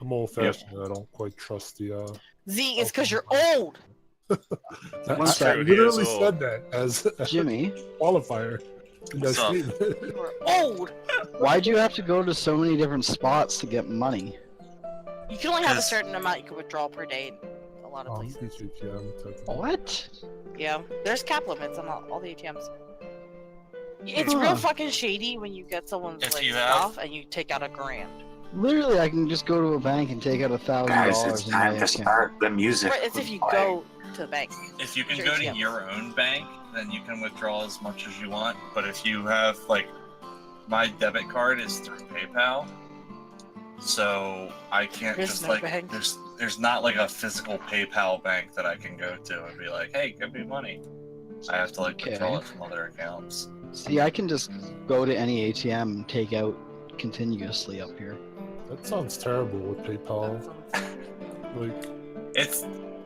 I'm old-fashioned. I don't quite trust the. Z is because you're alcohol. old. That's One sec. I True, he is literally old. said that as a Jimmy, qualifier in that What's up? statement. You're old. why'd you have to go to so many different spots to get money? You can only have a 'Cause- certain amount you can withdraw per day in a lot of places. What? Yeah, there's cap limits on all the ATMs. It's real fucking shady when you get someone's If like you have- stuff and you take out $1,000. Literally, I can just go to a bank and take out Guys, it's $1,000 in my time to account. start the music. But it's if you playing. go to the bank. If you can Sure, go to yeah. your own bank, then you can withdraw as much as you want. But if you have, like, my debit card is through PayPal, so I can't There's just, no like, bank. there's not, like, a physical PayPal bank that I can go to and be like, hey, give me money. I have to, like, Okay. withdraw it from other accounts. See, I can just go to any ATM and take out continuously up here. That sounds terrible with PayPal. Like,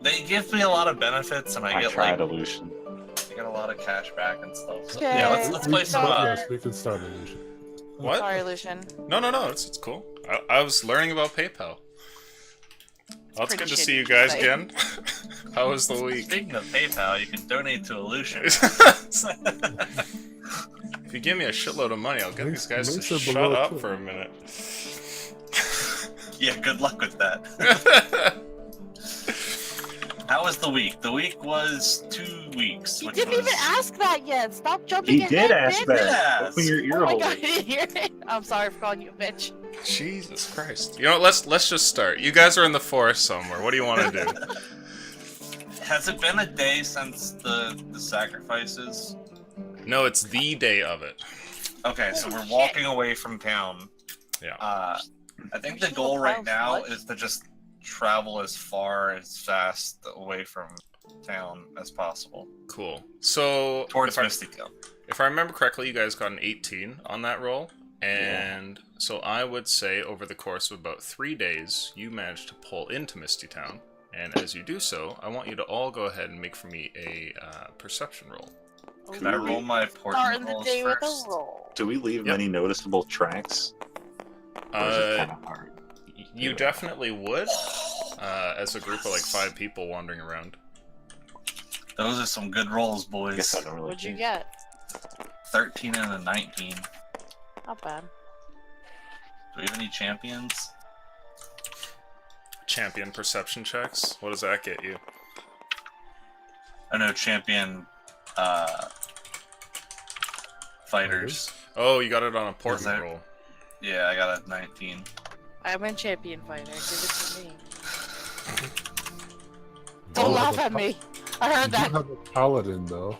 They give me a lot of benefits, and I I get, tried like, Illusion. I get a lot of cash back and stuff. So, Okay. yeah, let's play some, yes, we can start Illusion. What? Sorry, Lucian. No, it's cool. I was learning about PayPal. Well, it's pretty good to shitty see you to guys say. again. How was the week? Speaking of PayPal, you can donate to Illusion. If you give me a shitload of money, I'll get Links- these guys to links are shut below, up too. for a minute. Yeah, good luck with that. How was the week? The week was 2 weeks. You which didn't was... even ask that yet. Stop jumping He ahead, did ask bitch. that. Yes. Open your ear Oh my hole. god, I didn't hear it. I'm sorry for calling you a bitch. Jesus Christ. You know what, let's just start. You guys are in the forest somewhere. What do you want to do? Has it been a day since the sacrifices? No, it's the day of it. Okay, so Holy we're shit. walking away from town. Yeah. I think the Actually, goal right Kyle's now what? is to just travel as far as fast away from town as possible Cool. So, towards if I, Misty Town. if I remember correctly, you guys got an 18 on that roll. And so I would say over the course of about 3 days, you managed to pull into Misty Town. And as you do so, I want you to all go ahead and make for me a perception roll. Can I roll my portent Starting the rolls day with first? a roll. Do we leave Yep. many noticeable tracks? Or is it kind of hard? You definitely would, as a group of like 5 people wandering around. Those are some good rolls, I boys. guess I don't really What'd you care. get? 13 and a 19. Not bad. Do we have any champions? Champion perception checks. What does that get you? I know champion fighters. Oh, you got it on a Is portent that- roll. Yeah, I got a 19. I'm a champion fighter. Give it to me. Oh, Don't laugh at me. I You heard do that. have a paladin though.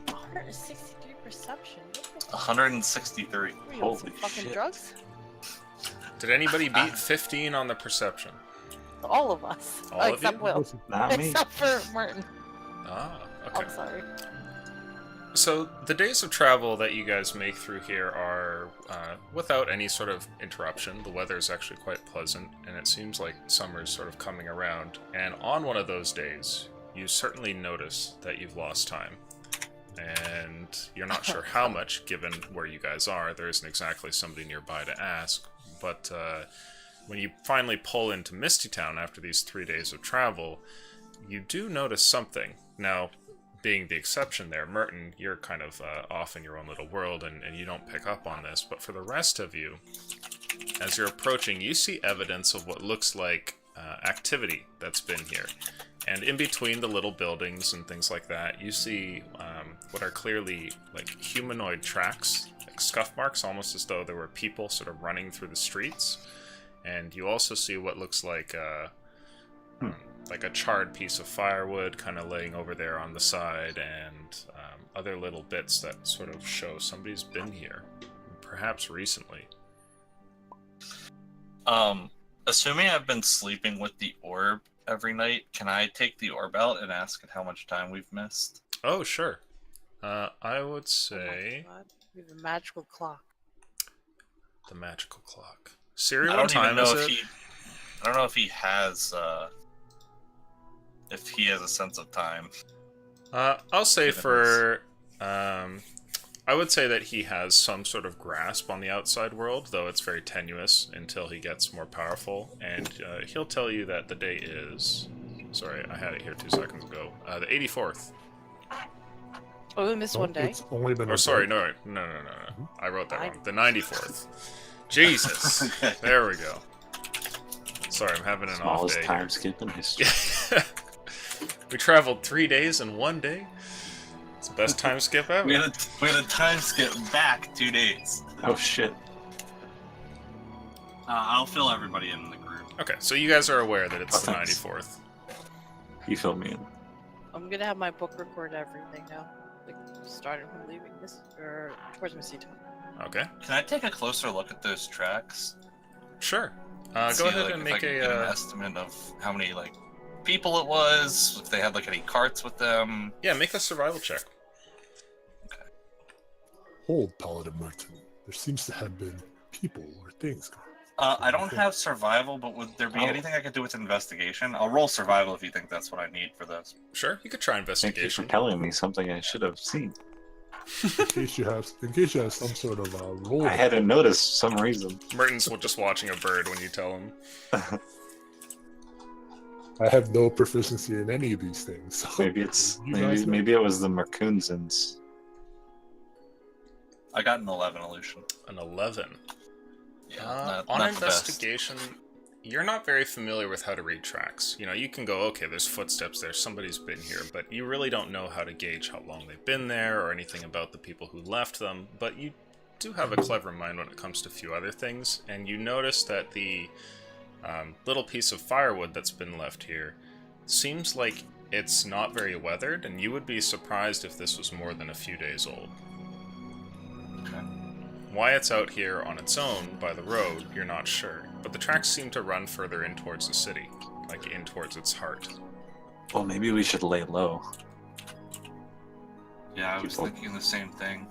163 perception. What the fuck? 163. Are you on some Holy fucking shit. drugs? Did anybody beat 15 on the perception? All of us. All Oh, of except you? Will. Not me. Except for Martin. Ah, okay. I'm sorry. So the days of travel that you guys make through here are without any sort of interruption. The weather is actually quite pleasant, and it seems like summer's sort of coming around. And on one of those days, you certainly notice that you've lost time. And you're not sure how much, given where you guys are. There isn't exactly somebody nearby to ask. But when you finally pull into Misty Town after these 3 days of travel, you do notice something. Now, being the exception there, Merton, you're kind of off in your own little world and you don't pick up on this, but for the rest of you, as you're approaching, you see evidence of what looks like activity that's been here. And in between the little buildings and things like that, you see what are clearly like humanoid tracks, like scuff marks, almost as though there were people sort of running through the streets. And you also see what looks like a charred piece of firewood kind of laying over there on the side, and other little bits that sort of show somebody's been here, perhaps recently. Assuming I've been sleeping with the orb every night, can I take the orb out and ask it how much time we've missed? Oh, sure. I would Oh say my God. We have a magical clock. the magical clock. Siri, I what don't time even know is if it? I don't know if he has a sense of time. I'll say Given for I would say that he has some sort of grasp on the outside world, though it's very tenuous until he gets more powerful, and he'll tell you that the day is... Sorry, I had it here 2 seconds ago. The 84th. Oh, we missed one day. It's only been. Or a sorry, day. no. I wrote that wrong. The 94th. Jesus. There we go. Sorry, I'm having an off Smallest day. time skip in history. We traveled 3 days in 1 day. It's the best time skip ever. We had a time skip back 2 days. Oh shit. I'll fill everybody in the group. Okay, so you guys are aware that it's the Thanks. 94th. You fill me in. I'm gonna have my book record everything now. Like, starting from leaving this, or towards Misty Town. Okay, Can I take a closer look at those tracks? sure. See, Go ahead like, and if I make can get an a... estimate of how many like people it was, if they had like any carts with them. Yeah, make a survival check. Hold, Paladin Merton. There seems to have been people or things. I don't have survival, but would there be Oh. anything I could do with investigation? I'll roll survival if you think that's what I need for this. Sure, you could try Thank you for investigation. telling me something I should have seen. In case you have some sort of roll. I hadn't noticed for some reason. Merton's just watching a bird when you tell him. I have no proficiency in any of these things. So Maybe it's you guys know. maybe it was the Marcoonsons. I got an 11 illusion. An 11. Yeah, On not the best. investigation, you're not very familiar with how to read tracks. You know, you can go, okay, there's footsteps there, somebody's been here, but you really don't know how to gauge how long they've been there or anything about the people who left them. But you do have a clever mind when it comes to a few other things, and you notice that the little piece of firewood that's been left here seems like it's not very weathered, and you would be surprised if this was more than a few days old. Okay. Why it's out here on its own by the road, you're not sure, but the tracks seem to run further in towards the city, like in towards its heart. Well, maybe we should lay low. Yeah, I was People- thinking the same thing.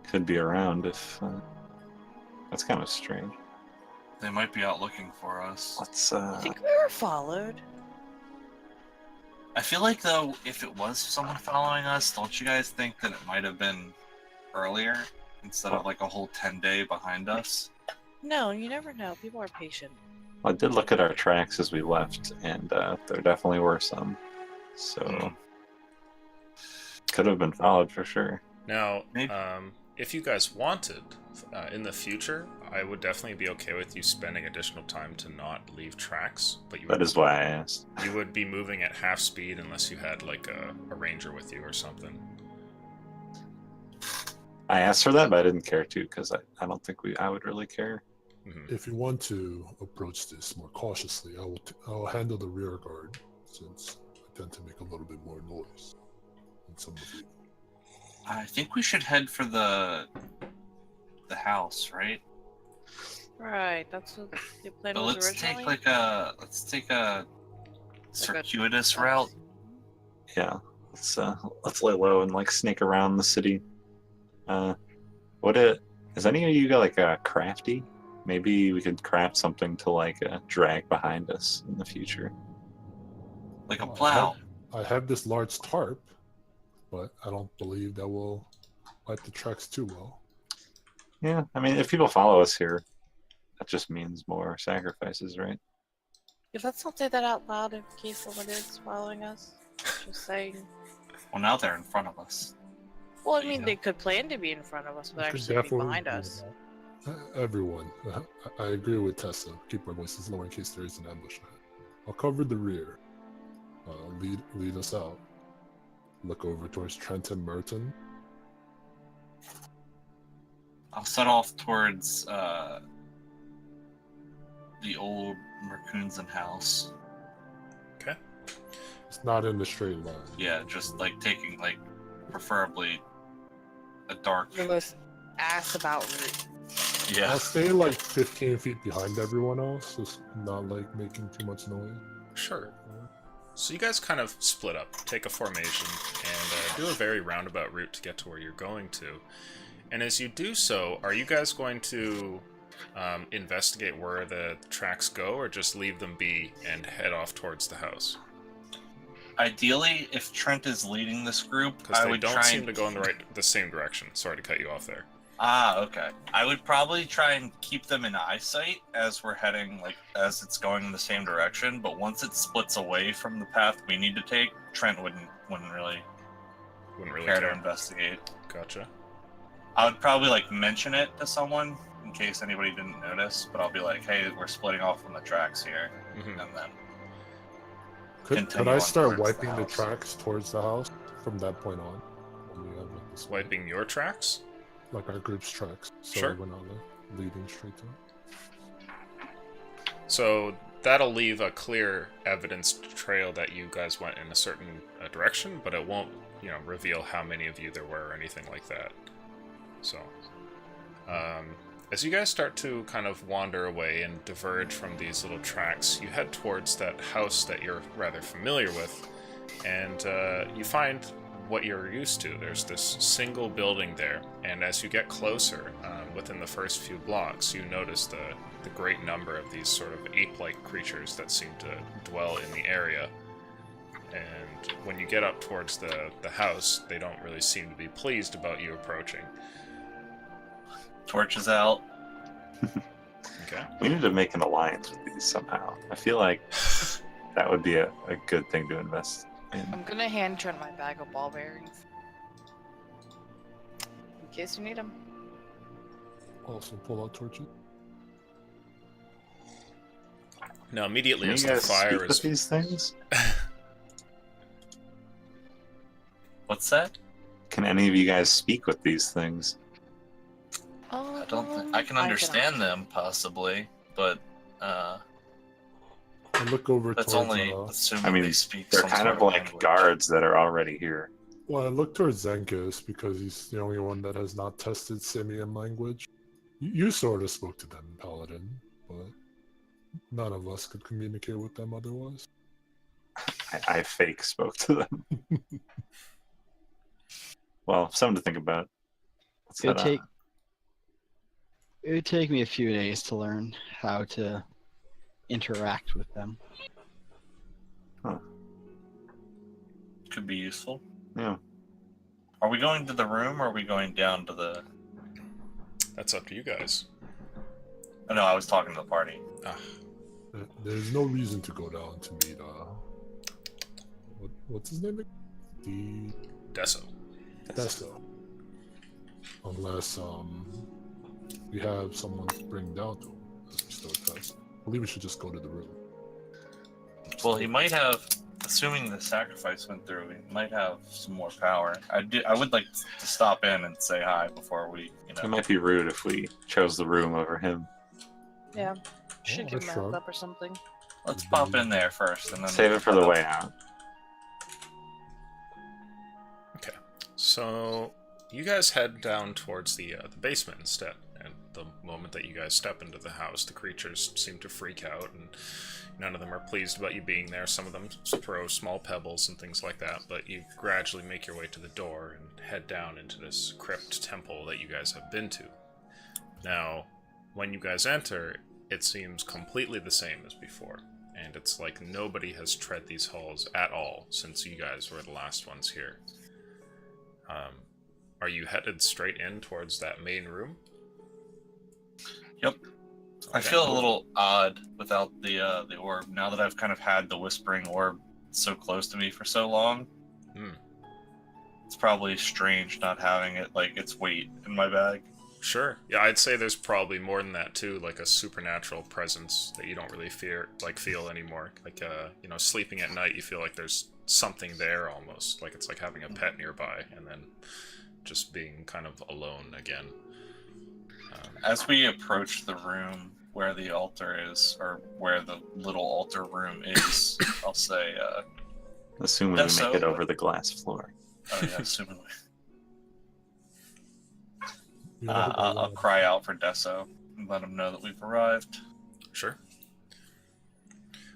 Could be around if. That's kind of strange. They might be out looking for us. Let's. I think we were followed. I feel like though, if it was someone following us, don't you guys think that it might have been earlier instead of like a whole 10-day behind us? No, you never know. People are patient. I did look at our tracks as we left, and there definitely were some. So. Hmm. Could have been followed for sure. Now, Maybe. if you guys wanted, in the future, I would definitely be okay with you spending additional time to not leave tracks, but you That is why I asked. you would be moving at half speed unless you had like a ranger with you or something. I asked for that, but I didn't care to because I don't think I would really care. Mhm. If you want to approach this more cautiously, I will handle the rear guard since I tend to make a little bit more noise than some of you. I think we should head for the house, right? Right, that's what the plan But was let's originally. take a circuitous Like a- route. Yeah, let's lay low and like snake around the city. Is any of you got like a crafty? Maybe we could craft something to like drag behind us in the future. Like a Oh, plow. I have this large tarp, but I don't believe that will wipe the tracks too well. Yeah, I mean, if people follow us here, that just means more sacrifices, right? If let's not say that out loud in case someone is following us. Just saying. Well, now they're in front of us. Well, I mean, they could plan to be in front of us, but You could actually be definitely behind do us. that. Everyone, I agree with Tessa. Keep our voices low in case there is an ambush ahead. I'll cover the rear. Lead us out. Look over towards Trent and Merton. I'll set off towards the old Mercoonson house. Okay. It's not in the straight line. Yeah, just like taking like preferably a dark. The most ass about route. Yeah. I'll stay like 15 feet behind everyone else, just not like making too much noise. Sure. So you guys kind of split up, take a formation, and do a very roundabout route to get to where you're going to. And as you do so, are you guys going to investigate where the tracks go, or just leave them be and head off towards the house? Ideally, if Trent is leading this group, Because I they would don't try seem and to go in the same direction. Sorry to cut you off there. Ah, okay. I would probably try and keep them in eyesight as we're heading, as it's going in the same direction. But once it splits away from the path we need to take, Trent wouldn't really care to investigate. Gotcha. I would probably mention it to someone in case anybody didn't notice. But I'll be like, "Hey, we're splitting off on the tracks here," Mm-hmm. and then Could continue I on start towards wiping the house. tracks towards the house from that point on? When we have this Wiping your tracks? like our group's tracks, so Sure. we're not leading straight to it. So that'll leave a clear evidence trail that you guys went in a certain direction, but it won't, reveal how many of you there were or anything like that. So, as you guys start to kind of wander away and diverge from these little tracks, you head towards that house that you're rather familiar with, and you find what you're used to. There's this single building there, and as you get closer, within the first few blocks, you notice the great number of these sort of ape-like creatures that seem to dwell in the area. And when you get up towards the house, they don't really seem to be pleased about you approaching. Torches out. Okay. We need to make an alliance with these somehow. I feel like that would be a good thing to invest in. I'm gonna hand Trent my bag of ball bearings. In case you need them. Also pull out torches. Now, immediately Can as you the guys fire speak is... with these things? What's that? Can any of you guys speak with these things? I don't think I can understand them possibly, but I look over that's towards. only assuming I mean, they speak. They're some kind sort of like language. guards that are already here. Well, I look towards Zenkis because he's the only one that has not tested Simian language. You sort of spoke to them, Paladin, but none of us could communicate with them otherwise. I fake spoke to them. Well, something to think about. Let's It would head take on. it would take me a few days to learn how to interact with them. Could be useful. Yeah. Are we going to the room or are we going down to the... That's up to you guys. Oh, no, I was talking to the party. Ah, There's no reason to go down to meet. What's his name? Deso. Deso. Unless we have someone to bring down to him as we start test. I believe we should just go to the room. Well, he might have, assuming the sacrifice went through, he might have some more power. I would like to stop in and say hi before we, It might be rude if we chose the room over him. Yeah. Should Oh, give him a sure. heads up or something. Let's pop in there first and then Save it for the way out. Okay. So, you guys head down towards the basement instead. And the moment that you guys step into the house, the creatures seem to freak out, and none of them are pleased about you being there. Some of them throw small pebbles and things like that, but you gradually make your way to the door and head down into this crypt temple that you guys have been to. Now, when you guys enter, it seems completely the same as before, and it's like nobody has tread these halls at all since you guys were the last ones here. Are you headed straight in towards that main room? Yep. I Okay. feel a little odd without the orb. Now that I've kind of had the whispering orb so close to me for so long, it's probably strange not having it its weight in my bag. Sure. Yeah, I'd say there's probably more than that too, like a supernatural presence that you don't really feel anymore. Like sleeping at night, you feel like there's something there almost. Like it's like having a pet nearby, and then just being kind of alone again. As we approach the room where the altar is, or where the little altar room is, I'll say, Assuming we That's make so, it but- over the glass floor. oh yeah, assuming You know, I'll cry out for Deso and let him know that we've arrived. Sure.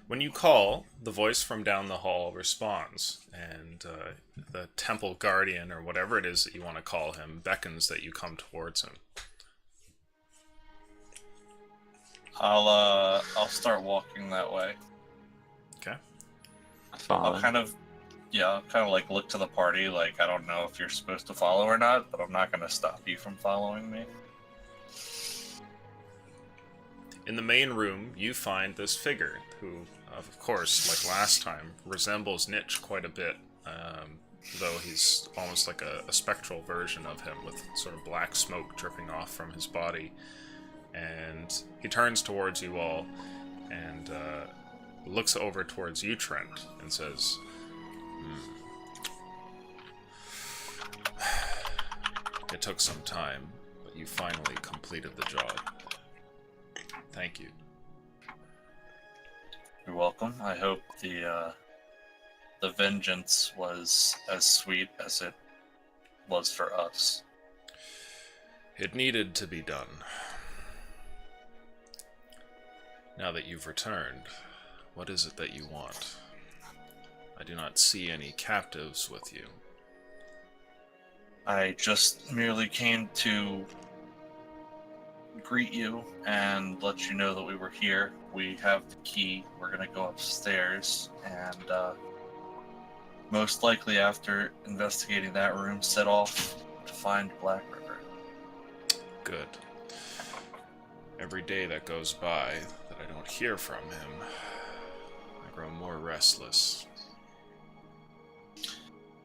When you call, the voice from down the hall responds, and the temple guardian, or whatever it is that you want to call him, beckons that you come towards him. I'll start walking that way. Okay. Follow. I'll kind of Yeah, kind of like look to the party, like I don't know if you're supposed to follow or not, but I'm not going to stop you from following me. In the main room, you find this figure, who, of course, like last time, resembles Nitch quite a bit, though he's almost like a spectral version of him, with sort of black smoke dripping off from his body. And he turns towards you all, and looks over towards you, Trent, and says, It took some time, but you finally completed the job. Thank you. You're welcome. I hope the vengeance was as sweet as it was for us. It needed to be done. Now that you've returned, what is it that you want? I do not see any captives with you. I just merely came to greet you and let you know that we were here. We have the key. We're going to go upstairs and most likely after investigating that room, set off to find Black River. Good. Every day that goes by that I don't hear from him, I grow more restless.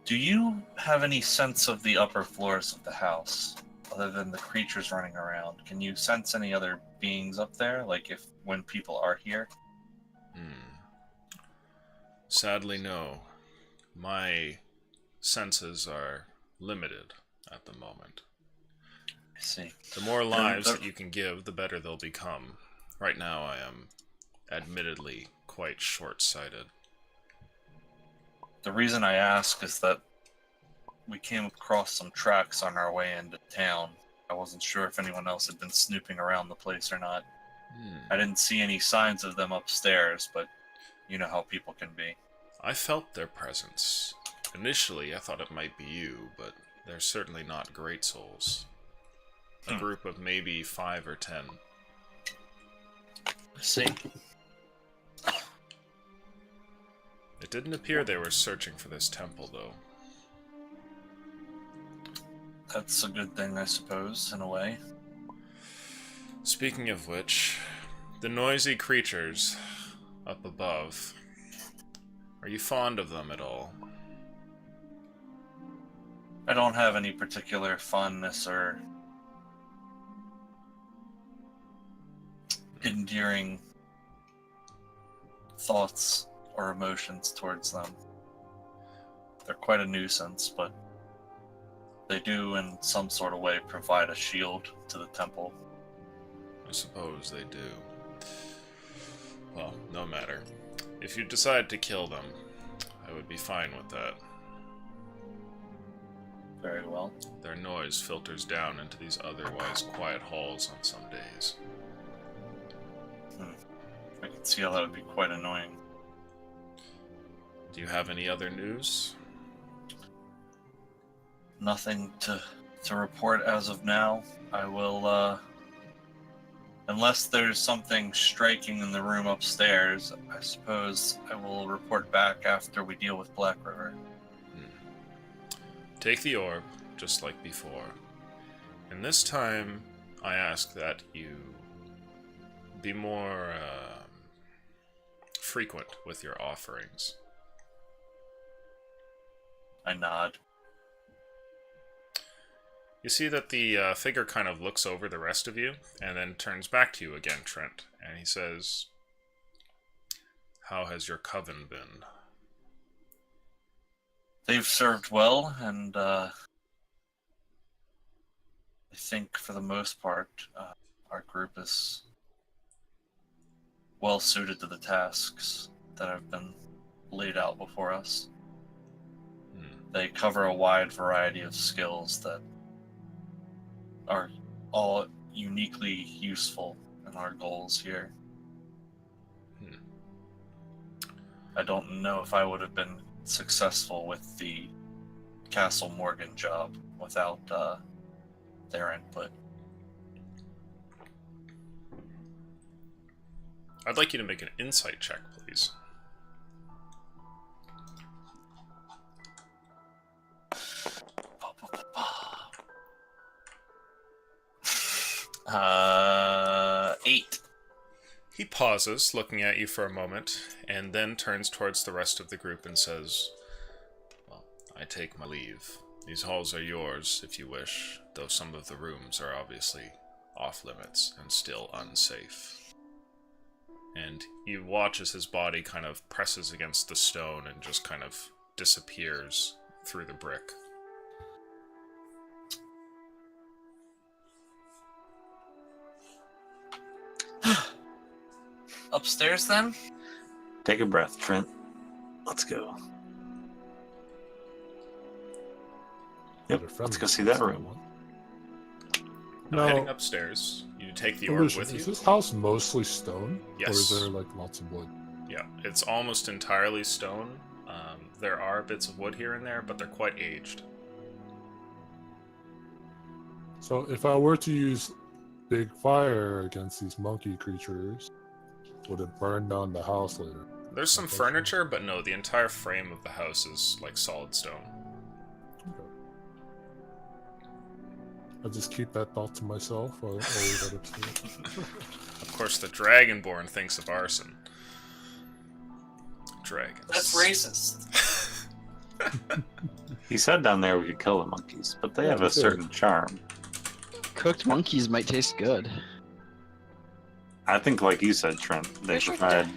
Do you have any sense of the upper floors of the house, other than the creatures running around? Can you sense any other beings up there, like when people are here? Sadly, no. My senses are limited at the moment. I see. The more lives that you can give, the better they'll become. Right now, I am admittedly quite short-sighted. The reason I ask is that we came across some tracks on our way into town. I wasn't sure if anyone else had been snooping around the place or not. I didn't see any signs of them upstairs, but you know how people can be. I felt their presence. Initially, I thought it might be you, but they're certainly not great souls. A group of maybe 5 or 10. I see. It didn't appear they were searching for this temple, though. That's a good thing, I suppose, in a way. Speaking of which, the noisy creatures up above, are you fond of them at all? I don't have any particular fondness or endearing thoughts or emotions towards them. They're quite a nuisance, but they do in some sort of way provide a shield to the temple. I suppose they do. Well, no matter. If you decide to kill them, I would be fine with that. Very well. Their noise filters down into these otherwise quiet halls on some days. I can see how that would be quite annoying. Do you have any other news? Nothing to report as of now. I will, unless there's something striking in the room upstairs, I suppose I will report back after we deal with Black River. Take the orb, just like before. And this time, I ask that you be more frequent with your offerings. I nod. You see that the figure kind of looks over the rest of you, and then turns back to you again, Trent, and he says, "How has your coven been?" They've served well, and I think for the most part, our group is well suited to the tasks that have been laid out before us. They cover a wide variety of skills that are all uniquely useful in our goals here. I don't know if I would have been successful with the Castle Morgan job without their input. I'd like you to make an insight check, please. 8. He pauses, looking at you for a moment, and then turns towards the rest of the group and says, "Well, I take my leave. These halls are yours, if you wish, though some of the rooms are obviously off-limits and still unsafe." And you watch as his body kind of presses against the stone and just kind of disappears through the brick. Upstairs then? Take a breath, Trent. Let's go. Yep, They're let's friendly, go see that so I room. want- Now, heading Now, upstairs, you take the orb Alicia, with is you. this house mostly stone? Or Yes. is there like lots of wood? Yeah, it's almost entirely stone. There are bits of wood here and there, but they're quite aged. So if I were to use big fire against these monkey creatures, would it burn down the house later? There's some Okay. furniture, but no, the entire frame of the house is like solid stone. Okay. I'll just keep that thought to myself. I'll leave it upstairs. Of course, the Dragonborn thinks of arson. Dragons. That's racist. He said down there we could kill the monkeys, but they Yeah, have we a could. certain charm. Cooked monkeys might taste good. I think, like you said, Trent, they We should provide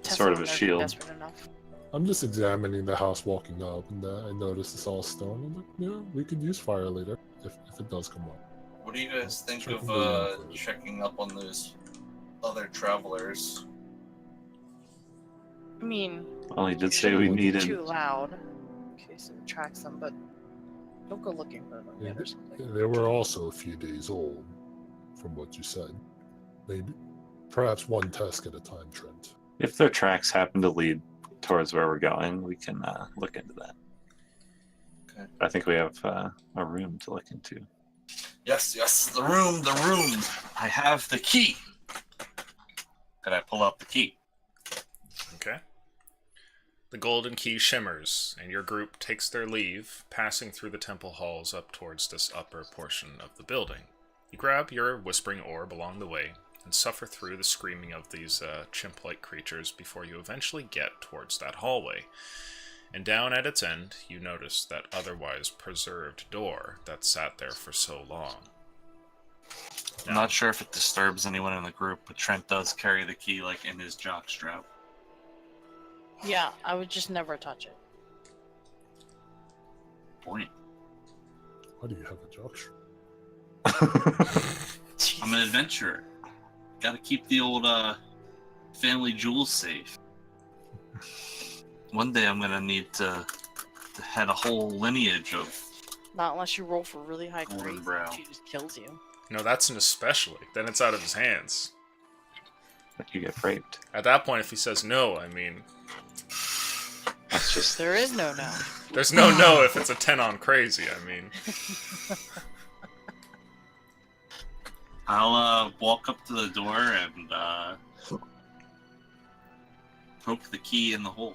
Test sort it of a when they're shield. desperate enough. I'm just examining the house walking up, and I notice it's all stone. I'm like, yeah, we could use fire later if it does come up. What do you guys think Check of the room first. checking up on those other travelers? I mean, Well, he did say we Shouldn't needed. too loud in case it attracts them, but don't go looking for them Yeah, yet or something. They were also a few days old, from what you said. Maybe, perhaps one task at a time, Trent. If their tracks happen to lead towards where we're going, we can look into that. Okay. I think we have a room to look into. Yes, the room. I have the key. Can I pull out the key? Okay. The golden key shimmers, and your group takes their leave, passing through the temple halls up towards this upper portion of the building. You grab your whispering orb along the way, and suffer through the screaming of these chimp-like creatures before you eventually get towards that hallway. And down at its end, you notice that otherwise preserved door that sat there for so long. I'm not sure if it disturbs anyone in the group, but Trent does carry the key like in his jockstrap. Yeah, I would just never touch it. Point. Why do you have a jockstrap? I'm an adventurer. Gotta keep the old family jewels safe. One day I'm gonna need to head a whole lineage of. Not unless you roll for really high Golden grades, brow. she just kills you. No, that's an especially. Then it's out of his hands. You get raped. At that point, if he says no, I mean, That's just. There is no no. there's no no if it's a 10 on crazy. I mean, I'll walk up to the door and poke the key in the hole.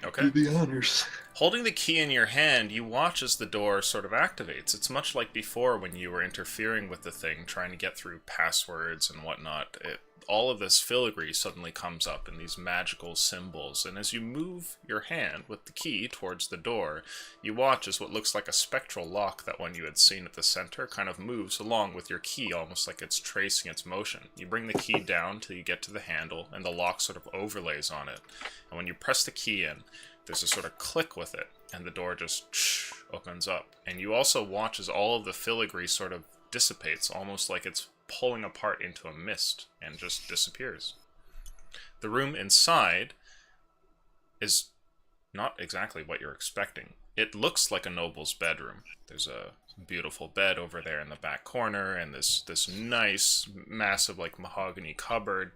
okay. the honors. Holding the key in your hand, you watch as the door sort of activates. It's much like before when you were interfering with the thing, trying to get through passwords and whatnot. All of this filigree suddenly comes up in these magical symbols, and as you move your hand with the key towards the door, you watch as what looks like a spectral lock that one you had seen at the center kind of moves along with your key, almost like it's tracing its motion. You bring the key down till you get to the handle, and the lock sort of overlays on it. And when you press the key in, there's a sort of click with it, and the door just opens up. And you also watch as all of the filigree sort of dissipates, almost like it's pulling apart into a mist, and just disappears. The room inside is not exactly what you're expecting. It looks like a noble's bedroom. There's a beautiful bed over there in the back corner, and this nice, massive, like mahogany cupboard.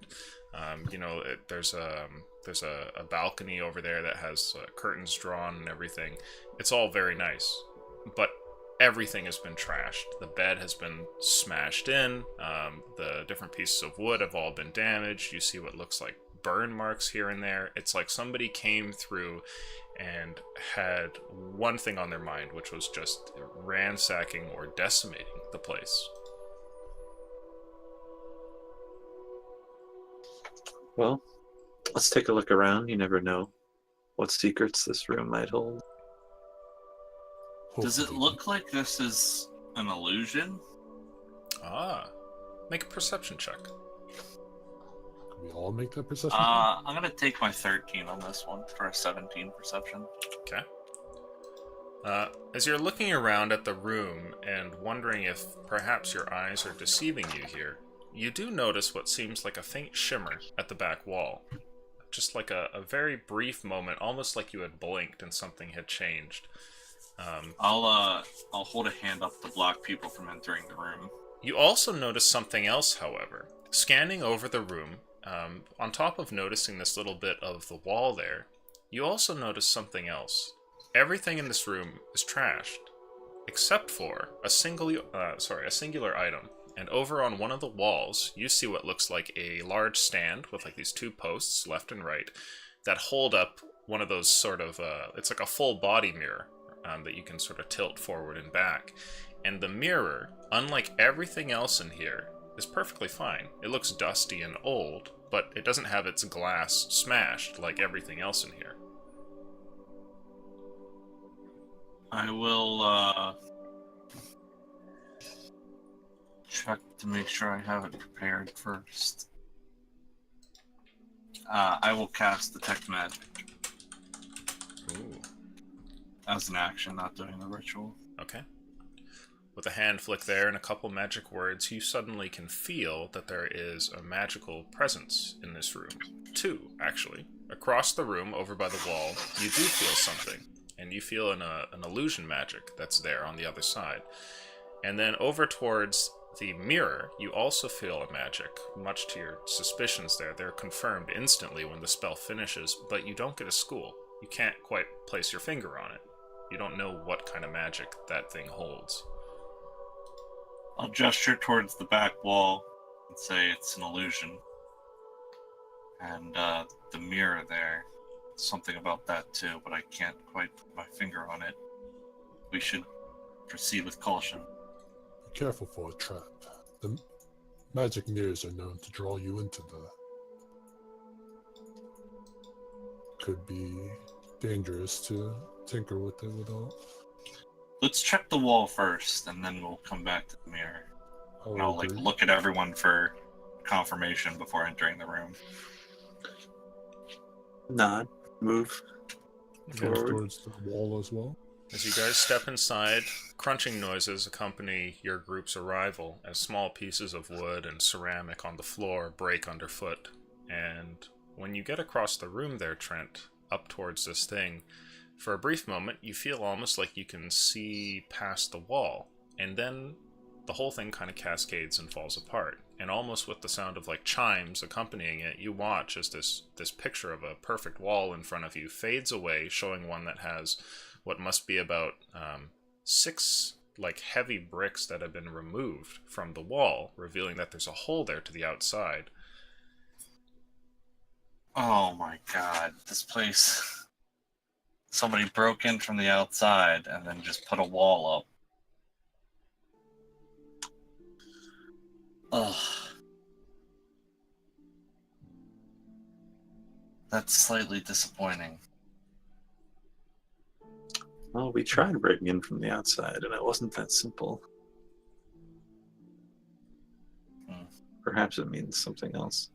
There's a balcony over there that has curtains drawn and everything. It's all very nice, but everything has been trashed. The bed has been smashed in. The different pieces of wood have all been damaged. You see what looks like burn marks here and there. It's like somebody came through and had one thing on their mind, which was just ransacking or decimating the place. Well, let's take a look around. You never know what secrets this room might hold. Does it Hopefully. look like this is an illusion? Ah. Make a perception check. Can we all make that perception? I'm gonna take my 13 on this one for a 17 perception. Okay. As you're looking around at the room and wondering if perhaps your eyes are deceiving you here, you do notice what seems like a faint shimmer at the back wall. Just like a very brief moment, almost like you had blinked and something had changed. I'll hold a hand up to block people from entering the room. You also notice something else, however. Scanning over the room, on top of noticing this little bit of the wall there, you also notice something else. Everything in this room is trashed, except for a singular item. And over on one of the walls, you see what looks like a large stand with like these two posts, left and right, that hold up one of those sort of, it's like a full body mirror that you can sort of tilt forward and back. And the mirror, unlike everything else in here, is perfectly fine. It looks dusty and old, but it doesn't have its glass smashed like everything else in here. I will check to make sure I have it prepared first. I will cast Detect Magic Ooh. as an action, not doing the ritual. Okay. With a hand flick there and a couple magic words, you suddenly can feel that there is a magical presence in this room. Two, actually. Across the room, over by the wall, you do feel something. And you feel an illusion magic that's there on the other side. And then over towards the mirror, you also feel a magic, much to your suspicions there. They're confirmed instantly when the spell finishes, but you don't get a school. You can't quite place your finger on it. You don't know what kind of magic that thing holds. I'll gesture towards the back wall and say it's an illusion. And the mirror there, something about that too, but I can't quite put my finger on it. We should proceed with caution. Be careful for a trap. The magic mirrors are known to draw you into could be dangerous to tinker with it without. Let's check the wall first, and then we'll come back to the mirror. And I'll agree. look at everyone for confirmation before entering the room. Nod. Move. Goes Forward. towards the wall as well. As you guys step inside, crunching noises accompany your group's arrival as small pieces of wood and ceramic on the floor break underfoot. And when you get across the room there, Trent, up towards this thing, for a brief moment you feel almost like you can see past the wall, and then the whole thing kind of cascades and falls apart. And almost with the sound of like chimes accompanying it, you watch as this picture of a perfect wall in front of you fades away, showing one that has what must be about 6 like heavy bricks that have been removed from the wall, revealing that there's a hole there to the outside. Oh my god, this place. Somebody broke in from the outside and then just put a wall up. Ugh. That's slightly disappointing. Well, we tried breaking in from the outside, and it wasn't that simple. Perhaps it means something else.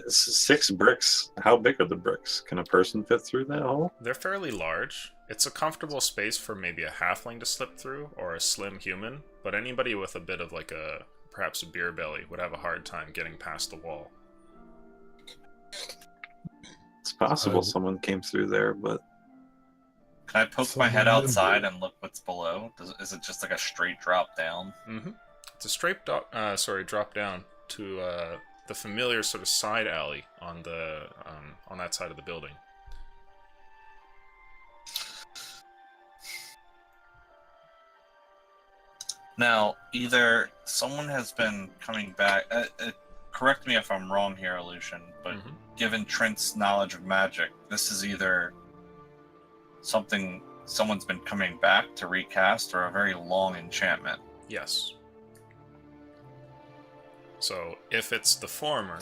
6 bricks. How big are the bricks? Can a person fit through that hole? They're fairly large. It's a comfortable space for maybe a halfling to slip through, or a slim human, but anybody with a bit of like perhaps a beer belly would have a hard time getting past the wall. It's possible someone came through there, but Can I poke my head outside and look what's below? Is it just like a straight drop down? Mm-hmm. It's a straight drop down to the familiar sort of side alley on the on that side of the building. Now, either someone has been coming back. Correct me if I'm wrong here, Lucian, but given Trent's knowledge of magic, this is either someone's been coming back to recast, or a very long enchantment. Yes. So if it's the former,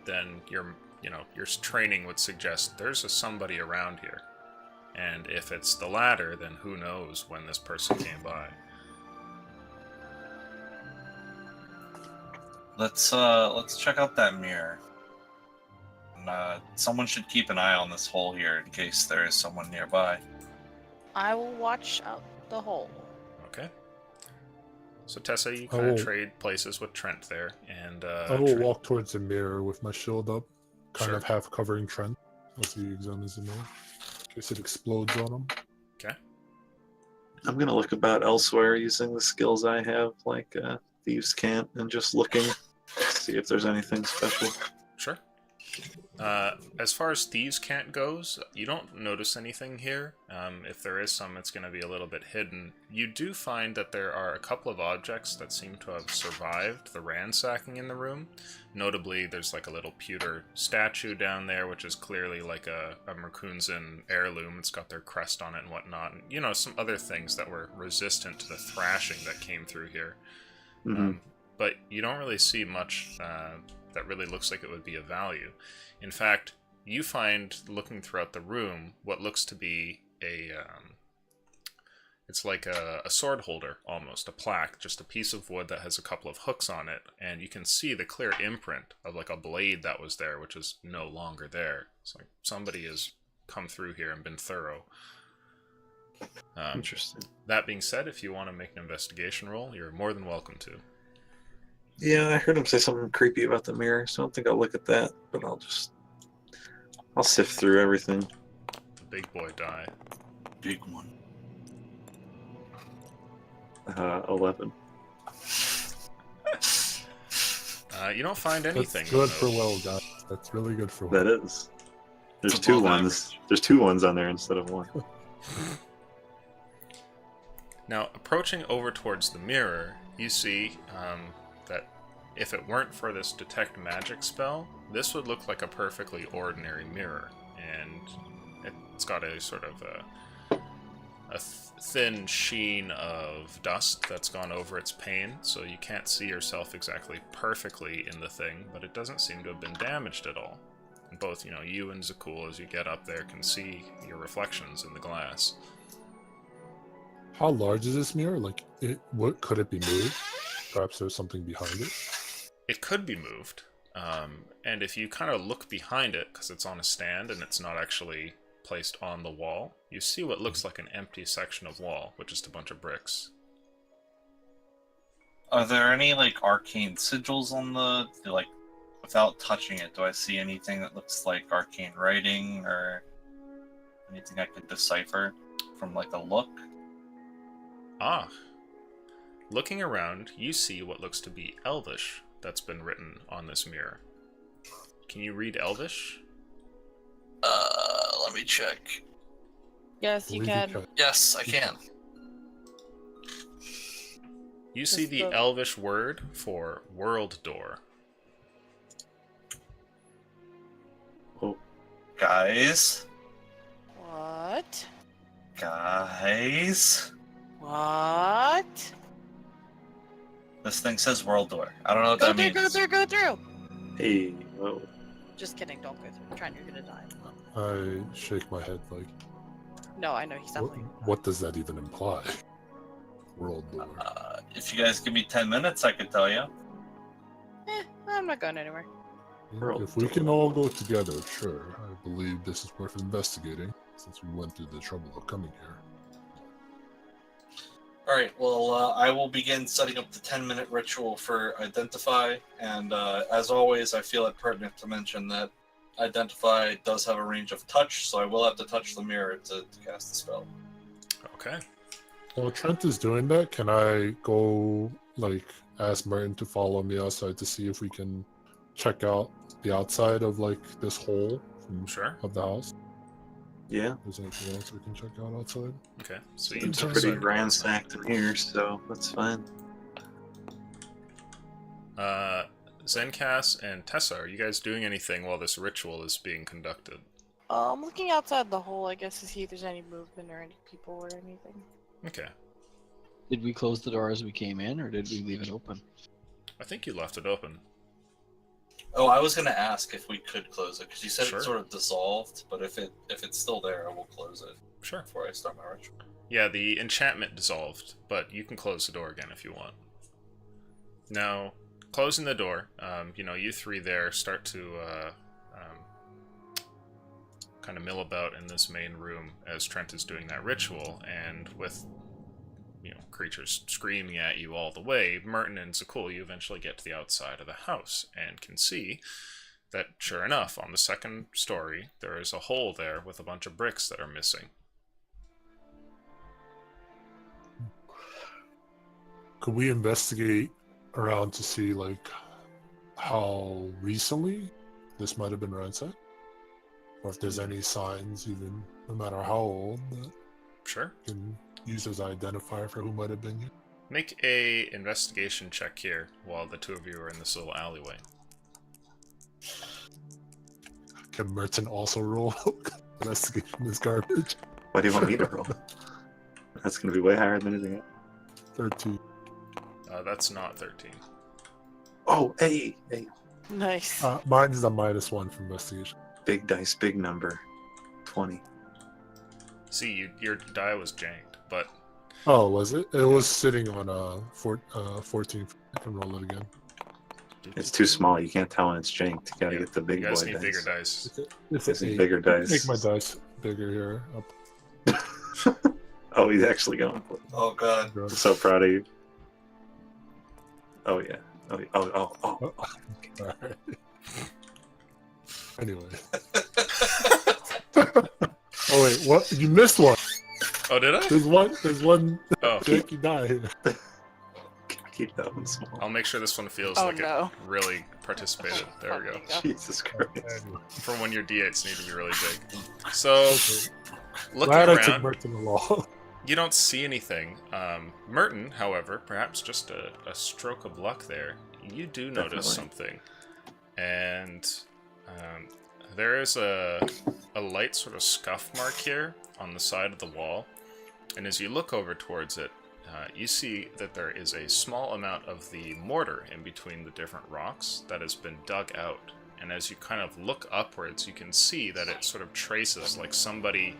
then your your training would suggest there's somebody around here. And if it's the latter, then who knows when this person came by. Let's check out that mirror. And, someone should keep an eye on this hole here in case there is someone nearby. I will watch out the hole. Okay. So Tessa, you kind of trade places with Trent there, and I will Trent... walk towards the mirror with my shield up, kind Sure. of half covering Trent as he examines the mirror, in case it explodes on him. Okay. I'm gonna look about elsewhere using the skills I have, like Thieves' Cant, and just looking, see if there's anything special. Sure. As far as Thieves' Cant goes, you don't notice anything here. If there is some, it's going to be a little bit hidden. You do find that there are a couple of objects that seem to have survived the ransacking in the room. Notably, there's like a little pewter statue down there, which is clearly like a Merkunzen heirloom. It's got their crest on it and whatnot. And, some other things that were resistant to the thrashing that came through here. Mm-hmm. But you don't really see much that really looks like it would be of value. In fact, you find, looking throughout the room, what looks to be it's like a sword holder, almost, a plaque, just a piece of wood that has a couple of hooks on it, and you can see the clear imprint of like a blade that was there, which is no longer there. It's like somebody has come through here and been thorough. Interesting. That being said, if you want to make an investigation roll, you're more than welcome to. Yeah, I heard him say something creepy about the mirror, so I don't think I'll look at that, but I'll sift through everything. The big boy die. Big one. 11. You don't find anything. That's good for well, guys. That's really good for well. That is. There's It's two above ones. average. There's 2 ones on there instead of 1. Now, approaching over towards the mirror, you see that if it weren't for this detect magic spell, this would look like a perfectly ordinary mirror, and it's got a sort of a thin sheen of dust that's gone over its pane, so you can't see yourself exactly perfectly in the thing, but it doesn't seem to have been damaged at all. And both, you and Zakul, as you get up there, can see your reflections in the glass. How large is this mirror? Like, could it be moved? Perhaps there's something behind it. It could be moved, and if you kind of look behind it, because it's on a stand and it's not actually placed on the wall, you see what looks like an empty section of wall with just a bunch of bricks. Are there any arcane sigils on the without touching it? Do I see anything that looks like arcane writing or anything I could decipher from the look? Ah. Looking around, you see what looks to be Elvish that's been written on this mirror. Can you read Elvish? Let me check. Yes, you can. Yes, I can. You see the Elvish word for world door. Oh. Guys? What? Guys? What? This thing says world door. I don't know what that means. Go through! Hey, whoa. Just kidding, don't go through. Trent, you're gonna die. I shake my head like, No, I know, he's definitely what does that even imply? World door. If you guys give me 10 minutes, I could tell you. I'm not going anywhere. Yeah, if we can all go together, sure. I believe this is worth investigating, since we went through the trouble of coming here. Alright, well, I will begin setting up the 10-minute ritual for Identify, and as always, I feel it pertinent to mention that Identify does have a range of touch, so I will have to touch the mirror to cast the spell. Okay. While Trent is doing that, can I go, ask Martin to follow me outside to see if we can check out the outside of, this hole Sure. of the house? Yeah, Is there anything else we can check out outside? Okay. So you it's took pretty some- ransacked in here, so that's fine. Zencass and Tessa, are you guys doing anything while this ritual is being conducted? I'm looking outside the hole, I guess, to see if there's any movement or any people or anything. Okay. Did we close the door as we came in, or did we leave it open? I think you left it open. Oh, I was gonna ask if we could close it because you said Sure. it sort of dissolved, but if it's still there, I will close it Sure. before I start my ritual. Yeah, the enchantment dissolved, but you can close the door again if you want. Now, closing the door, you three there start to kind of mill about in this main room as Trent is doing that ritual, and with creatures screaming at you all the way, Merton and Zakul, you eventually get to the outside of the house and can see that, sure enough, on the second story, there is a hole there with a bunch of bricks that are missing. Could we investigate around to see, like, how recently this might have been ransacked? Or if there's any signs, even no matter how old, that Sure. can use as an identifier for who might have been here? Make a investigation check here while the two of you are in this little alleyway. Can Merton also roll? Investigation is garbage. Why do you want me to roll? That's going to be way higher than anything else. 13. That's not 13. Oh, hey. Nice. Mine is a -1 for investigation. Big dice, big number. 20. See, your die was janked, but Oh, was it? It was sitting on 14. I can roll it again. It's too small. You can't tell when it's janked. You gotta Yeah, get the big you guys boy need dice. bigger dice. It's Guys an need 8. bigger dice. Make my dice bigger here. Up. Oh, he's actually going for it. Oh god. I'm so proud of you. Oh, yeah. Oh. Alright. Anyway. Oh wait, what? You missed one. Oh, did I? There's one Oh, janky die here. Keep that one small. I'll make sure this one feels Oh, like no. it really participated. There we go. Jesus Christ. Anyway, For when your d8s need to be really big. So, okay. looking Glad I took around, Merton along. you don't see anything. Merton, however, perhaps just a stroke of luck there, you do notice something. And there is a light sort of scuff mark here on the side of the wall. And as you look over towards it, you see that there is a small amount of the mortar in between the different rocks that has been dug out. And as you kind of look upwards, you can see that it sort of traces like somebody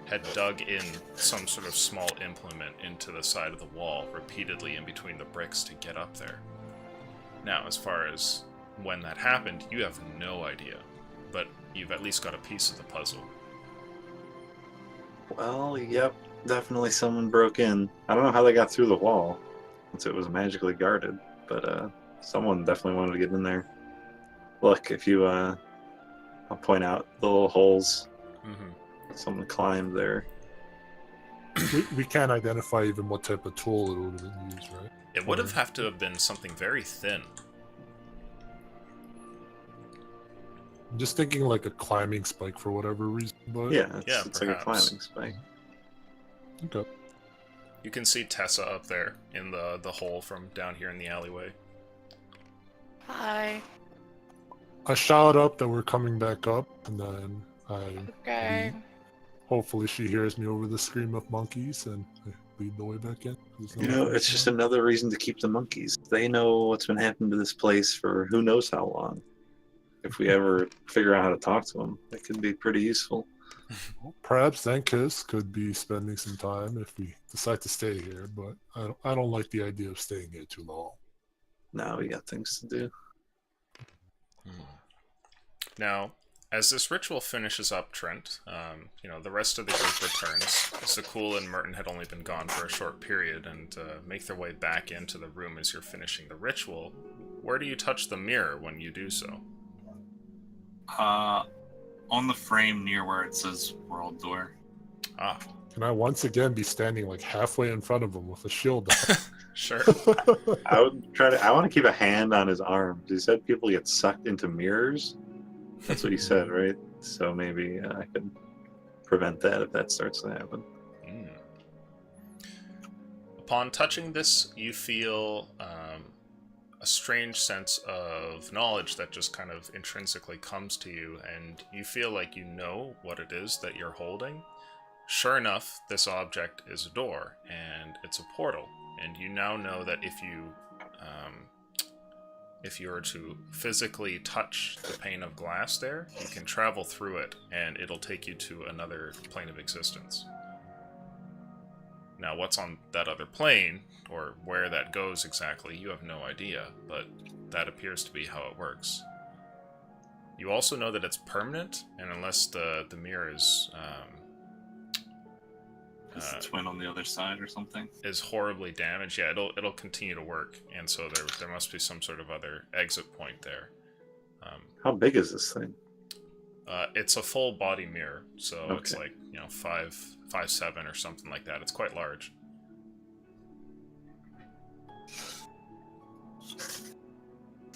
had dug in some sort of small implement into the side of the wall repeatedly in between the bricks to get up there. Now, as far as when that happened, you have no idea, but you've at least got a piece of the puzzle. Well, yep. Definitely someone broke in. I don't know how they got through the wall, since it was magically guarded, but someone definitely wanted to get in there. Look, if you, I'll point out the little holes. Mm-hmm. Someone climbed there. We can't identify even what type of tool it would have been used, right? It would have to have been something very thin. I'm just thinking like a climbing spike for whatever reason, but Yeah, Yeah, it's like a perhaps. climbing spike. okay. You can see Tessa up there in the hole from down here in the alleyway. Hi. I shout up that we're coming back up, and then Okay. hopefully she hears me over the scream of monkeys, and I lead the way back in. There's no You know, way it's back just now. another reason to keep the monkeys. They know what's been happening to this place for who knows how long. If we ever figure out how to talk to them, it could be pretty useful. Perhaps Zenkis could be spending some time if we decide to stay here, but I don't like the idea of staying here too long. Now we got things to do. Now, as this ritual finishes up, Trent, the rest of the group returns. Zakul and Merton had only been gone for a short period and make their way back into the room as you're finishing the ritual. Where do you touch the mirror when you do so? On the frame near where it says world door. Ah, Can I once again be standing like halfway in front of him with a shield up? sure. I want to keep a hand on his arm. He said people get sucked into mirrors. That's what he said, right? So maybe I could prevent that if that starts to happen. Mm. Upon touching this, you feel a strange sense of knowledge that just kind of intrinsically comes to you, and you feel like you know what it is that you're holding. Sure enough, this object is a door, and it's a portal, and you now know that if you if you were to physically touch the pane of glass there, you can travel through it, and it'll take you to another plane of existence. Now, what's on that other plane, or where that goes exactly, you have no idea, but that appears to be how it works. You also know that it's permanent, and unless the mirror is Is the twin on the other side or something? is horribly damaged, yeah, it'll continue to work, and so there must be some sort of other exit point there. How big is this thing? It's a full body mirror, so Okay. it's like 5'7" or something like that. It's quite large.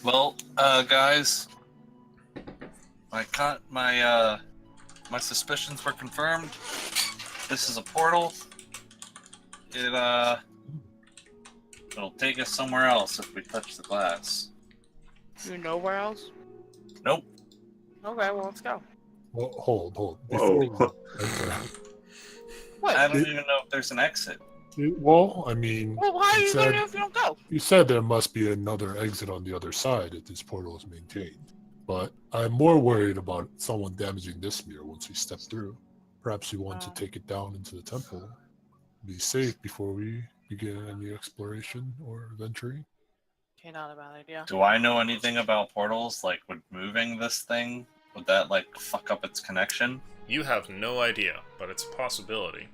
Well, guys, my suspicions were confirmed. This is a portal. It'll take us somewhere else if we touch the glass. You know where else? Nope. Okay, well, let's go. Well, hold. Whoa. Before we enter, What? I don't even know if there's an exit. well, I mean, Well, how are you gonna said- know if you don't go? you said there must be another exit on the other side if this portal is maintained. But I'm more worried about someone damaging this mirror once we step through. Perhaps we want to Oh. take it down into the temple. Be safe before we begin any exploration or venturing. Okay, not a bad idea. Do I know anything about portals? Like, would moving this thing, would that, like, fuck up its connection? You have no idea, but it's a possibility.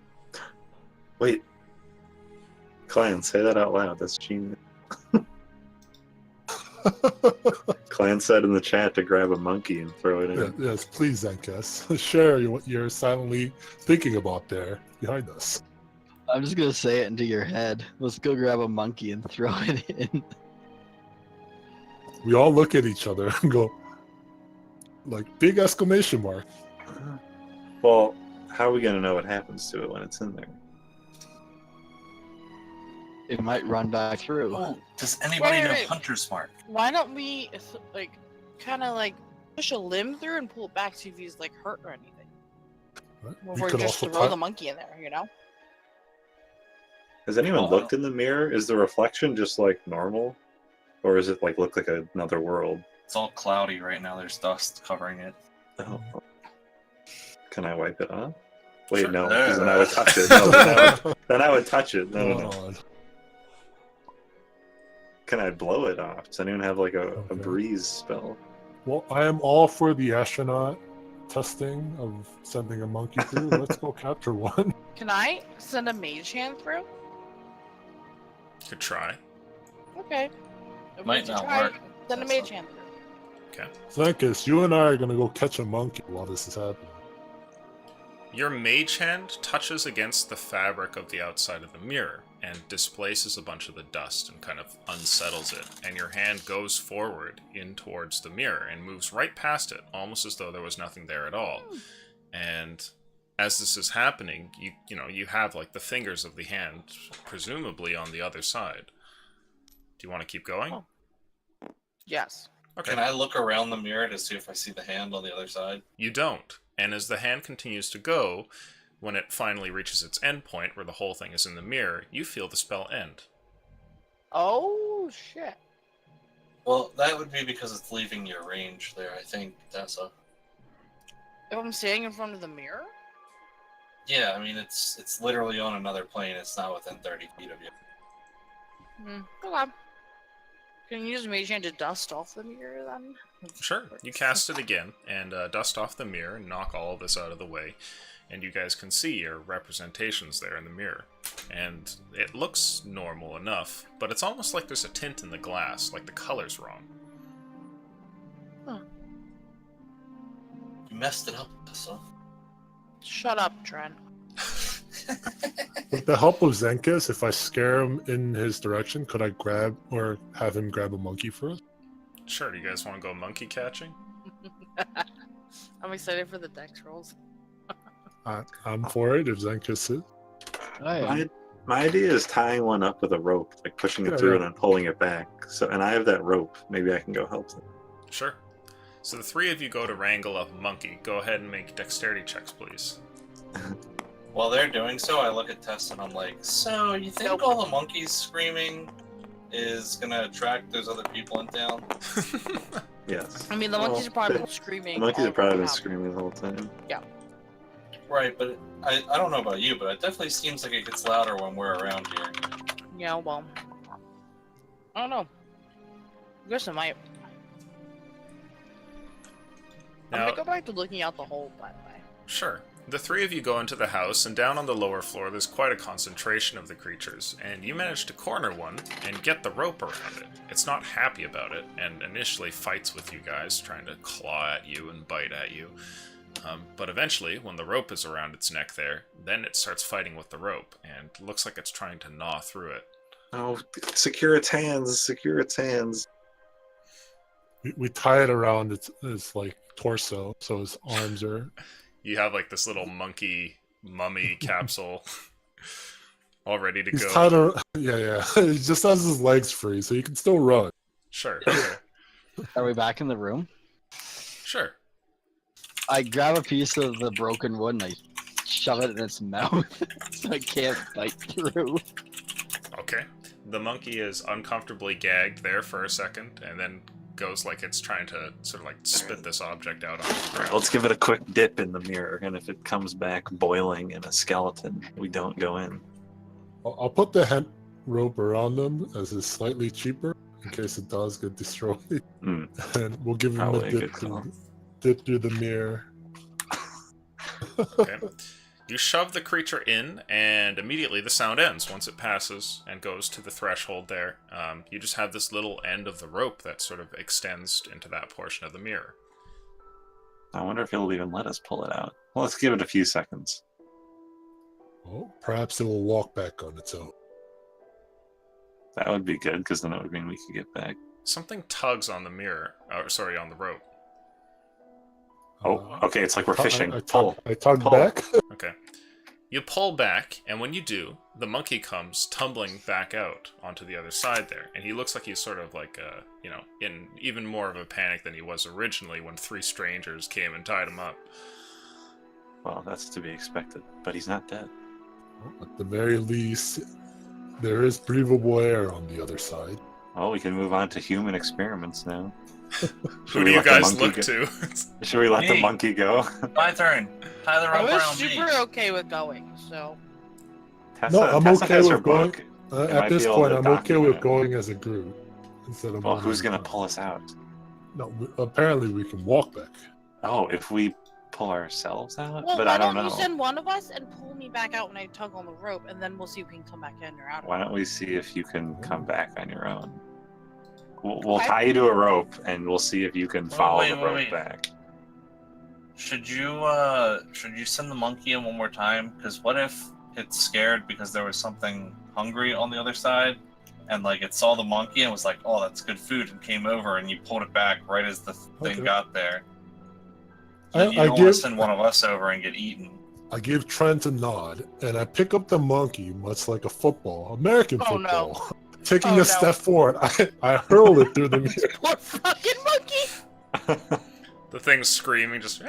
Wait. Clan, say that out loud. That's genius. Clan said in the chat to grab a monkey and throw it in. Yeah, yes, please, Zenkas. Share what you're silently thinking about there behind us. I'm just gonna say it into your head. Let's go grab a monkey and throw it in. We all look at each other and go, like, big exclamation mark. Well, how are we going to know what happens to it when it's in there? It might run back through. Oh, does anybody know Wait. Hunter's Mark? Why don't we, like, kind of, like, push a limb through and pull it back, see if he's, like, hurt or anything? Right? Before we just throw the monkey in there, you know? Has anyone Oh. looked in the mirror? Is the reflection just like normal? Or is it like look like another world? It's all cloudy right now. There's dust covering it. Oh. Can I wipe it off? Wait, Sure. no, because then I would touch it. No, then I would touch it. No. God. Can I blow it off? Does anyone have like a Okay. breeze spell? Well, I am all for the astronaut testing of sending a monkey through. Let's go capture one. Can I send a mage hand through? Could try. Okay. If Might we not try, work. Send a That's mage not- hand through. Zenkas, you and I are gonna go catch a monkey while this is happening. Your mage hand touches against the fabric of the outside of the mirror and displaces a bunch of the dust and kind of unsettles it. And your hand goes forward in towards the mirror and moves right past it, almost as though there was nothing there at all. And as this is happening, you have like the fingers of the hand presumably on the other side. Do you want to keep going? Oh. Yes. Okay. Can I look around the mirror to see if I see the hand on the other side? You don't. And as the hand continues to go, when it finally reaches its end point, where the whole thing is in the mirror, you feel the spell end. Oh, shit. Well, that would be because it's leaving your range there, I think, Tessa. If I'm standing in front of the mirror? Yeah, I mean, it's literally on another plane. It's not within 30 feet of you. Okay. Can you use mage hand to dust off the mirror then? Sure, you cast it again, and dust off the mirror and knock all of this out of the way, and you guys can see your representations there in the mirror. And it looks normal enough, but it's almost like there's a tint in the glass, like the color's wrong. You messed it up, Tessa. Shut up, Trent. With the help of Zenkas, if I scare him in his direction, could I grab or have him grab a monkey for us? Sure, do you guys want to go monkey catching? I'm excited for the dex rolls. I'm for it if Zenkas is. My idea is tying one up with a rope, like pushing it Yeah, through yeah. and then pulling it back. So, and I have that rope. Maybe I can go help them. Sure. So the three of you go to wrangle up a monkey. Go ahead and make dexterity checks, please. While they're doing so, I look at Tess and I'm like, so, you think Nope. all the monkeys screaming is gonna attract those other people in town. Yes. I mean, the monkeys are probably screaming. The monkeys all have probably been around. screaming the whole time. Right, but I don't know about you, but it definitely seems like it gets louder when we're around here. Yeah, well, I don't know. I guess it might. I'm Now, gonna go back to looking out the hole, by the way. sure. The three of you go into the house, and down on the lower floor there's quite a concentration of the creatures, and you manage to corner one and get the rope around it. It's not happy about it, and initially fights with you guys, trying to claw at you and bite at you. But eventually, when the rope is around its neck there, then it starts fighting with the rope, and looks like it's trying to gnaw through it. Oh, secure its hands! Secure its hands! We tie it around its like torso, so his arms are. You have like this little monkey mummy capsule all ready to He's go. tied around. Yeah. He just has his legs free, so he can still run. Sure, okay. Are we back in the room? Sure. I grab a piece of the broken wood and I shove it in its mouth so it can't bite through. Okay. The monkey is uncomfortably gagged there for a second, and then goes like it's trying to sort of like spit this object out on the ground. Let's give it a quick dip in the mirror, and if it comes back boiling in a skeleton, we don't go in. I'll put the hemp rope around them as it's slightly cheaper in case it does get destroyed, Hmm. and we'll give him Probably a a dip good call. through the mirror. Okay. You shove the creature in, and immediately the sound ends once it passes and goes to the threshold there. You just have this little end of the rope that sort of extends into that portion of the mirror. I wonder if it'll even let us pull it out. Well, let's give it a few seconds. Oh, perhaps it will walk back on its own. That would be good, because then it would mean we could get back. Something tugs on the mirror. Sorry, on the rope. Oh, okay, it's like we're fishing. I Pull. tug Pull. back. Okay. You pull back, and when you do, the monkey comes tumbling back out onto the other side there. And he looks like he's sort of like, in even more of a panic than he was originally when three strangers came and tied him up. Well, that's to be expected, but he's not dead. At the very least, there is breathable air on the other side. Well, we can move on to human experiments now. Who do you guys look to? Should we let the Me. monkey go? My turn. Tie the I rope was around super me. okay with going, so. Tessa, No, I'm Tessa okay has her with going. book. It At might this be able point, to I'm okay document with it. going as a group instead of. Well, one who's at a gonna time. pull us out? No, apparently we can walk back. Oh, if we pull ourselves out? Well, But why I don't don't know. you send one of us and pull me back out when I tug on the rope, and then we'll see if we can come back in or out. Why don't we see if you can come back on your own? We'll Okay. tie you to a rope, and we'll see if you can follow the rope back. Should you send the monkey in one more time? Because what if it's scared because there was something hungry on the other side, and like it saw the monkey and was like, "Oh, that's good food," and came over, and you pulled it back right as the thing Okay. got there. I You don't want to give send one of us over and get eaten. I give Trent a nod, and I pick up the monkey, much like a football, American Oh, no. football. Taking Oh, a no. step forward, I hurl it through the mirror. Poor fucking monkey! The thing's screaming, just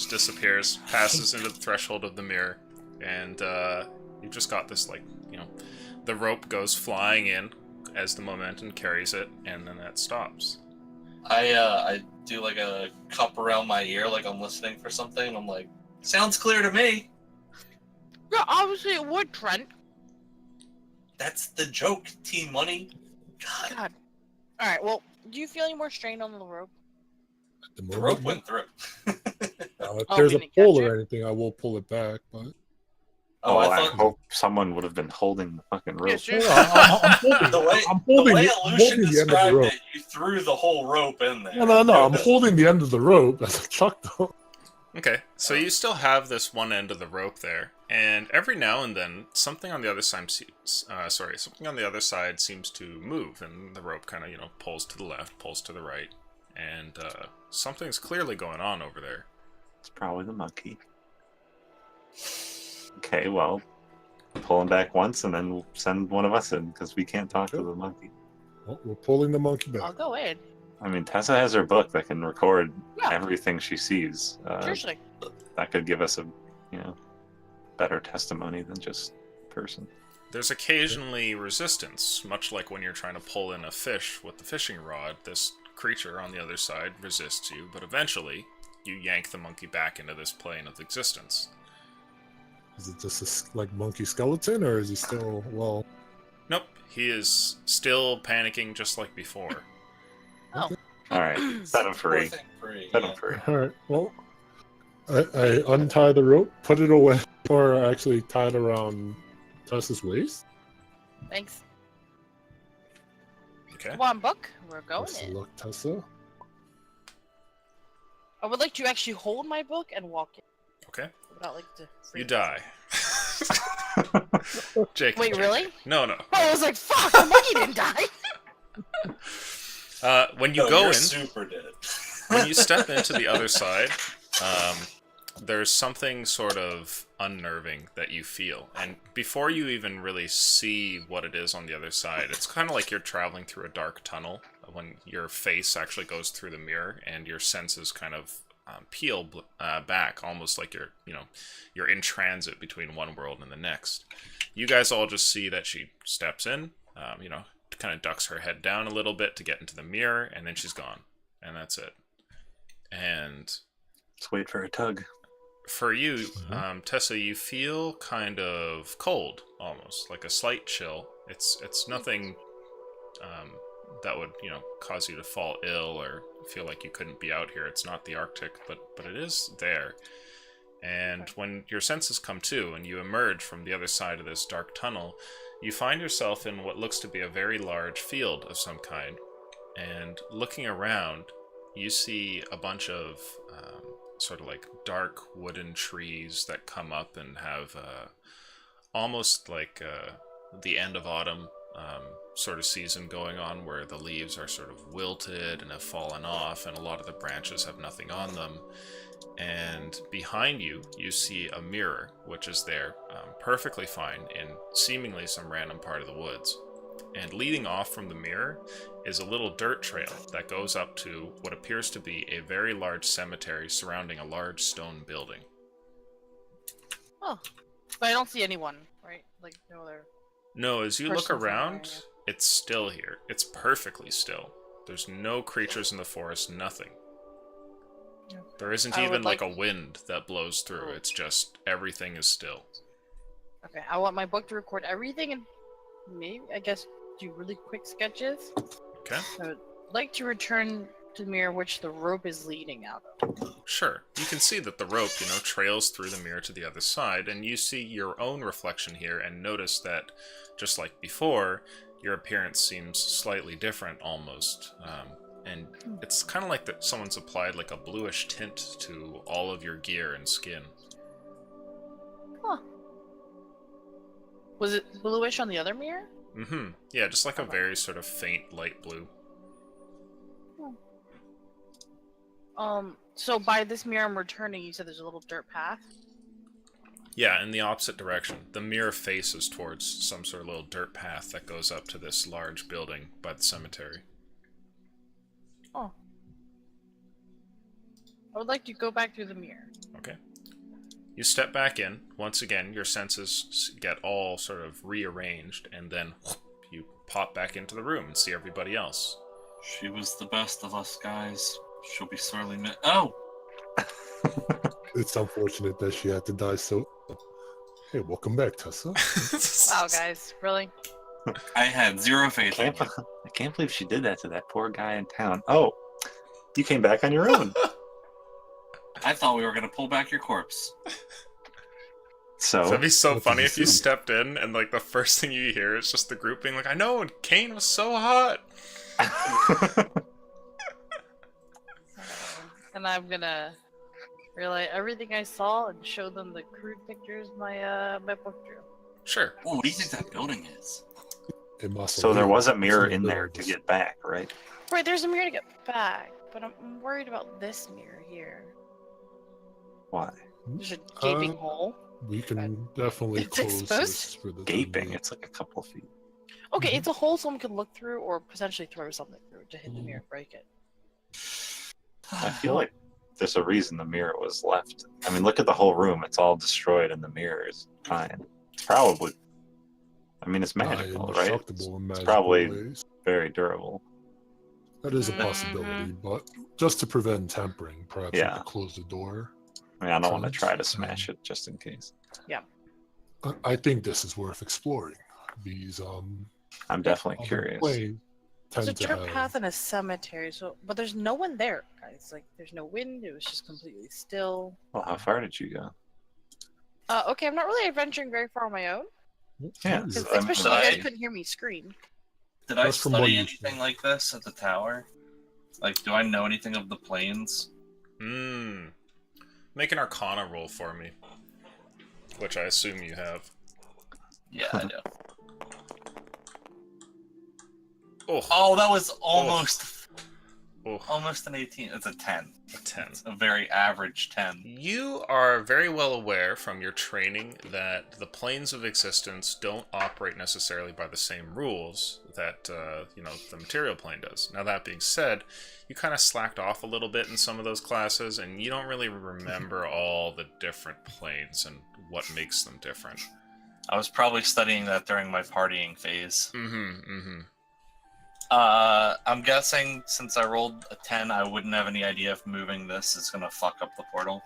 disappears, passes into the threshold of the mirror, and you've just got this, like, the rope goes flying in as the momentum carries it, and then that stops. I do like a cup around my ear, like I'm listening for something, and I'm like, "Sounds clear to me." Yeah, obviously it would, Trent. That's the joke, Team Money. God, God. Alright, well, do you feel any more strain on the rope? At the rope went through. Now, if Oh, there's a can it pull catch or it? anything, I will pull it back. But Oh, I I thought hope someone would have been holding the fucking rope. Yeah, sure. I'm holding, the way, I'm holding, the way it, I'm Lucian holding the end of the described rope. it, you threw the whole rope in there. No, I'm holding the end of the rope as I chucked them. Okay, so you still have this one end of the rope there, and every now and then something on the other side seems to move, and the rope kind of pulls to the left, pulls to the right, and something's clearly going on over there. It's probably the monkey. Okay, well, pull him back once, and then we'll send one of us in, because we can't talk to the monkey. Well, we're pulling the monkey I'll back. go in. I mean, Tessa has her book that can record Yeah. everything she sees. Seriously. That could give us a, better testimony than just person. There's occasionally resistance, much like when you're trying to pull in a fish with the fishing rod. This creature on the other side resists you, but eventually you yank the monkey back into this plane of existence. Is it just like monkey skeleton, or is he still well? Nope, he is still panicking just like before. Oh. All right, set him Poor free. thing, free. Set yeah. him free. All right. Well, I untie the rope, put it away, or actually tie it around Tessa's waist. Thanks. Okay. Come on, book. We're going Best of in. luck, Tessa. I would like to actually hold my book and walk in. Okay. Without like to. You die. Jake. Wait, really? No. Oh, I was like, fuck, the monkey didn't die. When you No, go you're in, super dead. when you step into the other side, there's something sort of unnerving that you feel. And before you even really see what it is on the other side, it's kind of like you're traveling through a dark tunnel when your face actually goes through the mirror and your senses kind of peel back, almost like you're in transit between one world and the next. You guys all just see that she steps in, kind of ducks her head down a little bit to get into the mirror, and then she's gone. And that's it. And Let's wait for a tug. for you, Tessa, you feel kind of cold, almost like a slight chill. It's nothing that would cause you to fall ill or feel like you couldn't be out here. It's not the Arctic, but it is there. And when your senses come to and you emerge from the other side of this dark tunnel, you find yourself in what looks to be a very large field of some kind. And looking around, you see a bunch of sort of like dark wooden trees that come up and have almost like the end of autumn sort of season going on, where the leaves are sort of wilted and have fallen off, and a lot of the branches have nothing on them. And behind you, you see a mirror, which is there perfectly fine in seemingly some random part of the woods. And leading off from the mirror is a little dirt trail that goes up to what appears to be a very large cemetery surrounding a large stone building. Oh, but I don't see anyone, right? Like no other. No, as you look Person somewhere, around, yeah. it's still here. It's perfectly still. There's no creatures in the forest, nothing. There isn't I even would like like- a wind that blows through. It's just everything is still. Okay, I want my book to record everything and maybe I guess do really quick sketches. Okay? I would like to return to the mirror which the rope is leading out of. Sure. You can see that the rope, trails through the mirror to the other side, and you see your own reflection here and notice that, just like before, your appearance seems slightly different almost. And it's kind of like that someone's applied like a bluish tint to all of your gear and skin. Huh. Was it bluish on the other mirror? Mm-hmm. Yeah, just like a very sort of faint light blue. So by this mirror I'm returning, you said there's a little dirt path? Yeah, in the opposite direction. The mirror faces towards some sort of little dirt path that goes up to this large building by the cemetery. Oh. I would like to go back through the mirror. Okay. You step back in. Once again, your senses get all sort of rearranged, and then you pop back into the room and see everybody else. She was the best of us, guys. She'll be sorely missed. Oh! It's unfortunate that she had to die so. Hey, welcome back, Tessa. Wow, guys, really? I had zero faith in you. I can't believe she did that to that poor guy in town. Oh, you came back on your own. I thought we were going to pull back your corpse. So That'd be so What funny did if you you see? stepped in and like the first thing you hear is just the group being like, I know, and Kane was so hot. And I'm gonna relay everything I saw and show them the crude pictures my book drew. Sure. Oh, what do you think that building is? It must so there was a mirror It's in not there to get back, right? Right, there's a mirror to get back, but I'm worried about this mirror here. Why? There's a gaping hole. We can definitely It's close exposed? this for the time Gaping. being. It's like a couple of feet. Okay, it's a hole someone could look through or potentially throw something through to hit the mirror and break it. I feel like there's a reason the mirror was left. I mean, look at the whole room. It's all destroyed, and the mirror is fine. It's probably I mean, it's magical, right? indestructible in It's magical probably ways. very durable. That is a Mhm. possibility, but just to prevent tampering, perhaps we Yeah. could close the door. I mean, I don't want to Trent, try to smash it just in case. I think this is worth exploring. These I'm definitely other curious. planes There's a tend to dirt have. path and a cemetery, but there's no one there, guys. Like, there's no wind. It was just completely still. Well, how far did you go? Okay, I'm not really adventuring very far on my own, Yeah, because I mean, especially you I- guys couldn't hear me scream. Did I That's from what study you anything said. like this at the tower? Like, do I know anything of the planes? Make an Arcana roll for me. Which I assume you have. Yeah, I do. Oh, Oh, that was almost oh, almost an 18. It's a 10. a 10. It's a very average 10. You are very well aware from your training that the planes of existence don't operate necessarily by the same rules that the material plane does. Now, that being said, you kind of slacked off a little bit in some of those classes, and you don't really remember all the different planes and what makes them different. I was probably studying that during my partying phase. I'm guessing since I rolled a 10, I wouldn't have any idea if moving this is going to fuck up the portal.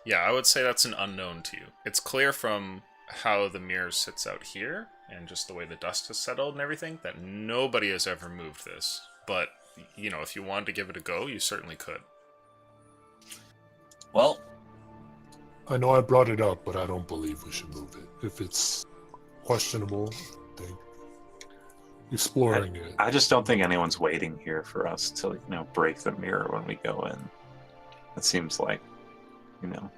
Yeah, I would say that's an unknown to you. It's clear from how the mirror sits out here, and just the way the dust has settled and everything, that nobody has ever moved this. But, if you wanted to give it a go, you certainly could. Well, I know I brought it up, but I don't believe we should move it. If it's questionable, I think exploring it. I just don't think anyone's waiting here for us to, break the mirror when we go in. It seems like, kind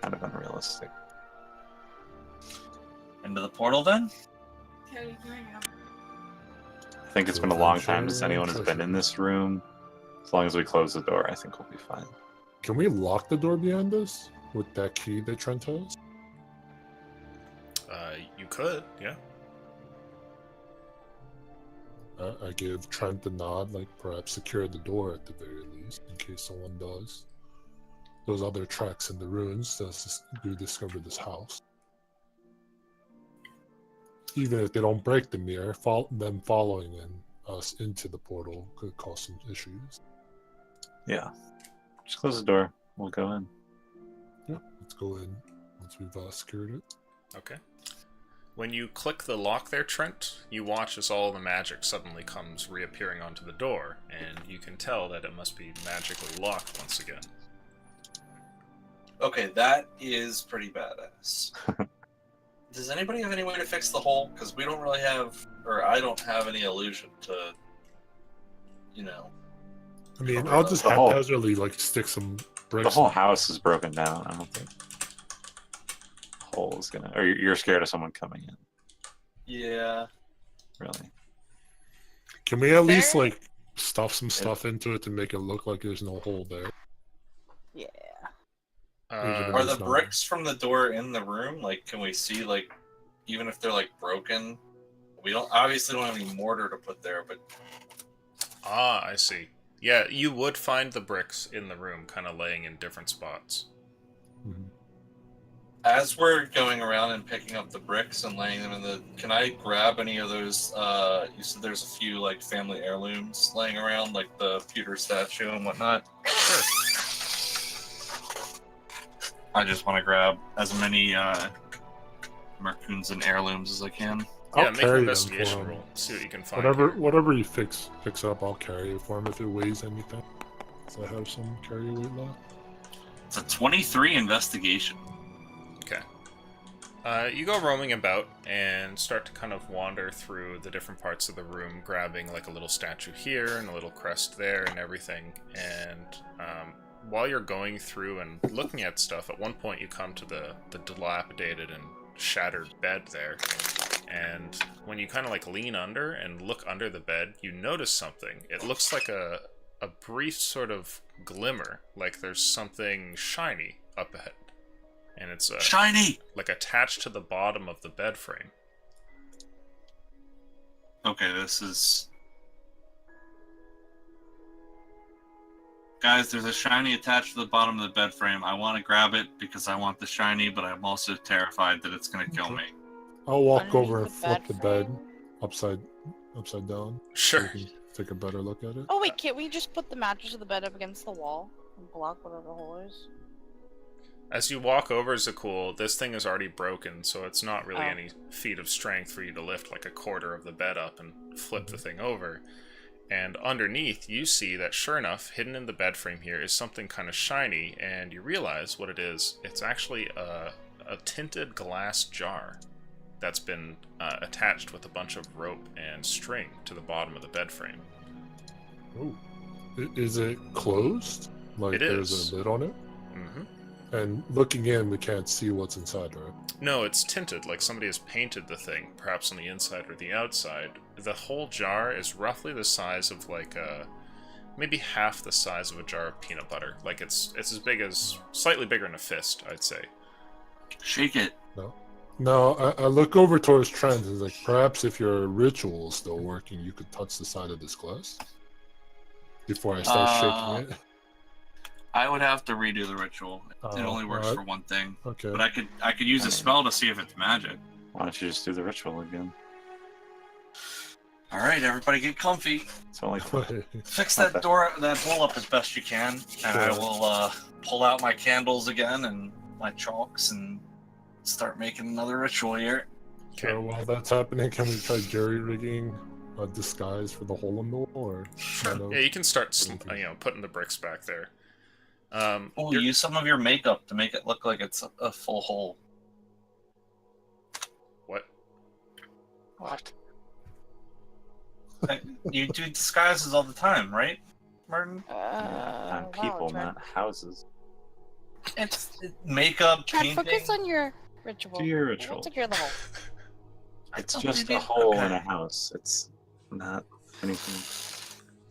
of unrealistic. into the portal then? I think it's been a long time since anyone has been in this room. As long as we close the door, I think we'll be fine. Can we lock the door behind us with that key that Trent has? You could, yeah. I give Trent the nod, like perhaps secure the door at the very least, in case someone does. Those other tracks in the ruins do discover this house. Even if they don't break the mirror, them following us into the portal could cause some issues. Yeah. Just close the door. We'll go in. Yeah, let's go in once we've secured it. Okay. When you click the lock there, Trent, you watch as all the magic suddenly comes reappearing onto the door, and you can tell that it must be magically locked once again. Okay, that is pretty badass. Does anybody have any way to fix the hole? Because we don't really have, or I don't have any illusion to, I mean, I'll just The whole- haphazardly stick some bricks. The whole house is broken down. I don't think the hole is gonna. Or you're scared of someone coming in, Yeah. really? Can we at least There- stuff some stuff into it to make it look like there's no hole there? Yeah. Are the It's not- bricks from the door in the room? Like, can we see, even if they're broken? We obviously don't have any mortar to put there, but I see. Yeah, you would find the bricks in the room, kind of laying in different spots. Mhm. as we're going around and picking up the bricks and laying them in can I grab any of those? You said there's a few family heirlooms laying around, like the pewter statue and whatnot. Sure. I just want to grab as many Marcoons and heirlooms as I can. I'll Yeah, make an carry them investigation for him. roll. See what you can find. Whatever you fix up, I'll carry it for him if it weighs anything. So I have some carry weight left. It's a 23 investigation. Okay. You go roaming about and start to kind of wander through the different parts of the room, grabbing a little statue here and a little crest there and everything. And while you're going through and looking at stuff, at one point you come to the dilapidated and shattered bed there. And when you kind of lean under and look under the bed, you notice something. It looks like a brief sort of glimmer, like there's something shiny up ahead. And it's Shiny! attached to the bottom of the bed frame. Okay, this is... Guys, there's a shiny attached to the bottom of the bed frame. I want to grab it because I want the shiny, but I'm also terrified that it's going to kill me. I'll walk Underneath over the and flip the bed frame? upside down. Sure. So we can take a better look at it. Oh wait, can't we just put the mattress of the bed up against the wall and block whatever the hole is? As you walk over, Zakul, this thing is already broken, so it's not really Oh. any feat of strength for you to lift like a quarter of the bed up and flip the thing over. And underneath, you see that sure enough, hidden in the bed frame here is something kind of shiny, and you realize what it is. It's actually a tinted glass jar that's been attached with a bunch of rope and string to the bottom of the bed frame. Oh. Is it closed? Like It there's is. a lid on it? Mm-hmm. And looking in, we can't see what's inside, right? No, it's tinted, like somebody has painted the thing, perhaps on the inside or the outside. The whole jar is roughly the size of like maybe half the size of a jar of peanut butter. Like it's as big as, slightly bigger than a fist, I'd say. Shake it. No, I look over towards Trent and like, perhaps if your ritual is still working, you could touch the side of this glass before I start shaking it. I would have to redo the ritual. It Oh, only works alright. for one thing. Okay. But I could use a spell to see if it's magic. Why don't you just do the ritual again? All right, everybody get comfy. It's only Fix that door, that hole up as best you can, and I will pull out my candles again and my chalks and start making another ritual here. So while that's happening, can we try jerry-rigging a disguise for the hole in the wall? Or Sure. Yeah, you can start, putting the bricks back there. Oh, use some of your makeup to make it look like it's a full hole. What? What? You do disguises all the time, right, Martin? on people, not houses. It's makeup, Try painting. focus on your ritual. Do your We'll ritual. take care of the hole. It's Oh, just maybe- a hole okay. in a house. It's not anything.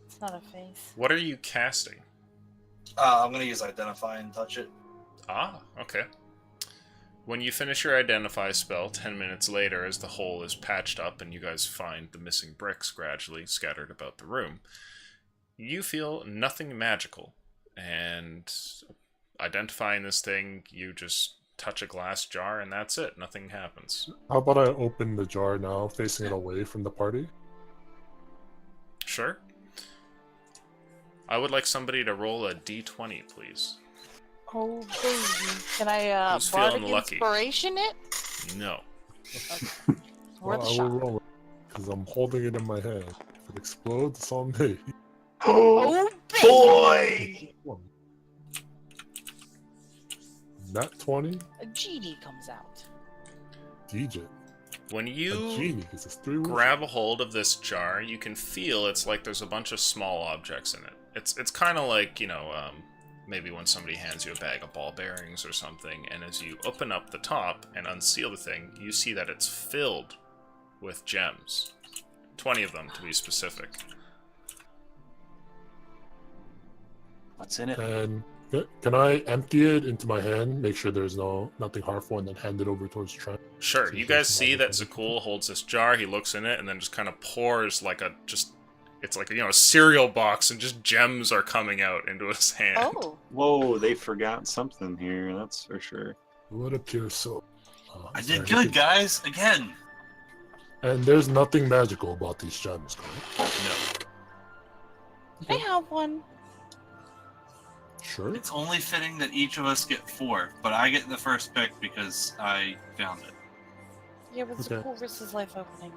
It's not a face. What are you casting? I'm gonna use Identify and touch it. Ah, okay. When you finish your Identify spell, 10 minutes later, as the hole is patched up and you guys find the missing bricks gradually scattered about the room, you feel nothing magical. And identifying this thing, you just touch a glass jar and that's it. Nothing happens. how about I open the jar now, facing it away from the party? Sure. I would like somebody to roll a d20, please. Oh baby. Can I Who's bardic feeling lucky? inspiration it? No. Okay. Worth a I will shot. roll it, because I'm holding it in my hand. If it explodes, it's on me. Oh baby! Boy! Nat 20? A GD comes out. DJ. When A you genie, because it's 3 wishes. grab a hold of this jar, you can feel it's like there's a bunch of small objects in it. It's kind of like, maybe when somebody hands you a bag of ball bearings or something, and as you open up the top and unseal the thing, you see that it's filled with gems. 20 of them, to be specific. What's in it? And can I empty it into my hand, make sure there's nothing harmful, and then hand it over towards Trent? Sure, So you it's guys just see that magic. Zakul holds this jar, he looks in it, and then just kind of pours it's like a cereal box, and just gems are coming out into his hand. Oh. Whoa, they forgot something here, that's for sure. What appears so? I is there did good, anything- guys. Again. And there's nothing magical about these gems, correct? No. I have one. Sure. It's only fitting that each of us get 4, but I get the first pick because I found it. Yeah, but it's a Okay. cool versus life opening.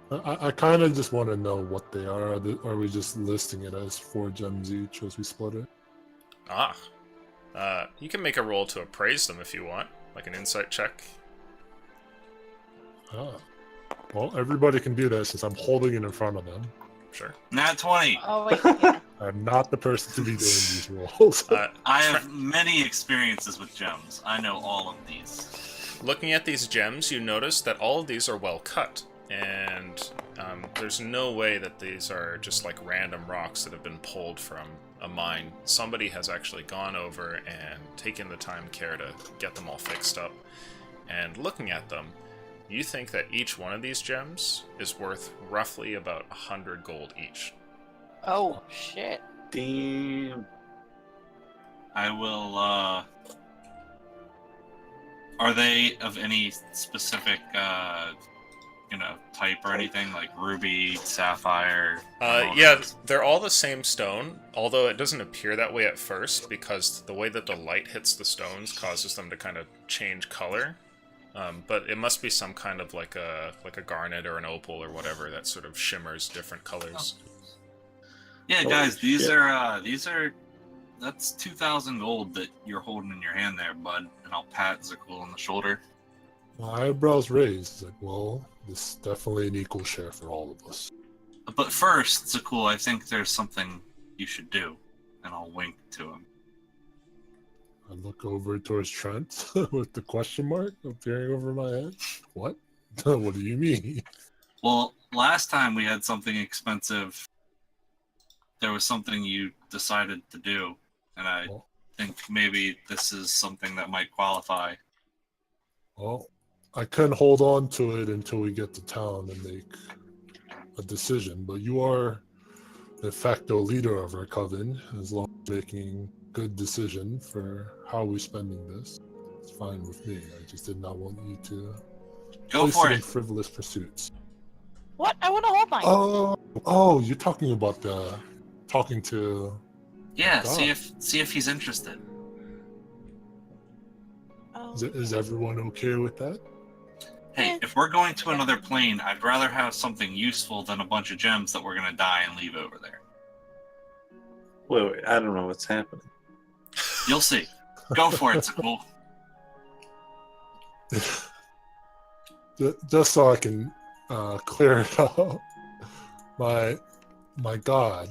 I kind of just want to know what they are. Are we just listing it as 4 gems each as we split it? You can make a roll to appraise them if you want, like an insight check. Ah. Well, everybody can do that since I'm holding it in front of them. Sure. Nat 20. Oh wait, yeah. I'm not the person to be doing these rolls. I have many experiences with gems. I know all of these. Looking at these gems, you notice that all of these are well cut, and there's no way that these are just like random rocks that have been pulled from a mine. Somebody has actually gone over and taken the time and care to get them all fixed up. And looking at them, you think that each one of these gems is worth roughly about 100 gold each. Oh shit. Damn. I will. Are they of any specific, type or anything like ruby, sapphire? Yeah, they're all the same stone, although it doesn't appear that way at first because the way that the light hits the stones causes them to kind of change color. But it must be some kind of like a garnet or an opal or whatever that sort of shimmers different colors. Yeah, Holy guys, these shit. are that's 2,000 gold that you're holding in your hand there, bud. And I'll pat Zakul on the shoulder. My eyebrows raised. Like, well, this is definitely an equal share for all of us. But first, Zakul, I think there's something you should do, and I'll wink to him. I look over towards Trent with the question mark appearing over my head. What? What do you mean? Well, last time we had something expensive, there was something you decided to do, and I Well, think maybe this is something that might qualify. well, I couldn't hold on to it until we get to town and make a decision. But you are de facto leader of our coven, as long as making good decision for how we're spending this. It's fine with me. I just did not want you to Go place for it in it. frivolous pursuits. What? I want to hold mine. Oh, you're talking about the talking to. Yeah, God. see if he's interested. Oh. Is everyone okay with that? Hey, Yeah. if we're going to another plane, I'd rather have something useful than a bunch of gems that we're gonna die and leave over there. Wait, I don't know what's happening. You'll see. Go for it, Zakul. Just so I can clear it up, my god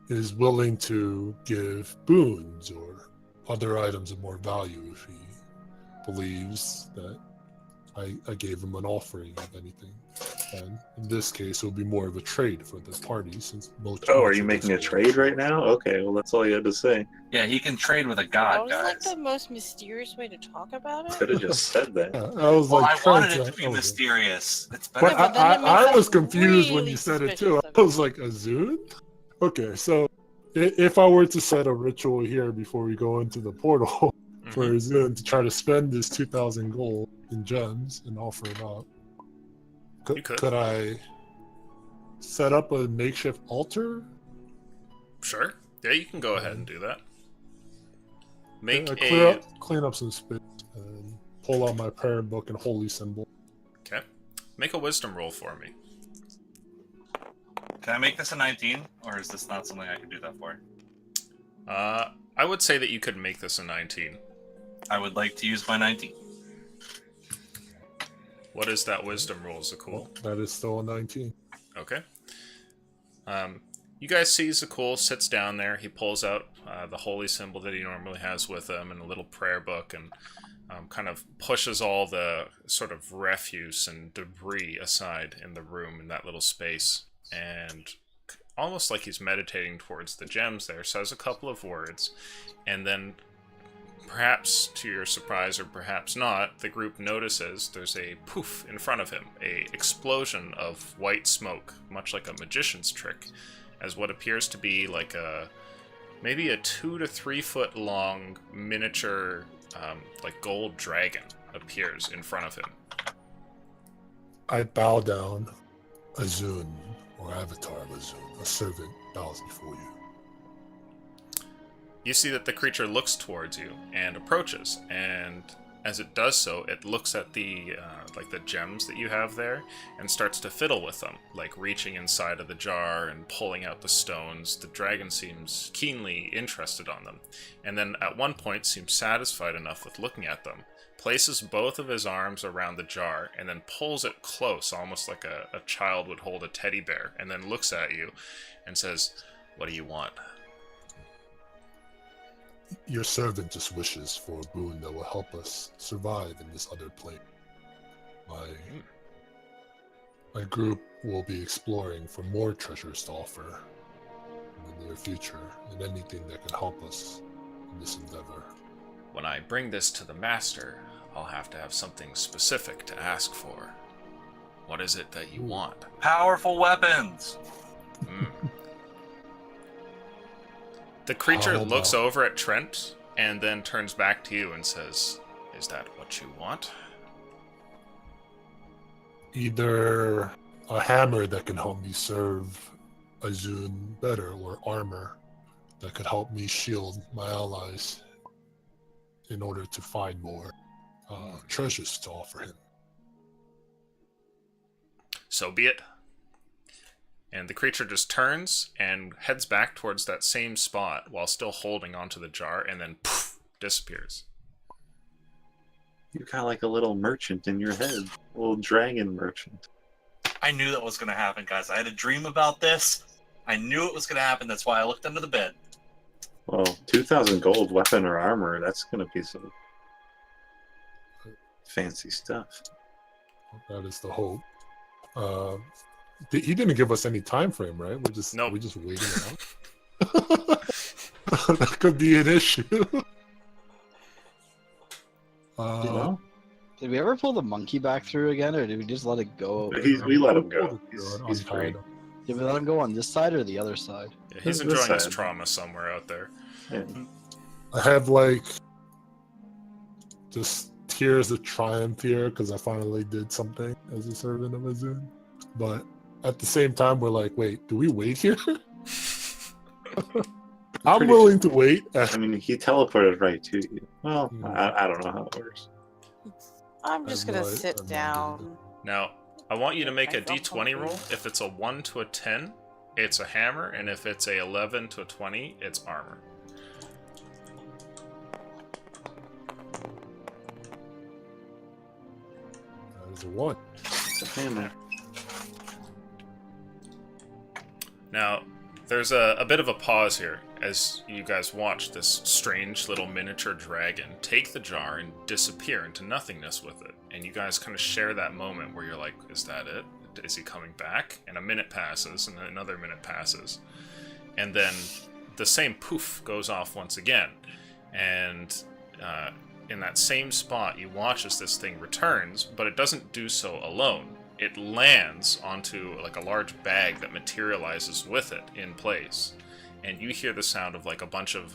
is willing to give boons or other items of more value if he believes that I gave him an offering of anything. And in this case, it would be more of a trade for the party since most. Oh, are much you of making a this trade right now? Okay, well, that's all you had to say. Yeah, he can trade with a That god, was like guys. the most mysterious way to talk about it. Could have just said that. Yeah, I was Well, like, I wanted trying it to be I was- mysterious. It's better. But Yeah, but then it makes I us was confused when really you said it too. suspicious I of was like, a Zune? Okay, so if I were to set a ritual here before we go into the portal for a Zune to try to spend this 2,000 gold in gems and offer it up, You could. could I set up a makeshift altar? Sure. Yeah, you can go ahead and do that. Make Clean up some space and pull out my prayer book and holy symbol. Okay. Make a wisdom roll for me. Can I make this a 19, or is this not something I can do that for? I would say that you could make this a 19. I would like to use my 19. What is that wisdom roll, Zakul? That is still a 19. Okay. You guys see Zakul sits down there. He pulls out the holy symbol that he normally has with him and a little prayer book and kind of pushes all the sort of refuse and debris aside in the room in that little space. And almost like he's meditating towards the gems there, says a couple of words, and then perhaps to your surprise or perhaps not, the group notices there's a poof in front of him, a explosion of white smoke, much like a magician's trick, as what appears to be like maybe a 2 to 3 foot long miniature like gold dragon appears in front of him. I bow down. Azun, or avatar of Azun, a servant bows before you. You see that the creature looks towards you and approaches, and as it does so, it looks at the like the gems that you have there and starts to fiddle with them, like reaching inside of the jar and pulling out the stones. The dragon seems keenly interested on them, and then at one point seems satisfied enough with looking at them, places both of his arms around the jar, and then pulls it close, almost like a child would hold a teddy bear, and then looks at you and says, "What do you want?" Your servant just wishes for a boon that will help us survive in this other plane. My group will be exploring for more treasures to offer in the near future, and anything that can help us in this endeavor. When I bring this to the master, I'll have to have something specific to ask for. What is it that you want? Powerful weapons. The creature Hold looks on. over at Trent and then turns back to you and says, "Is that what you want?" Either a hammer that can help me serve Azun better, or armor that could help me shield my allies in order to find more treasures to offer him. So be it. And the creature just turns and heads back towards that same spot while still holding onto the jar, and then poof, disappears. You're kind of like a little merchant in your head, a little dragon merchant. I knew that was going to happen, guys. I had a dream about this. I knew it was going to happen. That's why I looked under the bed. Well, 2,000 gold weapon or armor, that's going to be some fancy stuff. That is the hope. He didn't give us any time frame, right? Nope. We're just waiting it out. That could be an issue. Well, Did we ever pull the monkey back through again, or did we just let it go? we let him go. He's free. Untied. Did we let him go on this side or the other side? Yeah, he's This enjoying his side. trauma somewhere out there. Yeah. I have like just tears of triumph here because I finally did something as a servant of Azun. But at the same time, we're like, wait, do we wait here? I'm pretty willing to wait. I mean, he teleported right to you. Well, Hmm. I don't know how it works. I'm just I have gonna no- sit I have no down. Now, I want you to make a I felt d20 roll. something. If it's a 1 to a 10, it's a hammer, and if it's a 11 to a 20, it's armor. That is a 1. It's a hammer. Now, there's a bit of a pause here as you guys watch this strange little miniature dragon take the jar and disappear into nothingness with it. And you guys kind of share that moment where you're like, is that it? Is he coming back? And a minute passes, and then another minute passes. And then the same poof goes off once again. And in that same spot, you watch as this thing returns, but it doesn't do so alone. It lands onto like a large bag that materializes with it in place. And you hear the sound of like a bunch of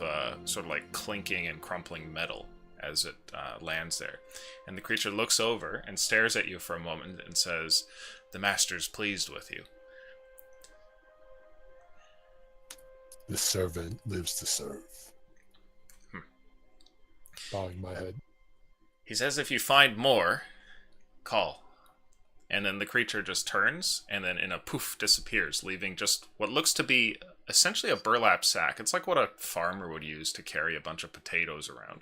sort of like clinking and crumpling metal as it lands there. And the creature looks over and stares at you for a moment and says, "The master's pleased with you." The servant lives to serve. Bowing my head. He says if you find more, call. And then the creature just turns, and then in a poof disappears, leaving just what looks to be essentially a burlap sack. It's like what a farmer would use to carry a bunch of potatoes around.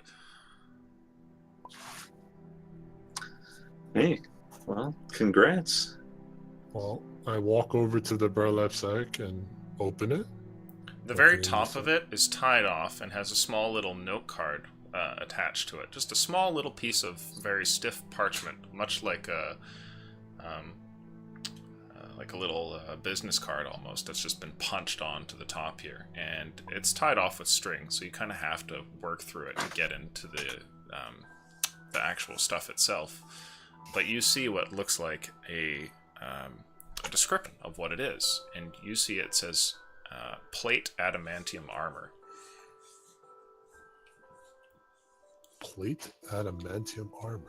Hey, well, congrats. Well, I walk over to the burlap sack and open it. The very Okay, top so- of it is tied off and has a small little note card attached to it. Just a small little piece of very stiff parchment, much like a little business card almost. That's just been punched onto the top here, and it's tied off with string, so you kind of have to work through it to get into the actual stuff itself. But you see what looks like a description of what it is, and you see it says plate adamantium armor. Plate adamantium armor.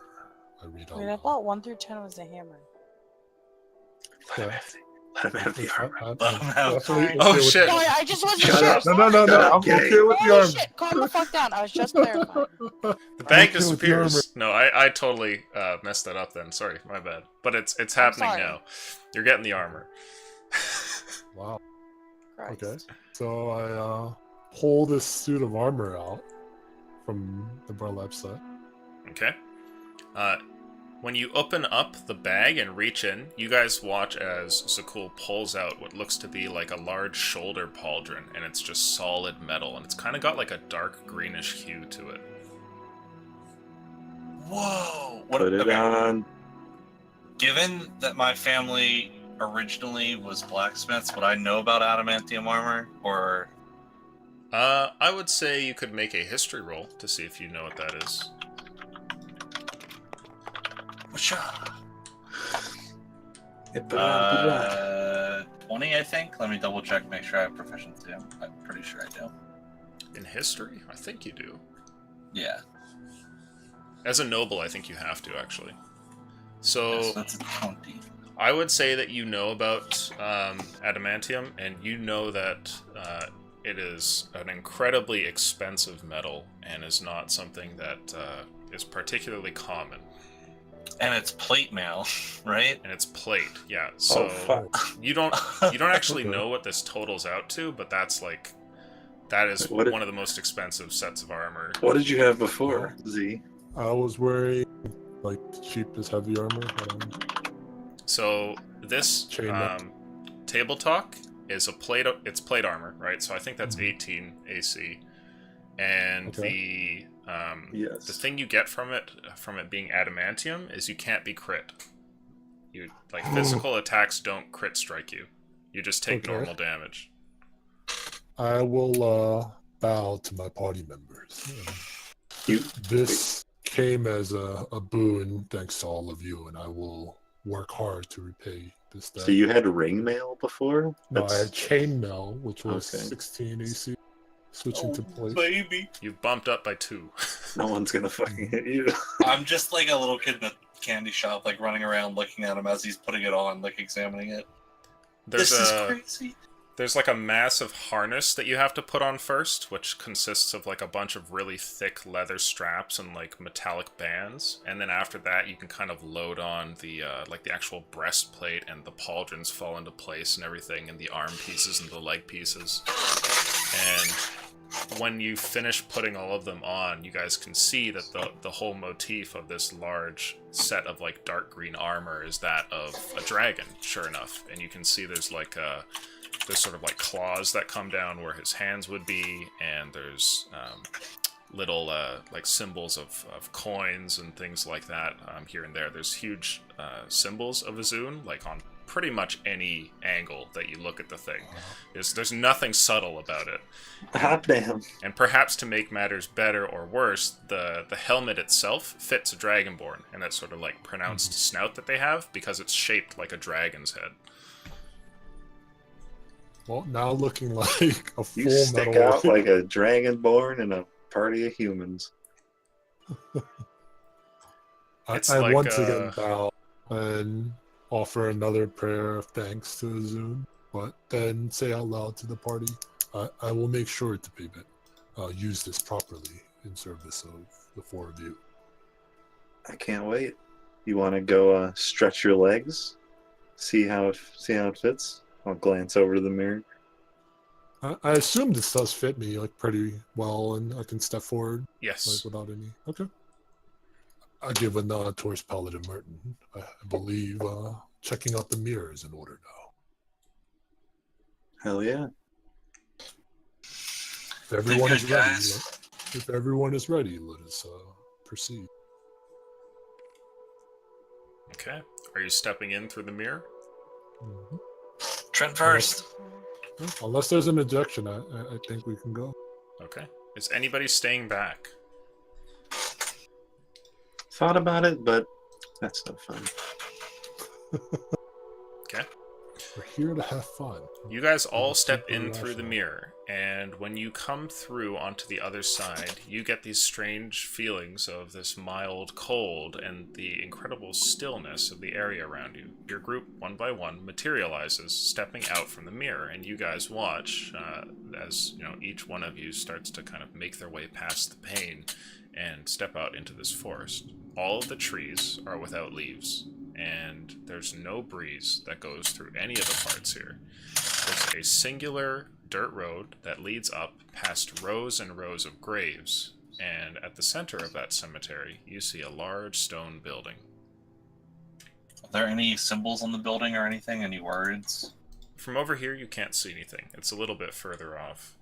I read all Wait, I thought 1 through 10 was a hammer. Yeah. Let him have the armor. Let him have definitely Oh, okay with shit. No, I just wasn't Shut sure. up. No, Shut I'm up, okay Gay. with the Holy armor. shit, calm the fuck down. I was just clarifying. The bag okay with the armor. disappears. No, I totally messed that up then. Sorry, my bad. But it's happening sorry. now. You're getting the armor. Wow. Christ. Okay. So I pull this suit of armor out from the burlap sack. Okay. When you open up the bag and reach in, you guys watch as Zakul pulls out what looks to be like a large shoulder pauldron, and it's just solid metal, and it's kind of got like a dark greenish hue to it. Whoa! Put it on. Given that my family originally was blacksmiths, would I know about adamantium armor? Or I would say you could make a history roll to see if you know what that is. Yeah, put it on, put it on. 20, I think. Let me double check, make sure I have proficiency. I'm pretty sure I do. In history? I think you do. Yeah. As a noble, I think you have to, actually. So, Yes, that's a 20. I would say that you know about adamantium, and you know that it is an incredibly expensive metal, and is not something that is particularly common. And it's plate mail, right? And it's plate, yeah. So fuck. you don't actually Okay. know what this totals out to, but that is What did- one of the most expensive sets of armor. What did you have before, Z? I was wearing like the cheapest heavy armor. So this Chainmail. table talk is it's plate armor, right? So I think that's Mhm. 18 AC, and Okay. the Yes. thing you get from it being adamantium is you can't be crit. You like physical attacks don't crit strike you. You just take Okay. normal damage. I will bow to my party members. You This came as a boon thanks to all of you, and I will work hard to repay this debt. So you had ring mail before? No, I had chainmail, which was Okay. 16 AC. Switching to plate. baby. You've bumped up by 2. No one's gonna fucking hit you. I'm just like a little kid in a candy shop, like running around looking at him as he's putting it on, like examining it. There's This is crazy. There's like a massive harness that you have to put on first, which consists of like a bunch of really thick leather straps and like metallic bands. And then after that, you can kind of load on the like the actual breastplate, and the pauldrons fall into place and everything, and the arm pieces and the leg pieces. And when you finish putting all of them on, you guys can see that the whole motif of this large set of like dark green armor is that of a dragon, sure enough. And you can see there's like there's sort of like claws that come down where his hands would be, and there's little like symbols of coins and things like that here and there. There's huge symbols of Azun, like on pretty much any angle that you look at the thing. There's nothing subtle about it. Hot damn. And perhaps to make matters better or worse, the helmet itself fits a dragonborn, and that sort of like pronounced snout that they have, because it's shaped like a dragon's head. Well, now looking like a You full stick metal. out like a dragonborn in a party of humans. It's I like, once again bow and offer another prayer of thanks to Azun, but then say out loud to the party, I will make sure to use this properly in service of the four of you. I can't wait. You want to go stretch your legs? See how it fits? I'll glance over to the mirror. I assume this does fit me like pretty well, and I can step forward Yes. like without any. Okay. I give a nod towards Paladin Merton. I believe checking out the mirror is in order now. Hell yeah. If everyone good, is ready, guys. let us proceed. Okay. Are you stepping in through the mirror? Mhm. Trent first. Unless there's an objection, I think we can go. Okay. Is anybody staying back? Thought about it, but that's no fun. Okay. We're here to have fun. You guys all step super in through the rational. mirror, and when you come through onto the other side, you get these strange feelings of this mild cold and the incredible stillness of the area around you. Your group, one by one, materializes, stepping out from the mirror, and you guys watch as each one of you starts to kind of make their way past the pain and step out into this forest. All of the trees are without leaves, and there's no breeze that goes through any of the parts here. There's a singular dirt road that leads up past rows and rows of graves, and at the center of that cemetery, you see a large stone building. Are there any symbols on the building or anything? Any words? From over here, you can't see anything. It's a little bit further off.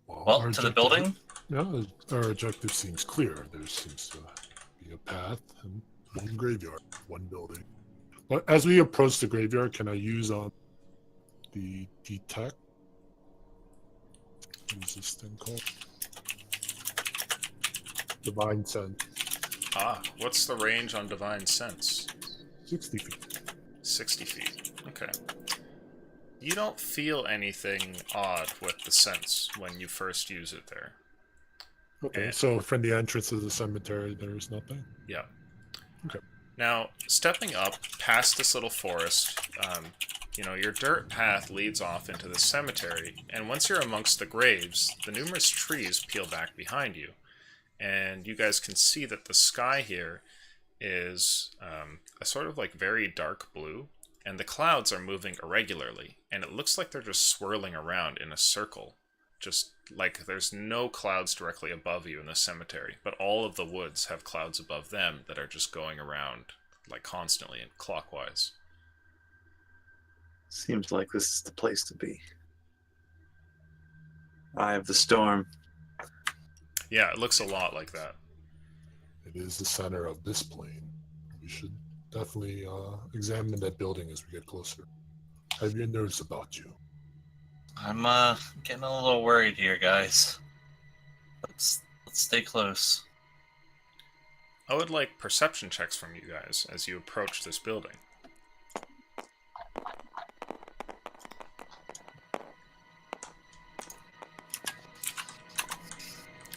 Well, our to the objective- building? Yeah, our objective seems clear. There seems to be a path and one graveyard, one building. But as we approach the graveyard, can I use the detect? What is this thing called? Divine Sense. Ah, what's the range on Divine Sense? 60 feet. 60 feet. Okay. You don't feel anything odd with the sense when you first use it there. Okay, And- so from the entrance to the cemetery, there's nothing. Yeah. Okay. Now, stepping up past this little forest, your dirt path leads off into the cemetery, and once you're amongst the graves, the numerous trees peel back behind you, and you guys can see that the sky here is a sort of like very dark blue, and the clouds are moving irregularly, and it looks like they're just swirling around in a circle. Just like there's no clouds directly above you in the cemetery, but all of the woods have clouds above them that are just going around like constantly and clockwise. Seems like this is the place to be. Eye of the storm. Yeah, it looks a lot like that. It is the center of this plane. We should definitely examine that building as we get closer. Have your nerves about you. I'm getting a little worried here, guys. Let's stay close. I would like perception checks from you guys as you approach this building.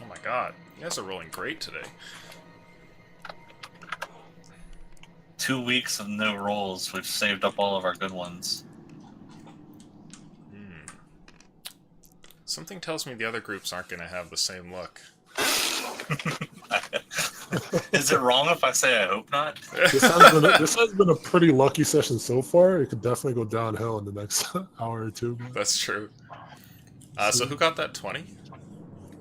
Oh my god, you guys are rolling great today. 2 weeks of no rolls. We've saved up all of our good ones. Something tells me the other groups aren't going to have the same luck. Is it wrong if I say I hope not? This has been a pretty lucky session so far. It could definitely go downhill in the next hour or two. That's true. So who got that 20?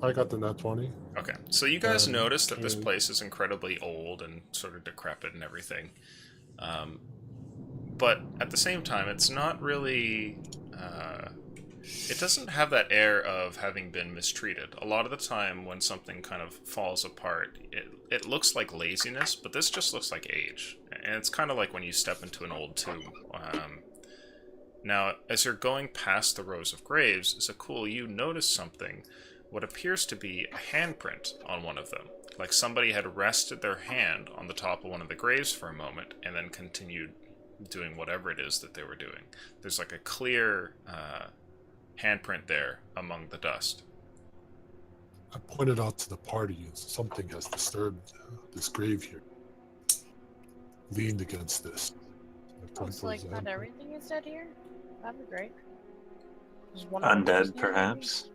I got the nat 20. Okay, so you guys notice that this place is incredibly old and sort of decrepit and everything. But at the same time, it's not really... it doesn't have that air of having been mistreated. A lot of the time when something kind of falls apart, it looks like laziness, but this just looks like age. And it's kind of like when you step into an old tomb. Now, as you're going past the rows of graves, Zakul, you notice something. What appears to be a handprint on one of them. Like somebody had rested their hand on the top of one of the graves for a moment and then continued doing whatever it is that they were doing. There's like a clear handprint there among the dust. I pointed out to the party something has disturbed this grave here. Leaned against this. Looks like not everything is dead here. That'd be great. Undead, perhaps.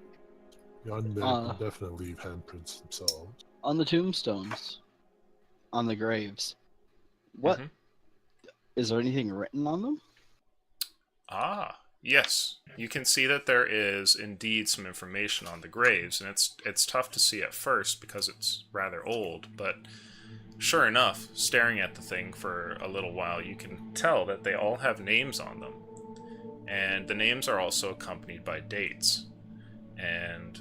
The undead can definitely leave handprints themselves. On the tombstones, on the graves, what is there anything written on them? Ah, yes. You can see that there is indeed some information on the graves, and it's tough to see at first because it's rather old, but sure enough, staring at the thing for a little while, you can tell that they all have names on them. And the names are also accompanied by dates. And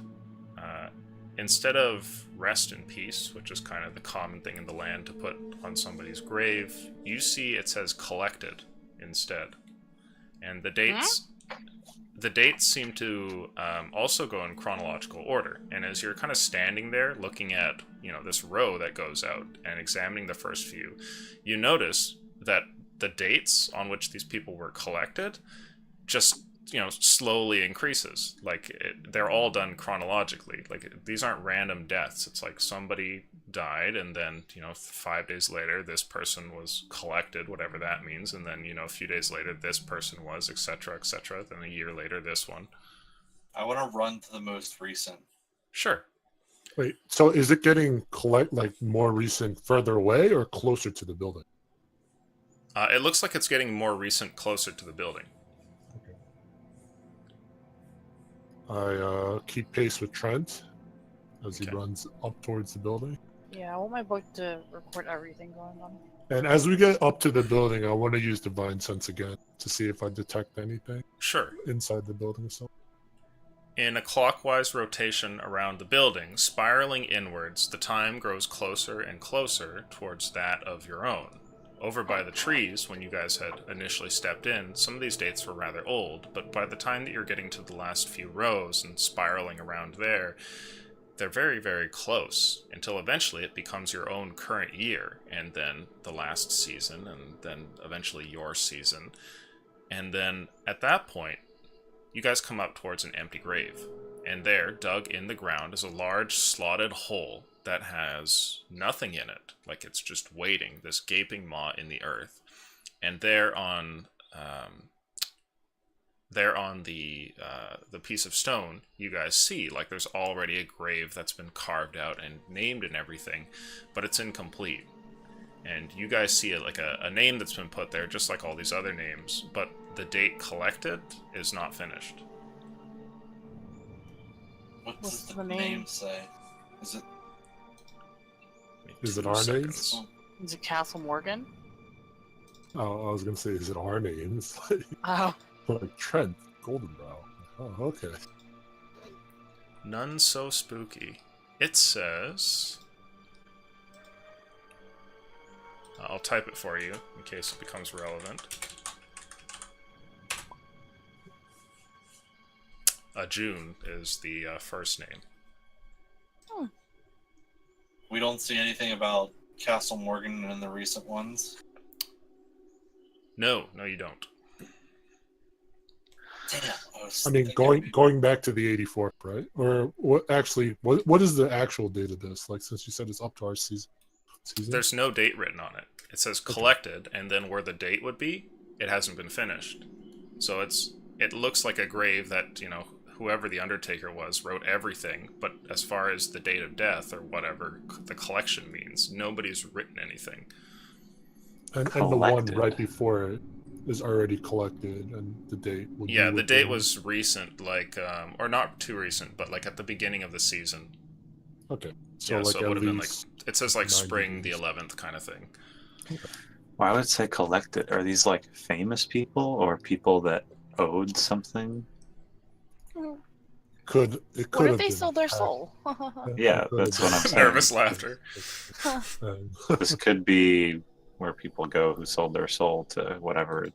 instead of rest in peace, which is kind of the common thing in the land to put on somebody's grave, you see it says collected instead. And the dates seem to also go in chronological order. And as you're kind of standing there looking at, this row that goes out and examining the first few, you notice that the dates on which these people were collected just slowly increases. Like they're all done chronologically. Like these aren't random deaths. It's like somebody died and then 5 days later this person was collected, whatever that means, and then a few days later this person was, etc., etc. Then a year later this one. I want to run to the most recent. Sure. Wait, so is it getting more recent further away or closer to the building? It looks like it's getting more recent closer to the building. I keep pace with Trent as he runs up towards the building. Yeah, I want my book to record everything going on. And as we get up to the building, I want to use Divine Sense again to see if I detect anything. Sure. Inside the building. So. In a clockwise rotation around the building, spiraling inwards, the time grows closer and closer towards that of your own. Over by the trees, when you guys had initially stepped in, some of these dates were rather old, but by the time that you're getting to the last few rows and spiraling around there, they're very, very close, until eventually it becomes your own current year, and then the last season, and then eventually your season. And then, at that point, you guys come up towards an empty grave. And there, dug in the ground, is a large slotted hole that has nothing in it. Like it's just waiting, this gaping maw in the earth. And there on the piece of stone, you guys see, like there's already a grave that's been carved out and named and everything, but it's incomplete. And you guys see it like a name that's been put there, just like all these other names, but the date collected is not finished. What What's does the the name? name say? Is it? Is it 2 our seconds. names? Is it Castle Morgan? Oh, I was gonna say, is it our names? Oh. Like Trent Goldenbrow. Oh, okay. None so spooky. It says... I'll type it for you in case it becomes relevant. June is the first name. We don't see anything about Castle Morgan in the recent ones. No, you don't. Damn. I mean, going back to the 84th, right? Or what? Actually, what is the actual date of this? Like, since you said it's up to our season. There's no date written on it. It says collected, and then where the date would be, it hasn't been finished. So it looks like a grave that, whoever the Undertaker was wrote everything, but as far as the date of death or whatever the collection means, nobody's written anything. And the one right before it is already collected, and the date would be the date within- was recent, like, or not too recent, but like at the beginning of the season. Okay. So, Yeah, like, so it at would have been like, least it says like 90 spring days. the 11th kind of thing. Why would it say collected? Are these like famous people or people that owed something? Could What if have they been sold their hacked. soul? Yeah, It could that's have what I'm been. saying. Nervous laughter. And- This could be where people go who sold their soul to whatever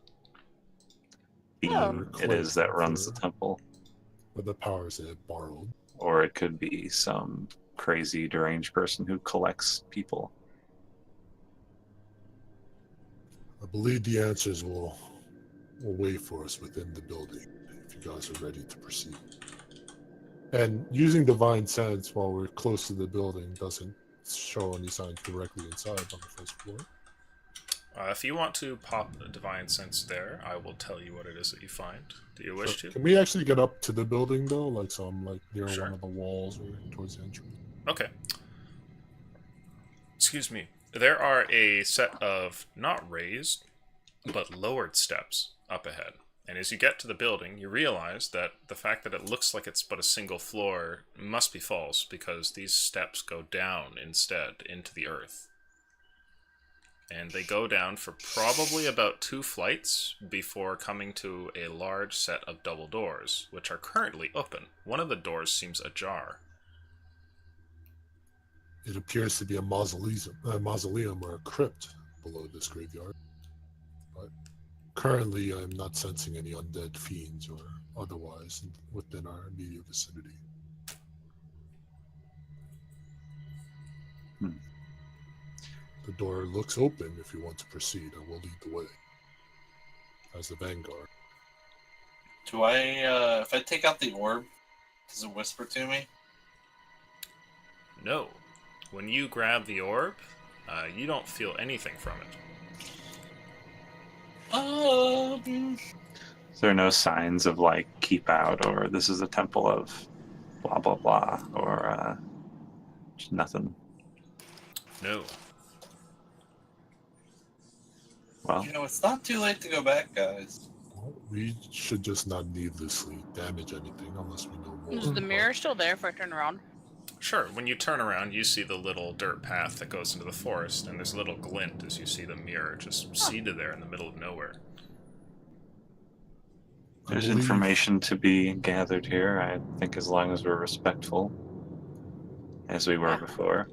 being it is that runs the temple. With the powers they had borrowed. Or it could be some crazy, deranged person who collects people. I believe the answers will wait for us within the building if you guys are ready to proceed. And using divine sense while we're close to the building doesn't show any signs directly inside on the first floor. If you want to pop a divine sense there, I will tell you what it is that you find. Do you wish to? Can we actually get up to the building though? Like, so I'm like near Sure. one of the walls or towards the entrance. Okay. Excuse me. There are a set of not raised, but lowered steps up ahead. And as you get to the building, you realize that the fact that it looks like it's but a single floor must be false, because these steps go down instead into the earth. And they go down for probably about 2 flights before coming to a large set of double doors, which are currently open. One of the doors seems ajar. It appears to be a mausoleum or a crypt below this graveyard. But currently, I'm not sensing any undead fiends or otherwise within our immediate vicinity. The door looks open. If you want to proceed, I will lead the way as the vanguard. Do I, if I take out the orb, does it whisper to me? No. When you grab the orb, you don't feel anything from it. Is there no signs of like keep out or this is a temple of blah blah blah or just nothing? No. Well, It's not too late to go back, guys. Well, we should just not needlessly damage anything unless we know more. Is the mirror still there if I turn around? Sure, when you turn around, you see the little dirt path that goes into the forest, and there's a little glint as you see the mirror just seated there in the middle of nowhere. there's information to be gathered here. I think as long as we're respectful, as we were before,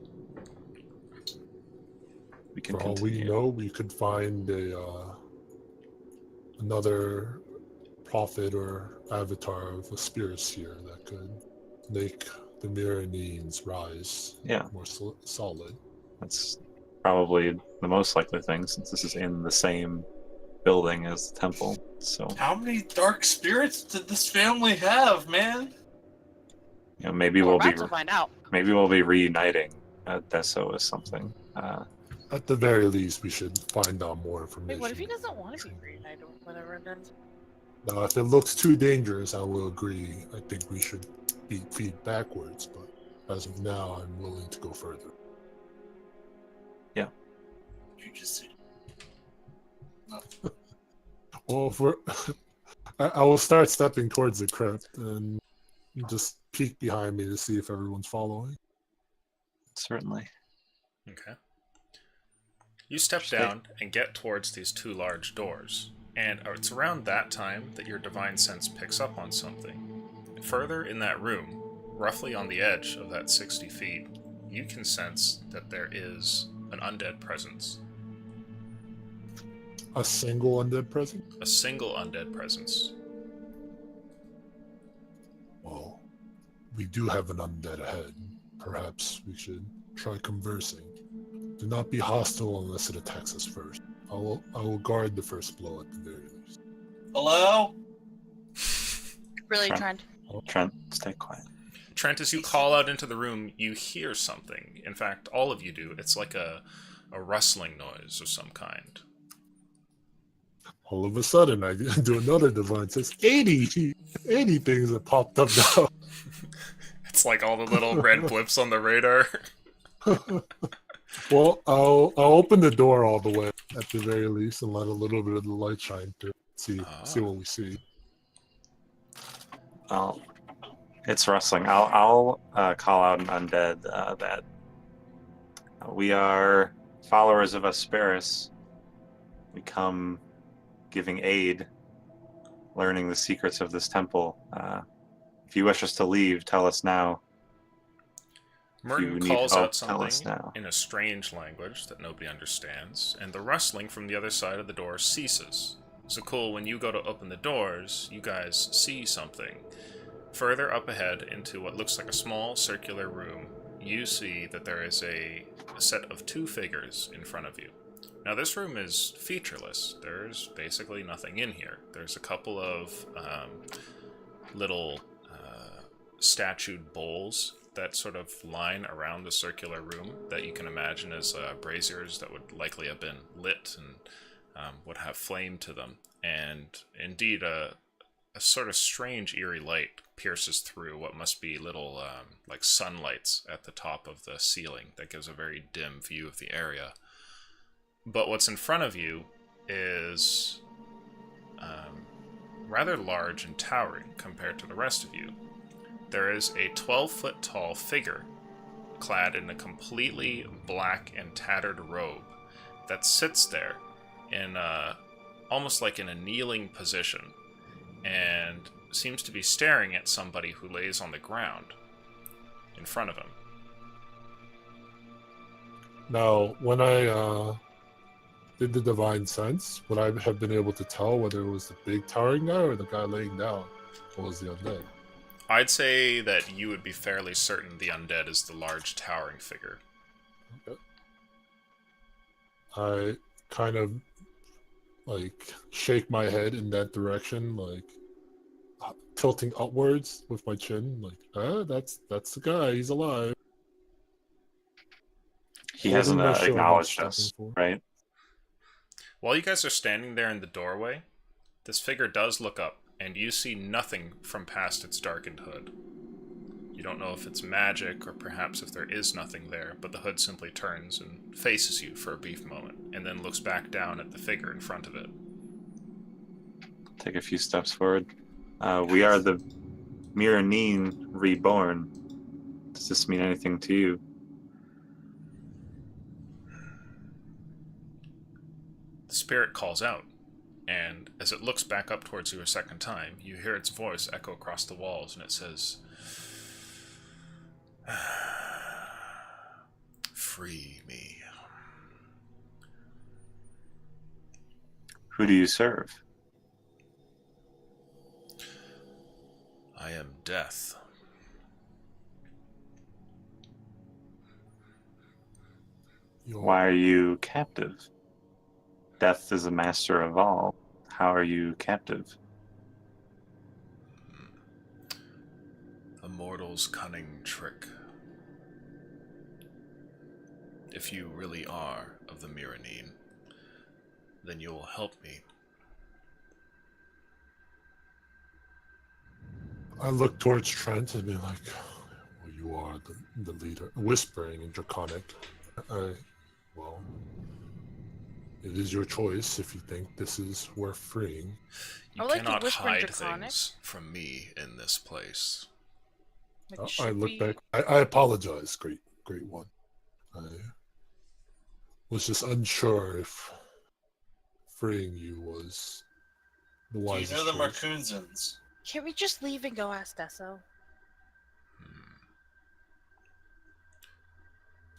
we can For all continue. we know, we could find another prophet or avatar of a spirit here that could make the Miraneen rise Yeah. more solid. That's probably the most likely thing since this is in the same building as the temple. So How many dark spirits did this family have, man? maybe Well, we're we'll be about to find out. reuniting Deso as something. At the very least, we should find out more Wait, information. what if he doesn't want to be reunited with whatever it is? Now, if it looks too dangerous, I will agree. I think we should feed backwards, but as of now, I'm willing to go further. You just said Well, if we're, I will start stepping towards the crypt and just peek behind me to see if everyone's following. Certainly. Okay. You step down and get towards these two large doors, and it's around that time that your divine sense picks up on something. Further in that room, roughly on the edge of that 60 feet, you can sense that there is an undead presence. A single undead presence? A single undead presence. Well, we do have an undead ahead. Perhaps we should try conversing. Do not be hostile unless it attacks us first. I will guard the first blow at the very least. hello? Really, Trent. Trent? Trent, stay quiet. Trent, as you call out into the room, you hear something. In fact, all of you do. It's like a rustling noise of some kind. All of a sudden, I do another divine sense. 80 things that popped up now. It's like all the little red blips on the radar. Well, I'll open the door all the way at the very least and let a little bit of the light shine through. See what we see. It's rustling. I'll call out an undead that we are followers of Asperis. We come giving aid, learning the secrets of this temple. If you wish us to leave, tell us now. Merton need calls help, out tell us something now. in a strange language that nobody understands, and the rustling from the other side of the door ceases. So cool, when you go to open the doors, you guys see something. Further up ahead into what looks like a small circular room, you see that there is a set of two figures in front of you. Now this room is featureless. There's basically nothing in here. There's a couple of little statued bowls that sort of line around the circular room that you can imagine as braziers that would likely have been lit and would have flame to them. And indeed, a sort of strange, eerie light pierces through what must be little like sunlights at the top of the ceiling that gives a very dim view of the area. But what's in front of you is rather large and towering compared to the rest of you. There is a 12-foot tall figure clad in a completely black and tattered robe that sits there in almost like in a kneeling position and seems to be staring at somebody who lays on the ground in front of him. Now, when I did the divine sense, would I have been able to tell whether it was the big towering guy or the guy laying down? Or was the undead? I'd say that you would be fairly certain the undead is the large towering figure. Okay. I kind of like shake my head in that direction, like tilting upwards with my chin, like, that's the guy, he's alive. He hasn't Holding my shield, acknowledged I'm us, stepping right? While you guys are standing there in the doorway, this figure does look up, and you see nothing from past its darkened hood. You don't know if it's magic, or perhaps if there is nothing there, but the hood simply turns and faces you for a brief moment, and then looks back down at the figure in front of it. Take a few steps forward. We are the Miraneen reborn. Does this mean anything to you? The spirit calls out, and as it looks back up towards you a second time, you hear its voice echo across the walls, and it says, "Free me." Who do you serve? I am death. You're- Why are you captive? death is a master of all, how are you captive? A mortal's cunning trick. If you really are of the Miraneen, then you will help me. I look towards Trent and be like, well, you are the leader. Whispering in Draconic. Well, it is your choice if you think this is worth freeing. You I like to cannot whisper in hide Draconic. things from me in this place. Like, I should look we- back. I apologize, great one. I was just unsure if freeing you was the Do you wisest know the choice. Marcoonsons? Can we just leave and go ask Desso?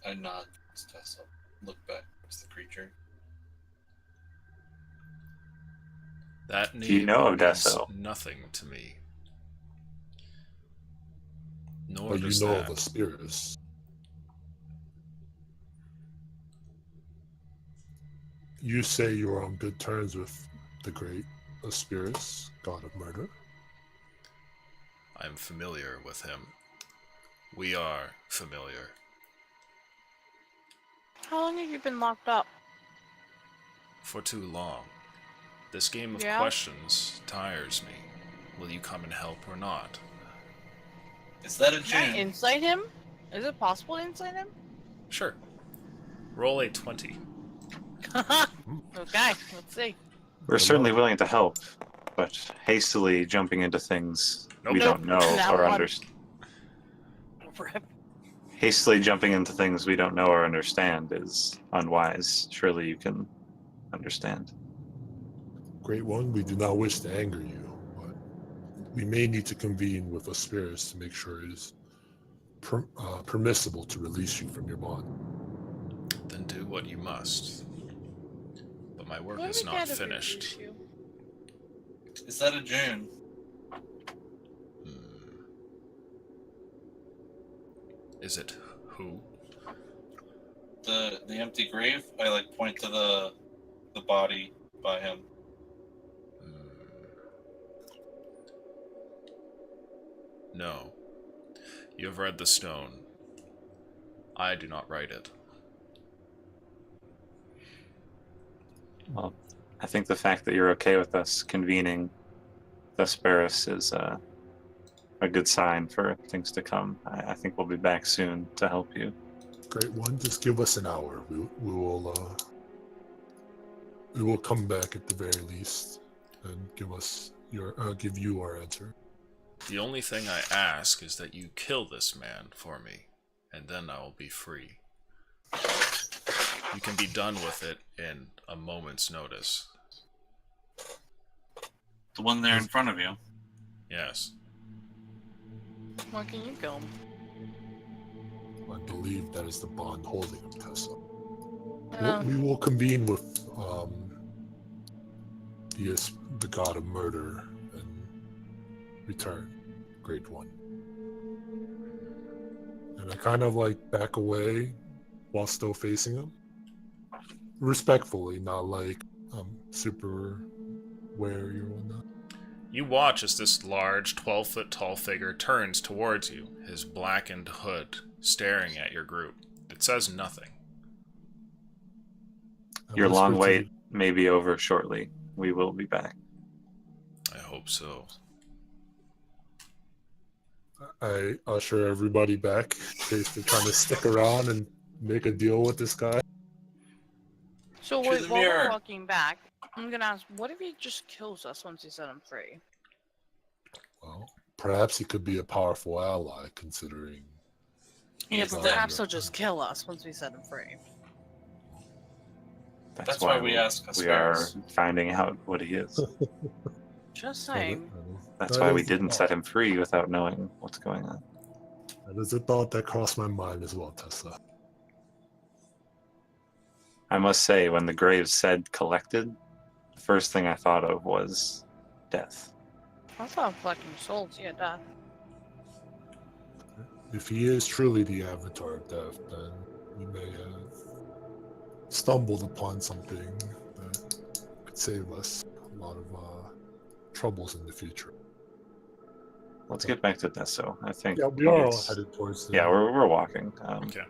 I nod towards Tessa. Look back towards the creature. That name Do you know of means Desso? nothing to me. Nor But you does know that. of Aspirus. You say you're on good terms with the great Aspirus, god of murder. I'm familiar with him. We are familiar. How long have you been locked up? For too long. This game of Yeah? questions tires me. Will you come and help or not? Is that a Can I June? insight him? Is it possible to insight him? Sure. Roll a 20. Okay, let's see. We're Good certainly luck. willing to help, but hastily jumping into things we Nope. don't know That or one. understand. Rip. Hastily jumping into things we don't know or understand is unwise. Surely you can understand. Great one, we do not wish to anger you, but we may need to convene with Aspirus to make sure it is permissible to release you from your bond. Then do what you must. But my work What is do we not get if we finished. release you? Is that a June? Is it who? The empty grave? I like point to the body by him. No. You have read the stone. I do not write it. Well, I think the fact that you're okay with us convening the Sparrows is a good sign for things to come. I think we'll be back soon to help you. Great one, just give us an hour. We will come back at the very least and give you our answer. The only thing I ask is that you kill this man for me, and then I will be free. You can be done with it in a moment's notice. The one there in front of you. Yes. Why can you kill him? I believe that is the bond holding of Tessa. Oh. We will convene with the god of murder and return, Great One. And I kind of like back away while still facing him. Respectfully, not like super wary or whatnot. You watch as this large, 12-foot tall figure turns towards you, his blackened hood staring at your group. It says nothing. I Your whisper long to wait may be over shortly. We will be back. I hope so. I usher everybody back in case they're trying to stick around and make a deal with this guy. So To wait, the while we're mirror. walking back, I'm gonna ask, what if he just kills us once we set him free? Well, perhaps he could be a powerful ally, considering. Yeah, He's but dead. perhaps he'll just kill us once we set him free. That's why we ask we are Aspirus. finding out what he is. Just saying. That's That why we is a didn't thought. set him free without knowing what's going on. That is a thought that crossed my mind as well, Tessa. I must say, when the grave said collected, the first thing I thought of was death. I thought collecting souls, yeah, death. If he is truly the avatar of death, then we may have stumbled upon something that might save us a lot of troubles in the future. Let's get back to Deso. I think. Yeah, we are all it's- headed towards the... Yeah, we're walking. Okay.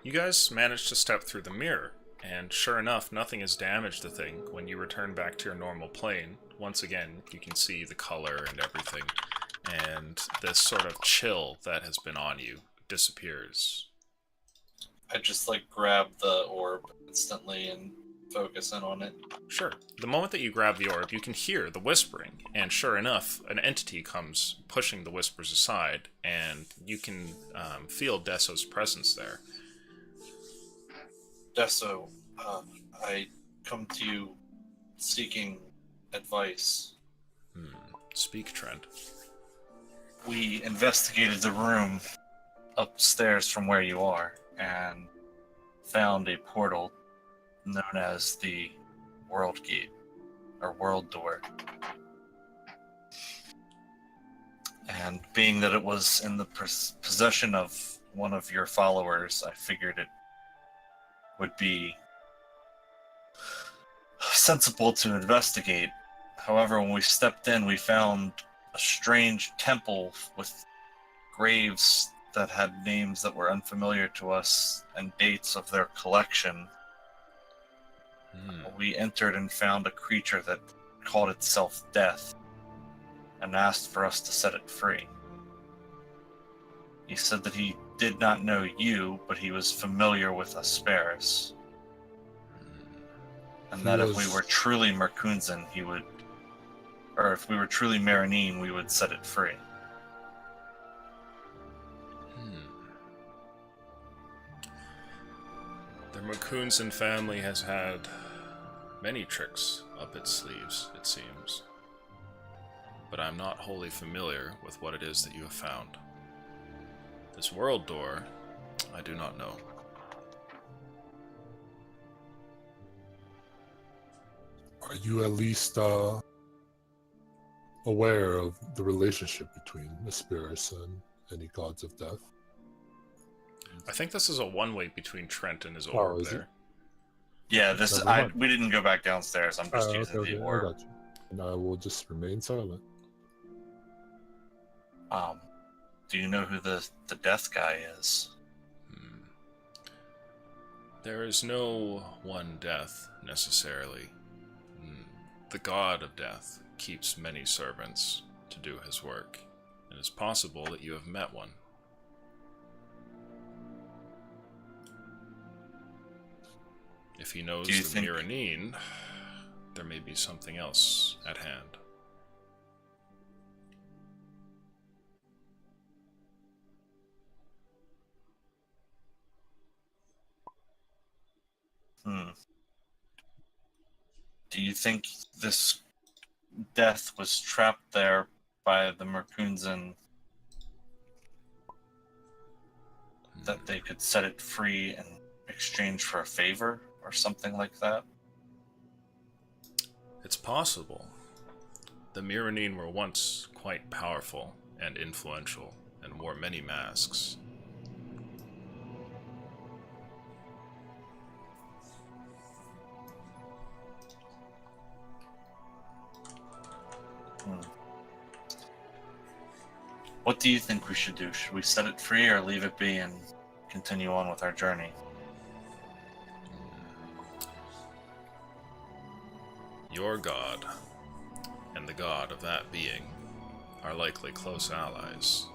You guys managed to step through the mirror, and sure enough, nothing has damaged the thing. When you return back to your normal plane, once again, you can see the color and everything, and this sort of chill that has been on you disappears. I just like grab the orb instantly and focus in on it. Sure. The moment that you grab the orb, you can hear the whispering, and sure enough, an entity comes pushing the whispers aside, and you can feel Deso's presence there. Deso, I come to you seeking advice. Speak, Trent. We investigated the room upstairs from where you are and found a portal known as the World Gate, or World Door. And being that it was in the possession of one of your followers, I figured it would be sensible to investigate. However, when we stepped in, we found a strange temple with graves that had names that were unfamiliar to us and dates of their collection. We entered and found a creature that called itself Death and asked for us to set it free. He said that he did not know you, but he was familiar with Asperis. And that if we were truly Merkunzen, he would... Or if we were truly Miraneen, we would set it free. The Merkunzen family has had many tricks up its sleeves, it seems. But I'm not wholly familiar with what it is that you have found. This world door, I do not know. Are you at least aware of the relationship between Asperis and any gods of death? I think this is a one-way between Trent and his orb is it? there. Yeah, Never mind. we didn't go back downstairs. I'm just using Okay, the I orb. got you. And I will just remain silent. Do you know who the death guy is? There is no one death, necessarily. The god of death keeps many servants to do his work. It is possible that you have met one. If he knows Do you the think- Miraneen, there may be something else at hand. Do you think this death was trapped there by the Merkunzen that they could set it free in exchange for a favor or something like that? It's possible. The Miraneen were once quite powerful and influential and wore many masks. What do you think we should do? Should we set it free or leave it be and continue on with our journey? Your god and the god of that being are likely close allies.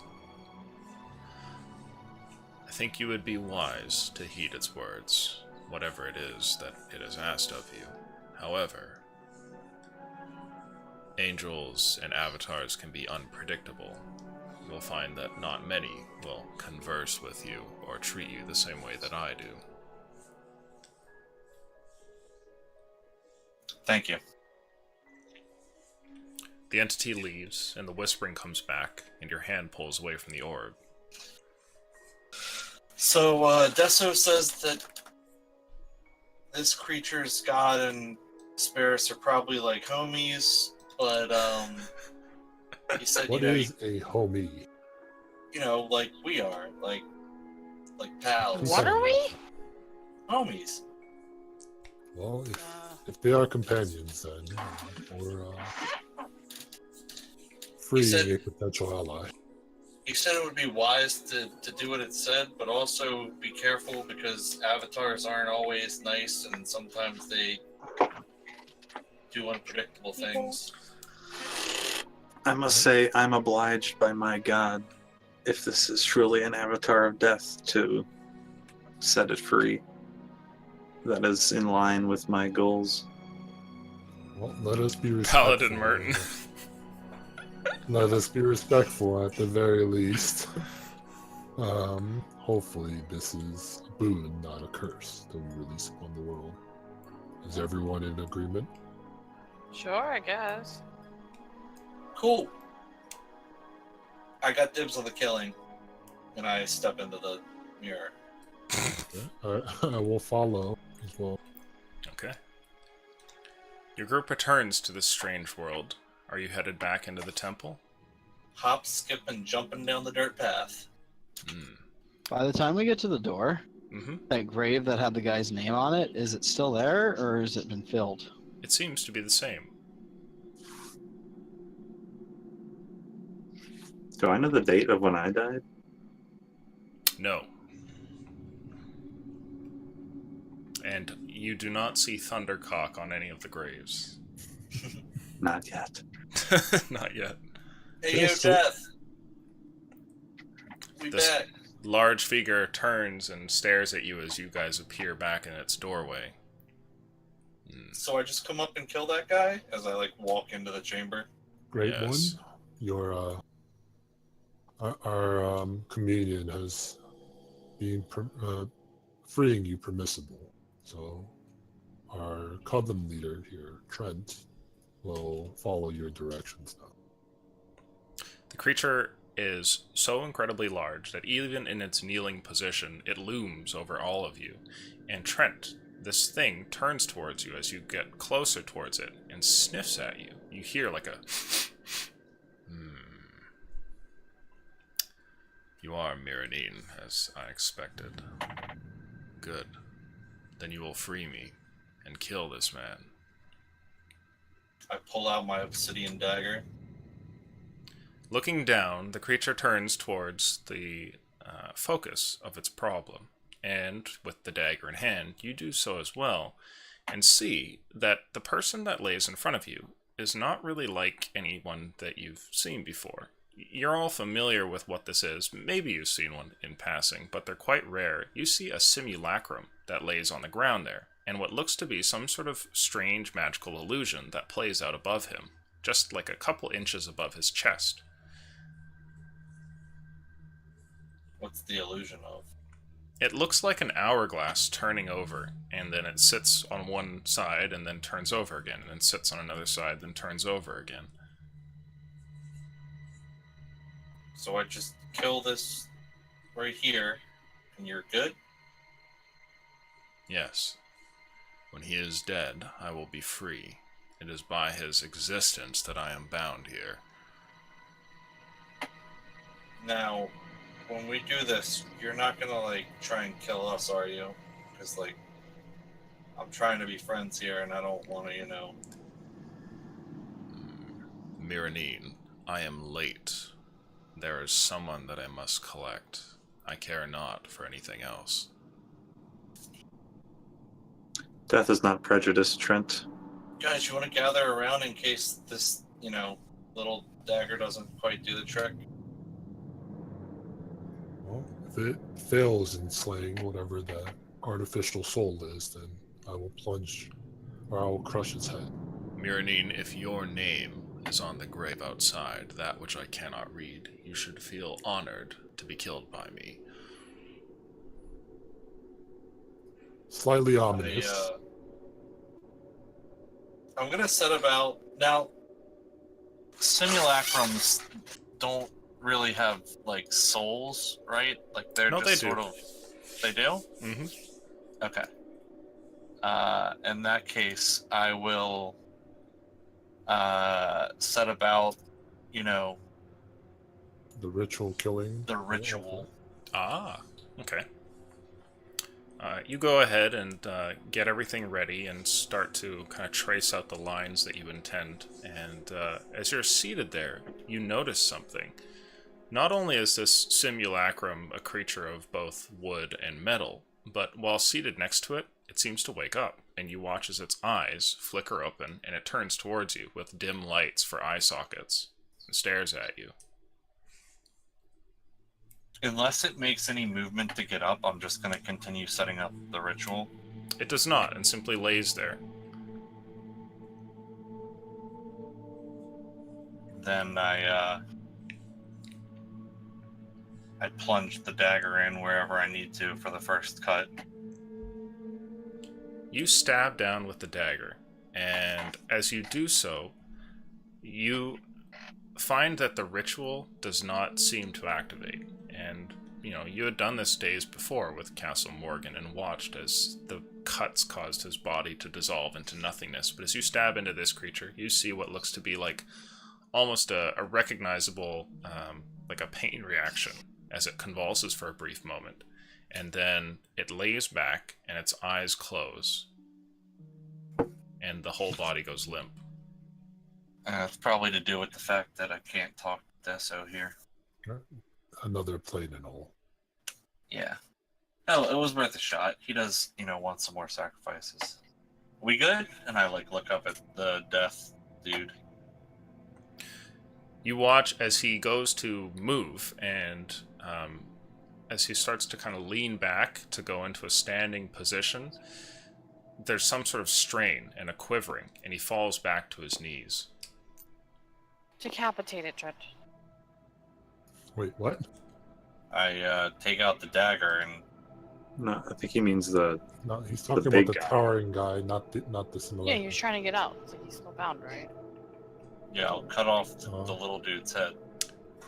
I think you would be wise to heed its words, whatever it is that it has asked of you. However, angels and avatars can be unpredictable. You'll find that not many will converse with you or treat you the same way that I do. Thank you. The entity leaves, and the whispering comes back, and your hand pulls away from the orb. So, Deso says that this creature's god and Asperis are probably like homies, but, he said, What is a homie? like we are, like pals. What are we? Homies. Well, if If they are companions, then we're freeing said- a potential ally. He said it would be wise to do what it said, but also be careful because avatars aren't always nice and sometimes they do unpredictable things. I must say, I'm obliged by my god, if this is truly an avatar of death, to set it free. That is in line with my goals. Well, let us be respectful. Paladin Merton. Let us be respectful at the very least. Hopefully this is a boon, not a curse, that we release upon the world. Is everyone in agreement? Sure, I guess. Cool. I got dibs on the killing, and I step into the mirror. I will follow as well. Okay. Your group returns to this strange world. Are you headed back into the temple? Hop, skip, and jumping down the dirt path. By the time we get to the door, Mm-hmm. that grave that had the guy's name on it, is it still there or has it been filled? It seems to be the same. Do I know the date of when I died? No. And you do not see Thundercock on any of the graves. Not yet. Not yet. Hey, yo, Yes, sir. Death. We This- back. Large figure turns and stares at you as you guys appear back in its doorway. So I just come up and kill that guy as I walk into the chamber. Great Yes. one. Your our communion has been freeing you permissible. So our coven leader here, Trent, will follow your directions now. The creature is so incredibly large that even in its kneeling position, it looms over all of you. And Trent, this thing turns towards you as you get closer towards it and sniffs at you. You hear like a... You are Miraneen, as I expected. Good. Then you will free me and kill this man. I pull out my obsidian dagger. Looking down, the creature turns towards the focus of its problem, and with the dagger in hand, you do so as well, and see that the person that lays in front of you is not really like anyone that you've seen before. You're all familiar with what this is. Maybe you've seen one in passing, but they're quite rare. You see a simulacrum that lays on the ground there, and what looks to be some sort of strange magical illusion that plays out above him, just like a couple inches above his chest. What's the illusion of? It looks like an hourglass turning over, and then it sits on one side and then turns over again, and then sits on another side, then turns over again. So I just kill this right here, and you're good? Yes. When he is dead, I will be free. It is by his existence that I am bound here. Now, when we do this, you're not gonna, try and kill us, are you? Because, I'm trying to be friends here, and I don't want to, Miraneen, I am late. There is someone that I must collect. I care not for anything else. Death is not prejudice, Trent. Guys, you want to gather around in case this, little dagger doesn't quite do the trick? Well, if it fails in slaying whatever the artificial soul is, then I will plunge, or I will crush its head. Miraneen, if your name is on the grave outside, that which I cannot read, you should feel honored to be killed by me. Slightly ominous. I'm gonna set about now. Simulacrums don't really have souls, right? They're No, just they do. sort of. They do? Mm-hmm. Okay. In that case, I will set about, The ritual killing. the ritual. Ah, okay. You go ahead and get everything ready and start to kind of trace out the lines that you intend. And as you're seated there, you notice something. Not only is this simulacrum a creature of both wood and metal, but while seated next to it, it seems to wake up, and you watch as its eyes flicker open, and it turns towards you with dim lights for eye sockets, and stares at you. Unless it makes any movement to get up, I'm just going to continue setting up the ritual. It does not, and simply lays there. Then I plunge the dagger in wherever I need to for the first cut. You stab down with the dagger, and as you do so, you find that the ritual does not seem to activate. And, you had done this days before with Castle Morgan and watched as the cuts caused his body to dissolve into nothingness. But as you stab into this creature, you see what looks to be like almost a recognizable, like a pain reaction as it convulses for a brief moment. And then it lays back and its eyes close. And the whole body goes limp. It's probably to do with the fact that I can't talk to Deso here. Another plain and all. Yeah. Oh, it was worth a shot. He does, want some more sacrifices. We good? And I look up at the death dude. You watch as he goes to move, and as he starts to kind of lean back to go into a standing position, there's some sort of strain and a quivering, and he falls back to his knees. Decapitate it, Trent. Wait, what? I take out the dagger and... No, I think he means the... No, he's talking big about the guy. towering guy, not the similar. Yeah, he was trying to get out. It's like he's still bound, right? Yeah, I'll cut off the little dude's head.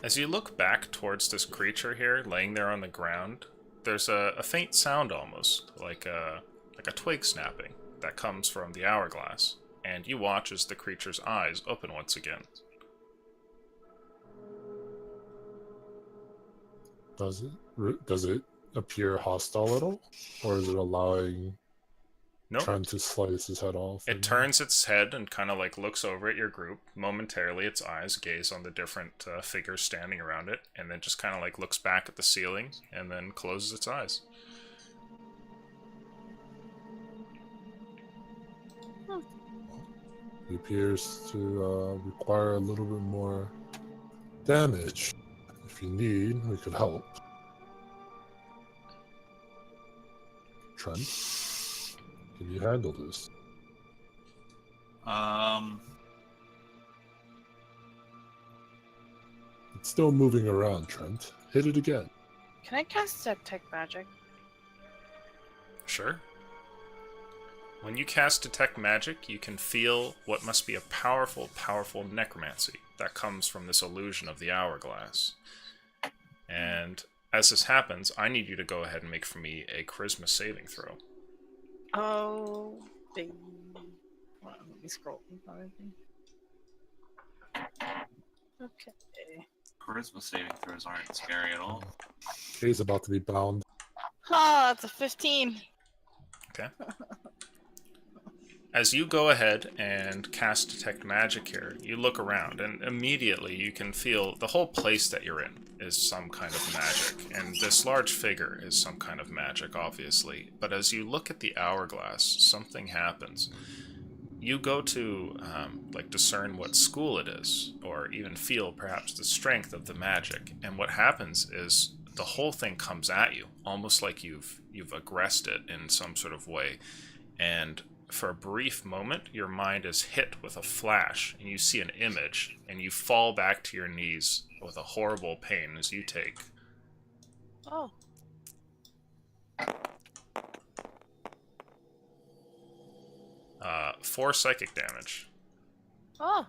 As you look back towards this creature here, laying there on the ground, there's a faint sound almost, like a twig snapping, that comes from the hourglass, and you watch as the creature's eyes open once again. Does it appear hostile at all? Or is it allowing Nope. trying to slice his head off? It turns its head and kind of looks over at your group. Momentarily, its eyes gaze on the different figures standing around it, and then just kind of looks back at the ceiling, and then closes its eyes. He appears to require a little bit more damage. If you need, we could help. Trent, can you handle this? It's still moving around, Trent. Hit it again. Can I cast Detect Magic? Sure. When you cast Detect Magic, you can feel what must be a powerful, powerful necromancy that comes from this illusion of the hourglass. And as this happens, I need you to go ahead and make for me a charisma saving throw. Oh, baby. Hold on, let me scroll. Okay. Charisma saving throws aren't scary at all. He's about to be bound. Oh, that's a 15. Okay. As you go ahead and cast Detect Magic here, you look around, and immediately you can feel the whole place that you're in is some kind of magic, and this large figure is some kind of magic, obviously. But as you look at the hourglass, something happens. You go to, discern what school it is, or even feel perhaps the strength of the magic, and what happens is the whole thing comes at you, almost like you've aggressed it in some sort of way, and for a brief moment, your mind is hit with a flash, and you see an image, and you fall back to your knees with a horrible pain as you take. Oh. 4 psychic damage. Oh.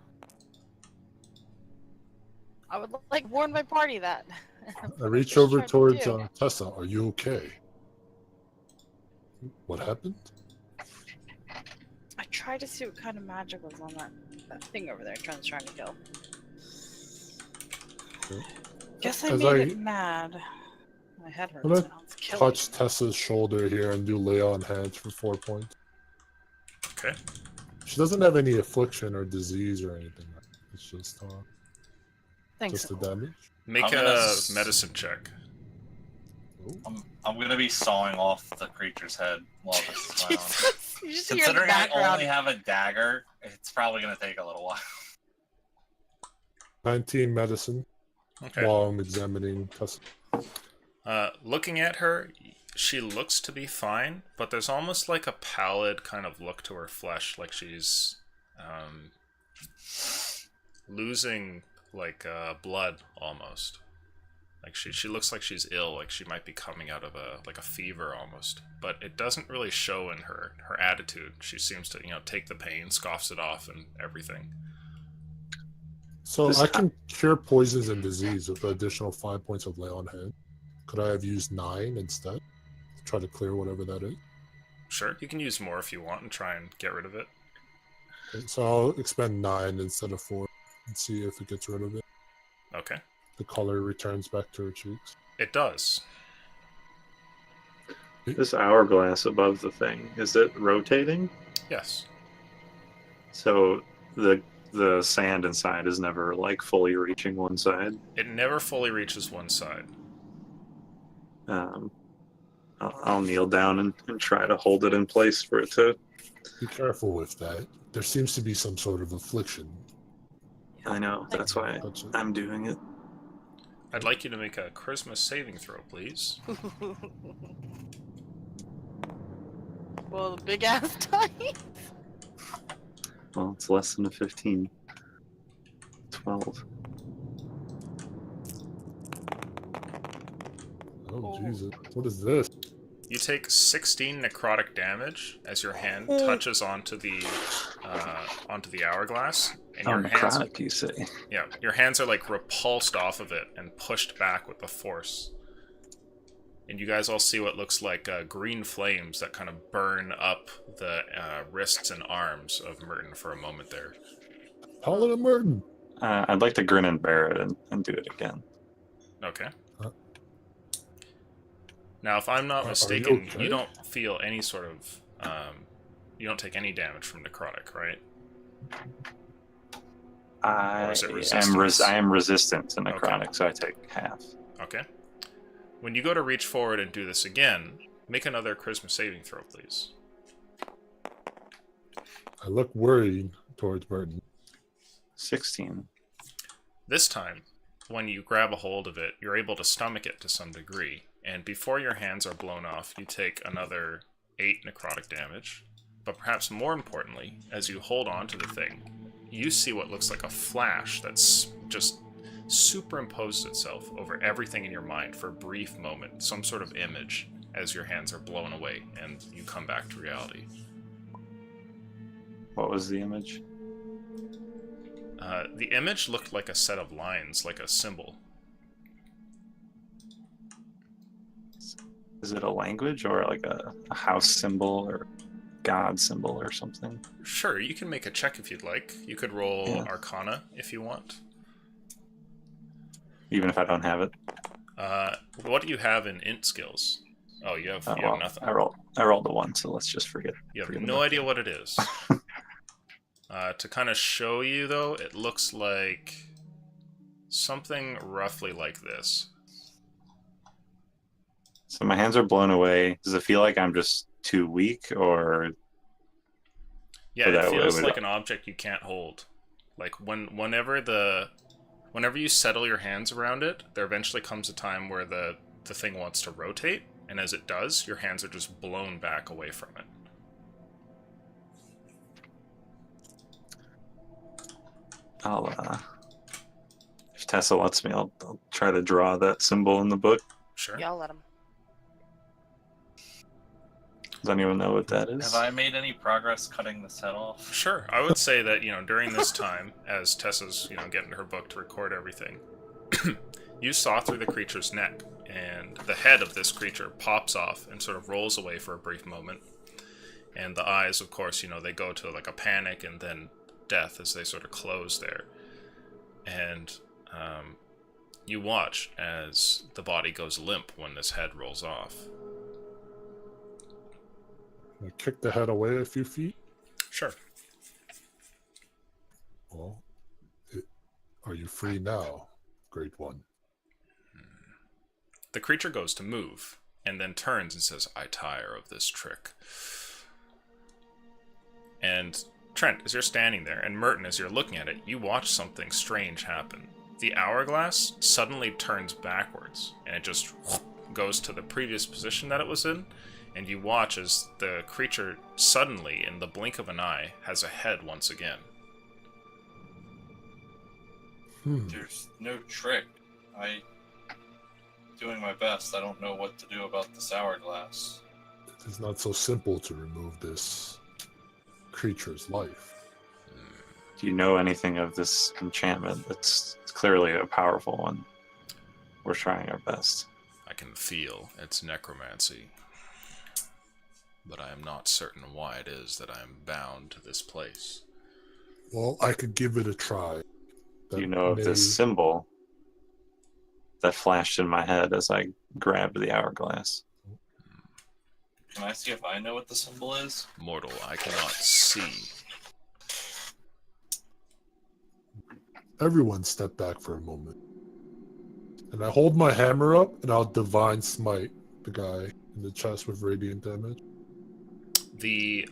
I would warn my party that. I reach over towards Tessa. Are you okay? What happened? I tried to see what kind of magic was on that thing over there Trent's trying to kill. Okay. Guess I As made it mad. My head hurts I'm gonna now. It's killing touch me. Tessa's shoulder here and do lay on hands for 4 points. Okay. She doesn't have any affliction or disease or anything. It's Thanks. just the damage. Make I'm gonna a s- medicine check. Oh. I'm gonna be sawing off the creature's head while this is going on. Jesus, you just hear in the Considering I background. only have a dagger, it's probably gonna take a little while. 19 medicine Okay. while I'm examining Tessa. Looking at her, she looks to be fine, but there's almost like a pallid kind of look to her flesh, like she's losing like blood almost. Like she looks like she's ill, like she might be coming out of a fever almost. But it doesn't really show in her attitude. She seems to take the pain, scoffs it off, and everything. So I can cure poisons and disease with an additional 5 points of lay on hand. Could I have used 9 instead? To try to clear whatever that is. Sure, you can use more if you want and try and get rid of it. Okay, so I'll expend 9 instead of 4 and see if it gets rid of it. Okay. The color returns back to her cheeks. It does. This hourglass above the thing, is it rotating? Yes. So the sand inside is never like fully reaching one side. It never fully reaches one side. I'll kneel down and try to hold it in place for it to. Be careful with that. There seems to be some sort of affliction. I know, that's why Touch it. I'm doing it. I'd like you to make a charisma saving throw, please. Well, the big ass dice. Well, it's less than a 15. 12. Oh, Jesus. What is this? You take 16 necrotic damage as your hand touches onto the hourglass, and your hands, Necrotic, you say? yeah, your hands are like repulsed off of it and pushed back with the force. And you guys all see what looks like green flames that kind of burn up the wrists and arms of Merton for a moment there. Paladin Merton. I'd like to grin and bear it and do it again. Okay. Huh? Now, if I'm not Are you mistaken, okay? you don't feel any sort of... you don't take any damage from necrotic, right? Or is it resistance? I am resistant to necrotic, so I take half. Okay. When you go to reach forward and do this again, make another charisma saving throw, please. I look worried towards Merton. 16. This time, when you grab a hold of it, you're able to stomach it to some degree, and before your hands are blown off, you take another 8 necrotic damage. But perhaps more importantly, as you hold on to the thing, you see what looks like a flash that's just superimposes itself over everything in your mind for a brief moment, some sort of image, as your hands are blown away and you come back to reality. What was the image? The image looked like a set of lines, like a symbol. Is it a language or like a house symbol or god symbol or something? Sure, you can make a check if you'd like. You could roll Arcana if you want. Even if I don't have it? What do you have in int skills? Oh, you have nothing. I rolled a 1, so let's just forget. You have forget no about idea what it is. To kind of show you, though, it looks like something roughly like this. So my hands are blown away. Does it feel like I'm just too weak, or? Yeah, Or it that feels would- like an object you can't hold. Like whenever you settle your hands around it, there eventually comes a time where the thing wants to rotate, and as it does, your hands are just blown back away from it. If Tessa lets me, I'll try to draw that symbol in the book. Sure. Yeah, I'll let him. Does anyone know what that is? Have I made any progress cutting this head off? Sure. I would say that, during this time, as Tessa's, getting her book to record everything, you saw through the creature's neck, and the head of this creature pops off and sort of rolls away for a brief moment. And the eyes, of course, they go to like a panic and then death as they sort of close there. And You watch as the body goes limp when this head rolls off. I kick the head away a few feet. Sure. Well, are you free now, Great One? The creature goes to move, and then turns and says, I tire of this trick. And Trent, as you're standing there, and Merton, as you're looking at it, you watch something strange happen. The hourglass suddenly turns backwards, and it just goes to the previous position that it was in, and you watch as the creature suddenly, in the blink of an eye, has a head once again. There's no trick. I'm doing my best. I don't know what to do about this hourglass. It is not so simple to remove this creature's life. Do you know anything of this enchantment? It's clearly a powerful one. We're trying our best. I can feel its necromancy, but I am not certain why it is that I am bound to this place. Well, I could give it a try. Do you know of this symbol that flashed in my head as I grabbed the hourglass? Can I see if I know what the symbol is? Mortal, I cannot see. Everyone step back for a moment. And I hold my hammer up and I'll divine smite the guy in the chest with radiant damage. The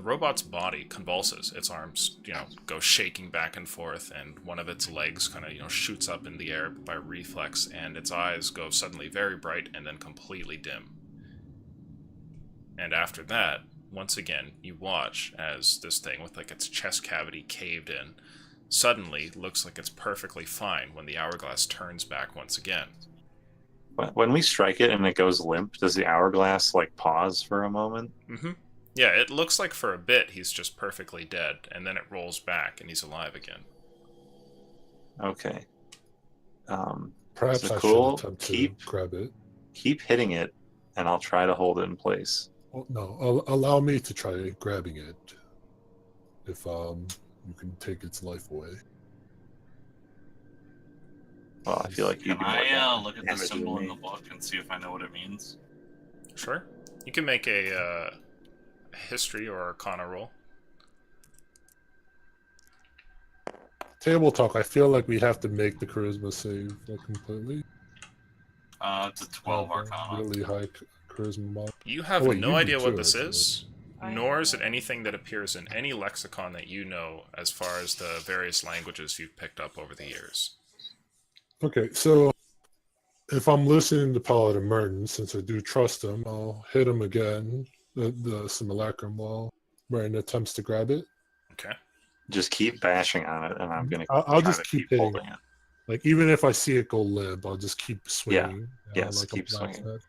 robot's body convulses. Its arms, go shaking back and forth, and one of its legs kind of, shoots up in the air by reflex, and its eyes go suddenly very bright and then completely dim. And after that, once again, you watch as this thing with its chest cavity caved in suddenly looks like it's perfectly fine when the hourglass turns back once again. When we strike it and it goes limp, does the hourglass pause for a moment? Mm-hmm. Yeah, it looks like for a bit he's just perfectly dead, and then it rolls back and he's alive again. Okay. Perhaps is it I cool? should attempt to grab it. Keep hitting it, and I'll try to hold it in place. Well, no, allow me to try grabbing it. If you can take its life away. Well, I feel like you Can I look at the symbol in the book and see if I know what it means? Sure. You can make a history or arcana roll. Table talk. I feel like we have to make the charisma save completely. It's a 12 arcana. Really high charisma mod. You have wait, no you idea do what too, this I is, nor is it anything that appears in any lexicon that you know as far as the various languages you've picked up over the years. Okay, so if I'm listening to Paladin Merton, since I do trust him, I'll hit him again, the simulacrum, while Merton attempts to grab it. Okay. Just keep bashing on it, and I'm gonna. I'll just keep hitting holding it. Even if I see it go limp, I'll just keep swinging. Yes, like keep a blacksmith. swinging.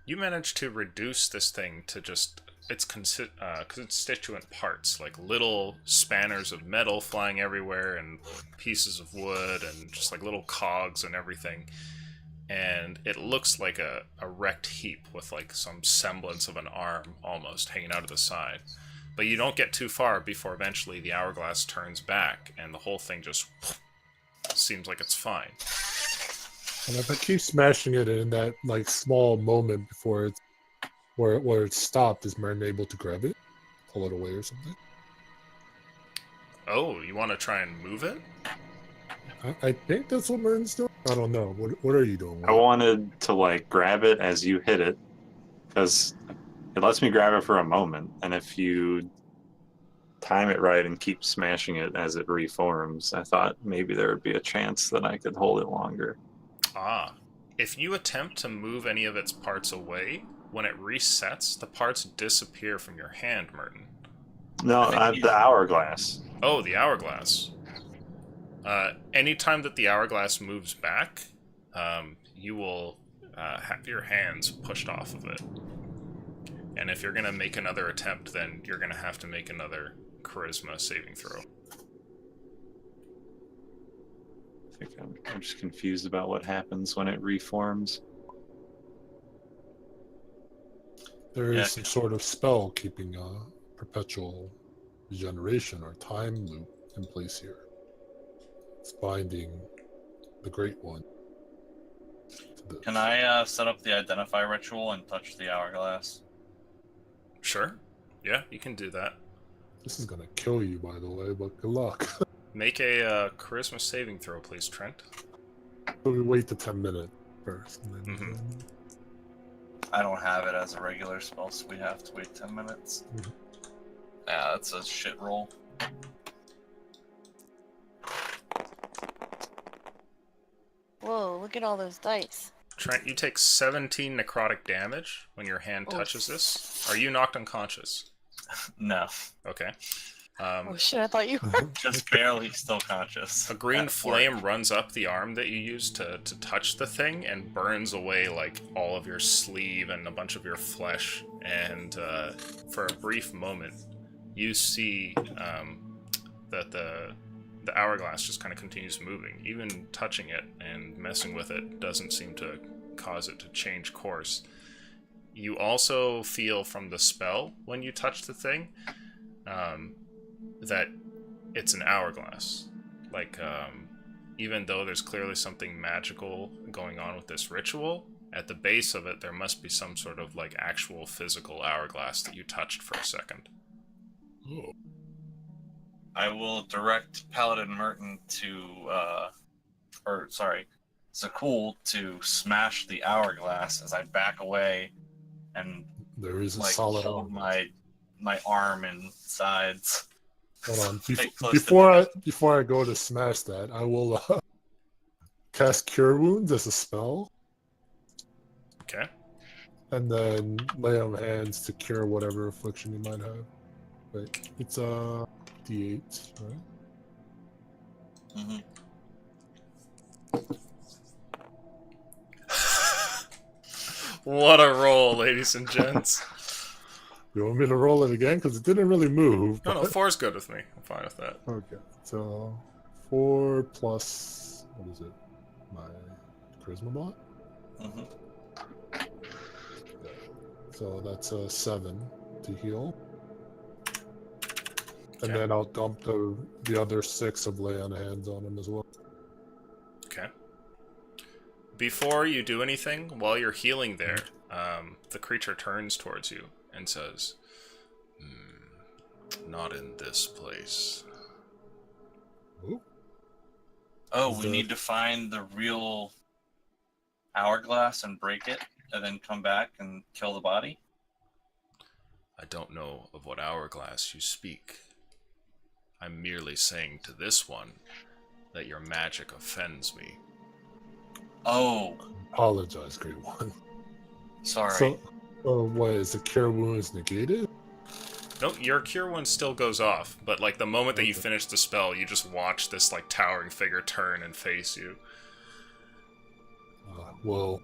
You managed to reduce this thing to just its constituent parts, like little spanners of metal flying everywhere, and pieces of wood, and just little cogs and everything. And it looks like a wrecked heap with some semblance of an arm almost hanging out of the side. But you don't get too far before eventually the hourglass turns back, and the whole thing just seems like it's fine. And if I keep smashing it in that small moment before it's where it stopped, is Merton able to grab it, pull it away or something? Oh, you want to try and move it? I think that's what Merton's doing. I don't know. What are you doing? I wanted to grab it as you hit it, because it lets me grab it for a moment, and if you time it right and keep smashing it as it reforms, I thought maybe there would be a chance that I could hold it longer. Ah. If you attempt to move any of its parts away, when it resets, the parts disappear from your hand, Merton. No, the hourglass. Oh, the hourglass. Anytime that the hourglass moves back, you will have your hands pushed off of it. And if you're going to make another attempt, then you're going to have to make another charisma saving throw. I think I'm just confused about what happens when it reforms. There is some sort of spell keeping a perpetual regeneration or time loop in place here. It's binding the Great One. this. Can I set up the identify ritual and touch the hourglass? Sure. Yeah, you can do that. This is gonna kill you, by the way, but good luck. Make a charisma saving throw, please, Trent. So we wait the 10 minutes first. And then, Mhm. I don't have it as a regular spell, so we have to wait 10 minutes. Mhm. Yeah, that's a shit roll. Whoa, look at all those dice. Trent, you take 17 necrotic damage when your hand Oh. touches this. Are you knocked unconscious? No, Okay. Oh shit, I thought you were. just barely still conscious. A green At flame work. runs up the arm that you used to touch the thing and burns away like all of your sleeve and a bunch of your flesh. And for a brief moment, you see that the hourglass just kind of continues moving. Even touching it and messing with it doesn't seem to cause it to change course. You also feel from the spell when you touch the thing that it's an hourglass. Like, even though there's clearly something magical going on with this ritual, at the base of it, there must be some sort of, like, actual physical hourglass that you touched for a second. Oh. I will direct Paladin Merton to, Zakul to smash the hourglass as I back away and There is a like solid hold arm. my arm and sides. Hold on. Stay close Before I go to smash that, I will cast Cure Wounds as a spell, Okay? and then lay on hands to cure whatever affliction you might have. Wait, it's D8, right? Mm-hmm. What a roll, ladies and gents. You want me to roll it again? Because it didn't really move. No, but- 4's good with me. I'm fine with that. Okay, so 4 plus, what is it? My charisma mod? Mm-hmm. So that's a 7 to heal. And Okay. then I'll dump the other 6 of lay on hands on him as well. Okay. Before you do anything, while you're healing there, the creature turns towards you and says, "Not in this place." Oh, Is we there- need to find the real hourglass and break it, and then come back and kill the body? I don't know of what hourglass you speak. I'm merely saying to this one that your magic offends me. Oh, Apologize, Great One. sorry. So, what is the cure wounds negated? No, your cure one still goes off, but like the moment that you Okay. finish the spell, you just watch this like towering figure turn and face you. Well,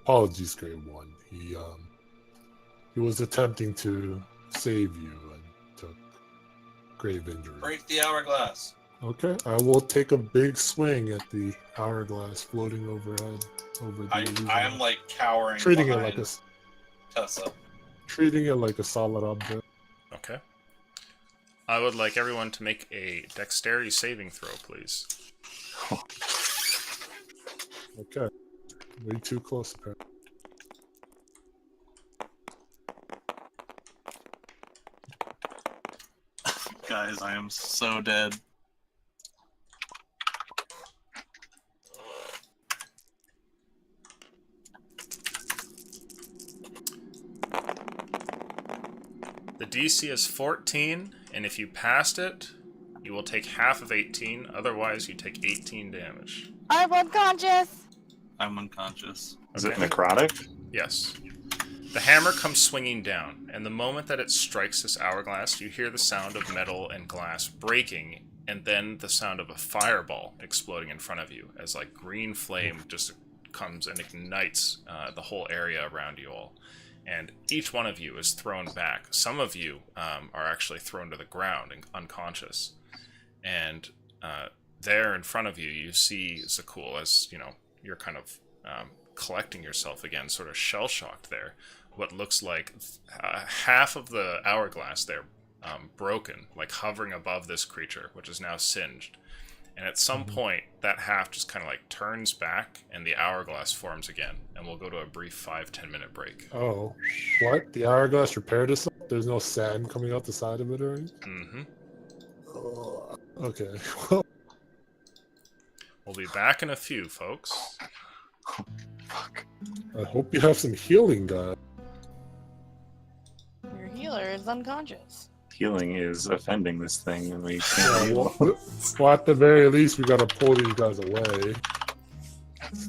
apologies, Great One. He was attempting to save you and took grave injury. Break the hourglass. Okay, I will take a big swing at the hourglass floating overhead over the illusion. I am like cowering treating it behind like Tessa. treating it like a solid object. Okay. I would like everyone to make a dexterity saving throw, please. Okay, way too close. Apparently. Guys, I am so dead. The DC is 14, and if you passed it, you will take half of 18, otherwise you take 18 damage. I'm unconscious. I'm unconscious. Is it Okay. necrotic? Yes. The hammer comes swinging down, and the moment that it strikes this hourglass, you hear the sound of metal and glass breaking, and then the sound of a fireball exploding in front of you, as like green flame just comes and ignites the whole area around you all. And each one of you is thrown back. Some of you are actually thrown to the ground and unconscious. And there in front of you, you see Zakul as, you know, you're kind of collecting yourself again, sort of shell-shocked there. What looks like half of the hourglass there broken, like hovering above this creature, which is now singed. And at some point, that half just kind of like turns back, and the hourglass forms again, and we'll go to a brief 5-10 minute break. Oh, what? The hourglass repaired itself? There's no sand coming out the side of it or anything? Mm-hmm. Oh, okay. Well, We'll be back in a few, folks. Fuck. I hope you have some healing, guy. Your healer is unconscious. Healing is offending this thing, and we Yeah, can't heal. well, at the very least, we gotta pull these guys away.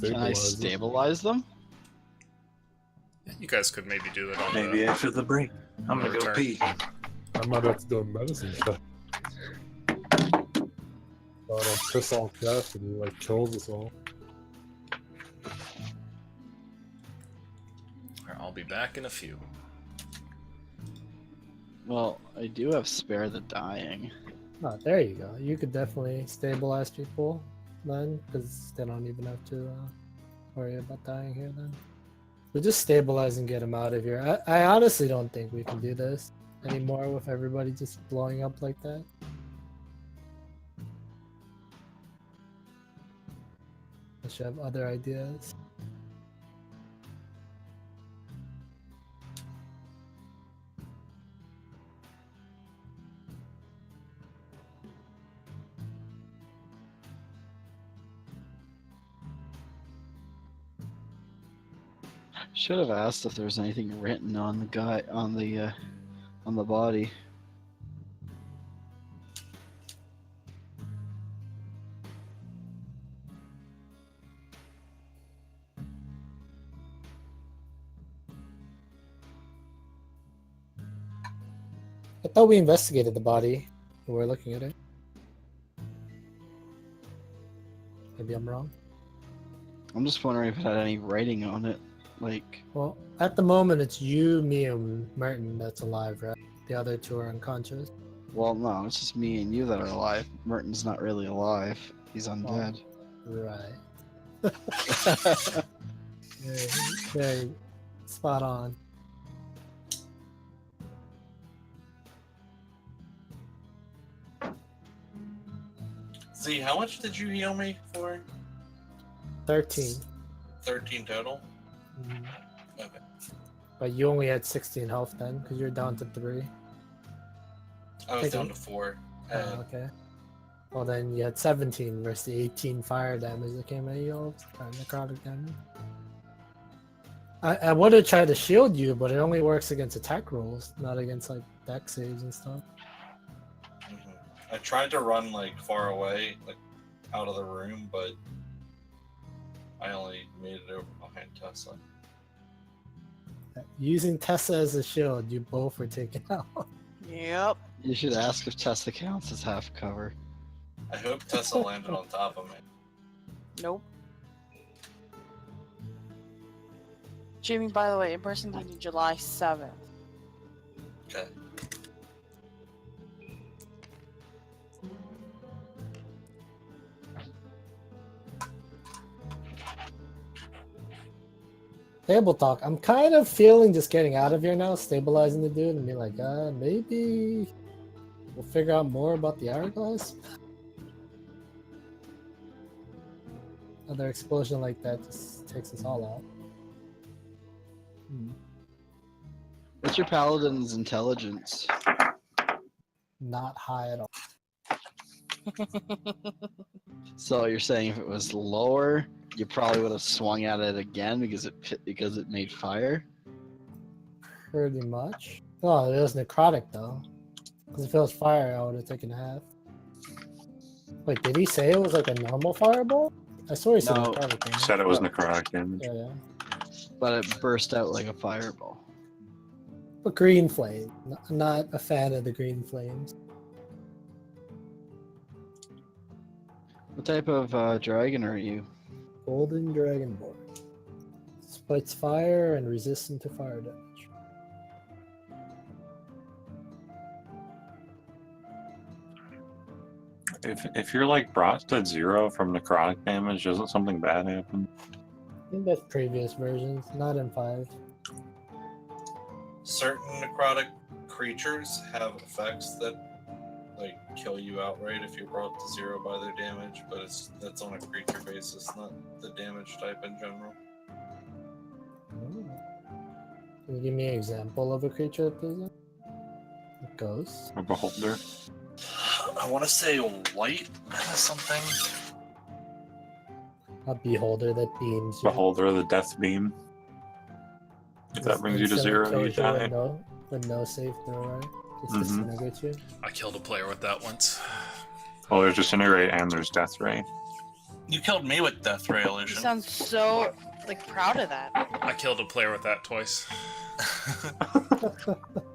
Can I Stabilize them. stabilize them? You guys could maybe do it on Maybe the... after the break. I'm gonna go Return. pee. I might have to do a medicine check. I don't piss on Cass and he like kills us all. I'll be back in a few. Well, I do have spare the dying. Oh, there you go. You could definitely stabilize people then, because they don't even have to worry about dying here then. So just stabilize and get them out of here. I honestly don't think we can do this anymore with everybody just blowing up like that. I should have other ideas. Should have asked if there's anything written on the guy on the body. I thought we investigated the body when we were looking at it. Maybe I'm wrong. I'm just wondering if it had any writing on it. Like, Well, at the moment it's you, me, and Merton that's alive, right? The other two are unconscious. well, no, it's just me and you that are alive. Merton's not really alive. He's undead. Right. Very spot on. Z, how much did you heal me for? 13. 13 total? Mhm. Okay. But you only had 16 health then, because you're down to 3. I was Take down a- to 4. Oh, okay. Well, then you had 17 versus the 18 fire damage that came at you, all necrotic damage. I would have tried to shield you, but it only works against attack rolls, not against like dex saves and stuff. I tried to run like far away, like out of the room, but I only made it over behind Tessa. Using Tessa as a shield, you both were taken out. Yep. You should ask if Tessa counts as half cover. I hope Tessa landed on top of me. Nope. Jamie, by the way, in-person meeting July 7th. Okay. Table talk. I'm kind of feeling just getting out of here now, stabilizing the dude, and be like, maybe we'll figure out more about the hourglass. Another explosion like that just takes us all out. What's your paladin's intelligence? Not high at all. So you're saying if it was lower, you probably would have swung at it again because it made fire? Pretty much. Oh, it was necrotic though. Because if it was fire, I would have taken half. Wait, did he say it was like a normal fireball? I swear he said No. necrotic. didn't he? Said it was necrotic damage. Yeah. But it burst out like a fireball. But green flame. Not a fan of the green flames. What type of dragon are you? Golden Dragonborn. Splits fire and resistant to fire damage. If you're like brought to 0 from necrotic damage, doesn't something bad happen? I think that's previous versions, not in 5. Certain necrotic creatures have effects that like kill you outright if you're brought to 0 by their damage, but that's on a creature basis, not the damage type in general. Can you give me an example of a creature that does that? A ghost? A beholder. I want to say white something. A beholder that beams you. Beholder of the death beam. If that brings you to 0, you die. With no save throw, right? Just disintegrates you. I killed a player with that once. Well, there's Disintegrate and there's Death Ray. You killed me with Death Ray You Illusion. sound so proud of that. I killed a player with that twice.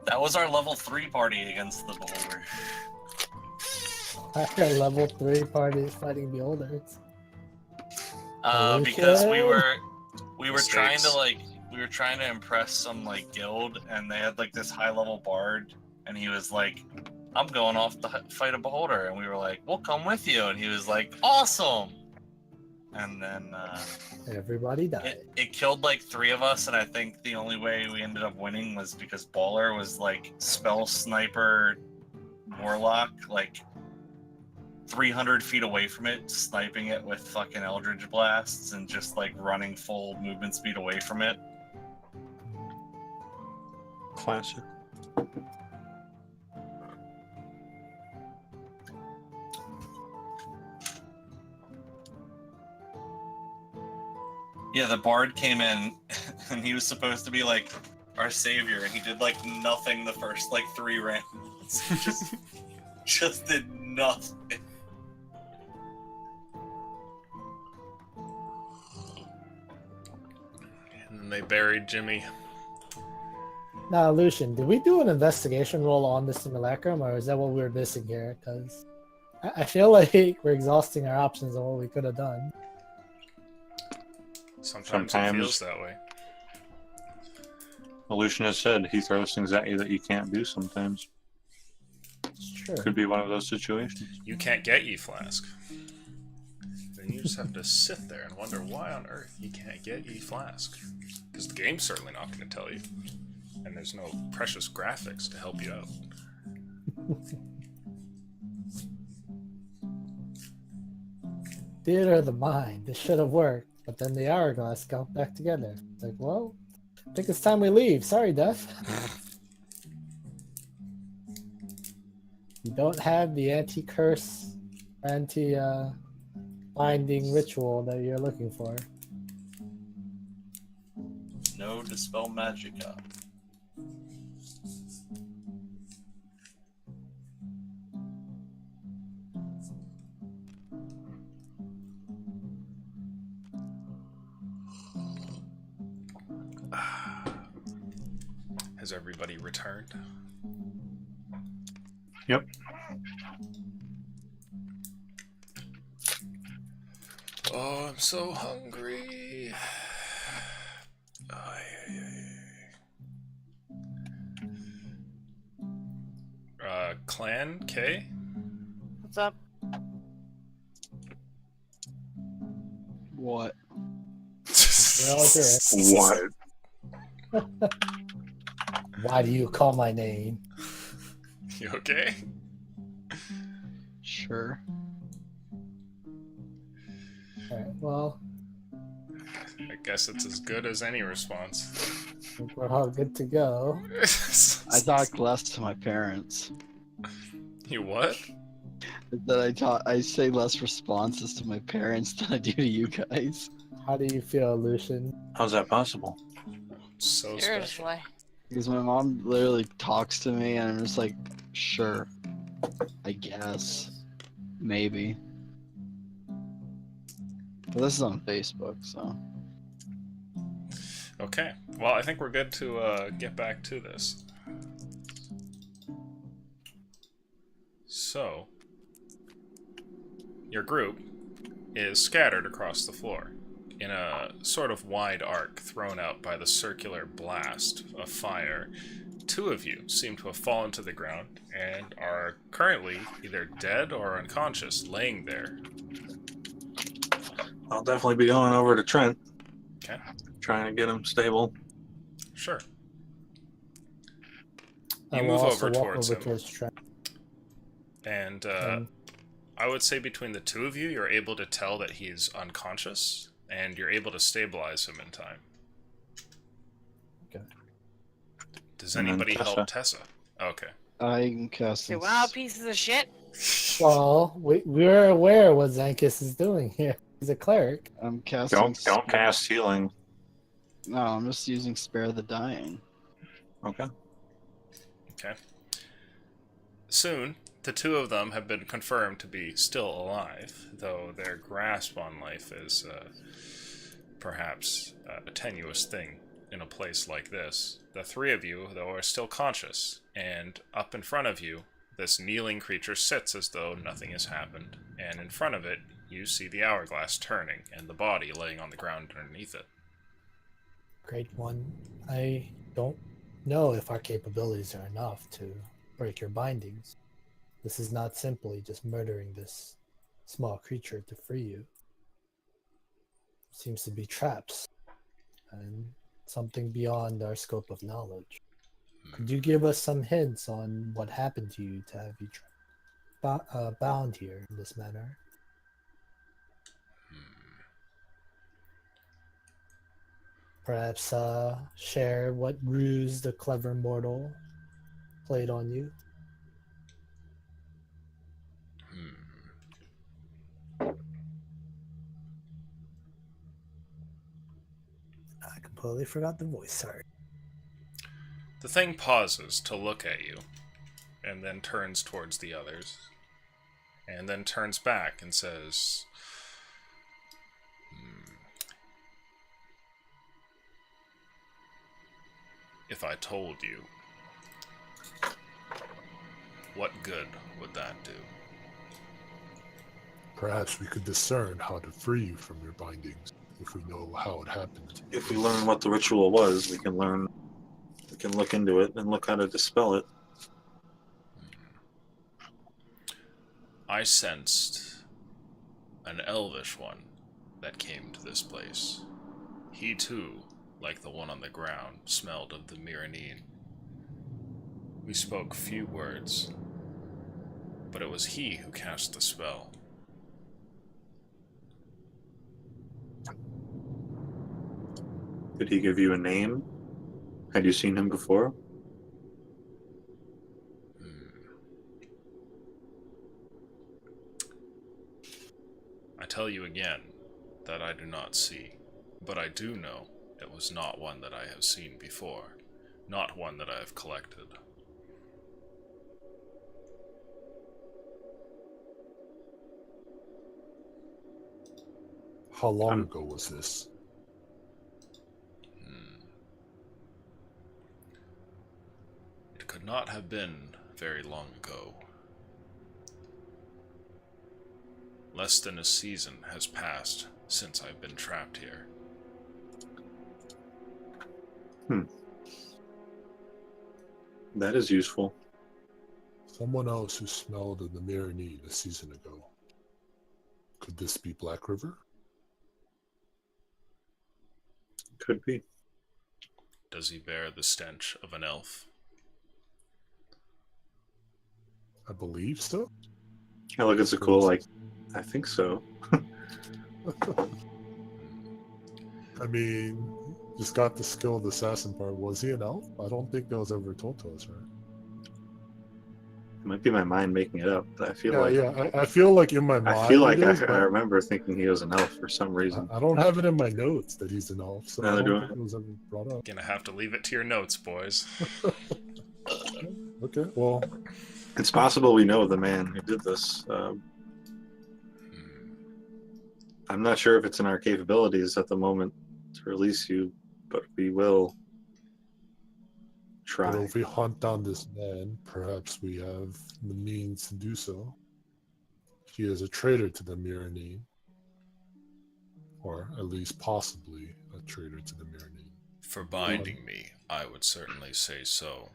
That was our level 3 party against the Beholder. Our level 3 party is fighting beholders. Because we were Mistakes. trying to impress some guild, and they had this high level bard, and he was like, I'm going off to fight a beholder, and we were like, we'll come with you, and he was like, awesome. And then Everybody died. it killed 3 of us, and I think the only way we ended up winning was because Baller was spell sniper warlock 300 feet away from it, sniping it with fucking Eldritch blasts and just running full movement speed away from it. Classic. Yeah, the bard came in and he was supposed to be our savior, and he did nothing the first 3 rounds. just did nothing. And then they buried Jimmy. Now, Lucian, did we do an investigation roll on the simulacrum, or is that what we were missing here? Because I feel like we're exhausting our options on what we could have done. Sometimes it feels that way. Lucian has said he throws things at you that you can't do sometimes. It's true. Could be one of those situations. You can't get E-Flask. Then you just have to sit there and wonder why on earth you can't get E-Flask. Because the game's certainly not going to tell you. And there's no precious graphics to help you out. Theater of the mind. This should have worked. But then the hourglass got back together. It's like, well, I think it's time we leave. Sorry, Def. You don't have the anti-curse, anti-binding ritual that you're looking for. No Dispel Magicka. Has everybody returned? Yep. Oh, I'm so hungry. Clan K? What's up? What? We're all here. What? Why do you call my name? You okay? Sure. Alright, well, I guess it's as good as any response. I think we're all good to go. I talk less to my parents. You what? That I say less responses to my parents than I do to you guys. How do you feel, Lucian? How's that possible? So special. Seriously. Because my mom literally talks to me and I'm just like, sure. I guess. Maybe. But this is on Facebook, so. Okay. Well, I think we're good to get back to this. So, your group is scattered across the floor in a sort of wide arc thrown out by the circular blast of fire. 2 of you seem to have fallen to the ground and are currently either dead or unconscious, laying there. I'll definitely be going over to Trent. Okay. Trying to get him stable. Sure. I You will move also over walk towards him. Trent. And Um, I would say between the two of you, you're able to tell that he's unconscious, and you're able to stabilize him in time. Okay. Does And then anybody help Tessa. Tessa? Okay. I'm casting. So, wow, pieces of shit. Well, we're aware what Zankus is doing here. He's a cleric. I'm casting. Don't spare- cast healing. No, I'm just using spare the dying. Okay. Okay. Soon, the two of them have been confirmed to be still alive, though their grasp on life is perhaps a tenuous thing in a place like this. The three of you, though, are still conscious, and up in front of you, this kneeling creature sits as though nothing has happened, and in front of it, you see the hourglass turning, and the body laying on the ground underneath it. Great one. I don't know if our capabilities are enough to break your bindings. This is not simply just murdering this small creature to free you. It seems to be traps and something beyond our scope of knowledge. Could you give us some hints on what happened to you to have you bound here in this manner? Perhaps share what ruse the clever mortal played on you? I completely forgot the voice, sorry. The thing pauses to look at you, and then turns towards the others, and then turns back and says, If I told you, what good would that do? Perhaps we could discern how to free you from your bindings if we know how it happened. If we learn what the ritual was, we can look into it and look how to dispel it. I sensed an elvish one that came to this place. He too, like the one on the ground, smelled of the Miraneen. We spoke few words, but it was he who cast the spell. Did he give you a name? Had you seen him before? I tell you again that I do not see, but I do know it was not one that I have seen before, not one that I have collected. How long ago was this? It could not have been very long ago. Less than a season has passed since I've been trapped here. That is useful. Someone else who smelled of the Miraneen a season ago. Could this be Black River? Could be. Does he bear the stench of an elf? I believe so. I look at the cool like, I think so. I mean, just got the skilled assassin part. Was he an elf? I don't think that was ever told to us, right? It might be my mind making it up, but I feel I feel like in my mind. I feel like it is, I but remember thinking he was an elf for some reason. I don't have it in my notes that he's an elf, so I Neither don't do think it was ever brought up. Gonna have to leave it to your notes, boys. Okay, well, It's possible we know the man who did this. I'm not sure if it's in our capabilities at the moment to release you, but we will try. but if we hunt down this man, perhaps we have the means to do so. He is a traitor to the Miraneen, or at least possibly a traitor to the Miraneen. For binding me, I would certainly say so.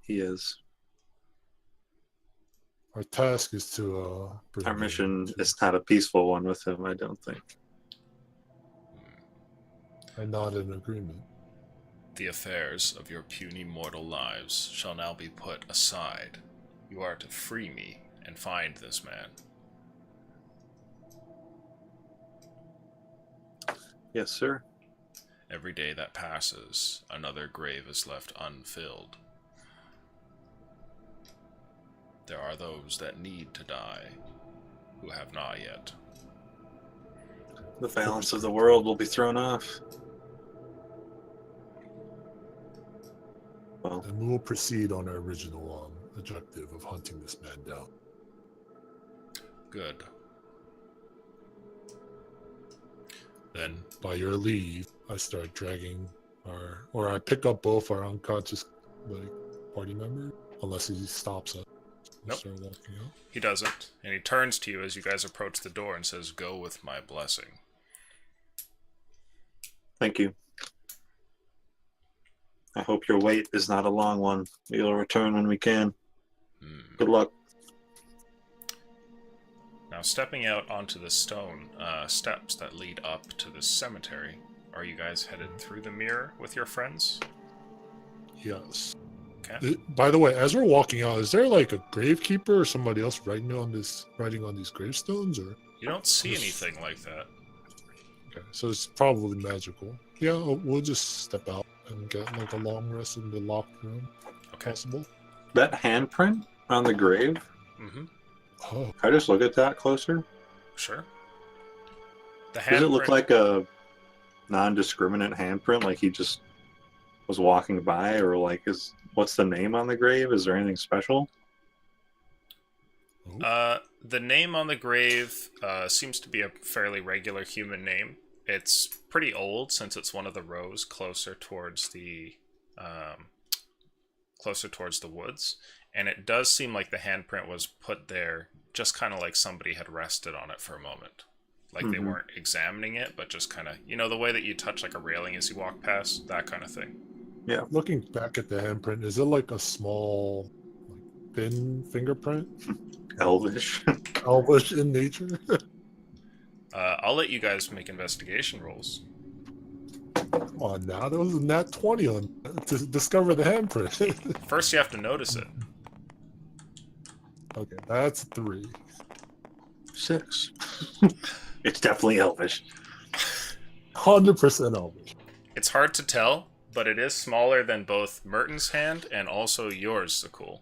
He is. Our task is to bring Our him mission to- is not a peaceful one with him, I don't think. and not in agreement. The affairs of your puny mortal lives shall now be put aside. You are to free me and find this man. Yes, sir. Every day that passes, another grave is left unfilled. There are those that need to die, who have not yet. The balance of the world will be thrown off. Well, And we will proceed on our original objective of hunting this man down. Good. Then, by your leave, I start dragging I pick up both our unconscious party members, unless he stops us. Nope. Start walking out. He doesn't, and he turns to you as you guys approach the door and says, "Go with my blessing." thank you. I hope your wait is not a long one. We'll return when we can. Good luck. Now, stepping out onto the stone steps that lead up to the cemetery, are you guys headed through the mirror with your friends? Yes. Okay. By the way, as we're walking out, is there like a gravekeeper or somebody else writing on these gravestones, or? You don't see anything like that. Okay, so it's probably magical. Yeah, we'll just step out and get like a long rest in the locked room. Okay. Possible. That handprint on the grave, Mm-hmm. Oh, can I just look at that closer? Sure. The Does it look handprint- like a non-discriminate handprint, like he just was walking by, or like what's the name on the grave? Is there anything special? The name on the grave seems to be a fairly regular human name. It's pretty old since it's one of the rows closer towards the woods, and it does seem like the handprint was put there just kind of like somebody had rested on it for a moment. Like they weren't examining it, but just kind of, the way that you touch like a railing as you walk past, that kind of thing. Yeah. looking back at the handprint, is it like a small, thin fingerprint? Elvish. Elvish in nature? I'll let you guys make investigation rolls. Come on now, there was a nat 20 on to discover the handprint. First, you have to notice it. Okay, that's 3. 6. It's definitely Elvish. 100% Elvish. It's hard to tell, but it is smaller than both Merton's hand and also yours, Sakul.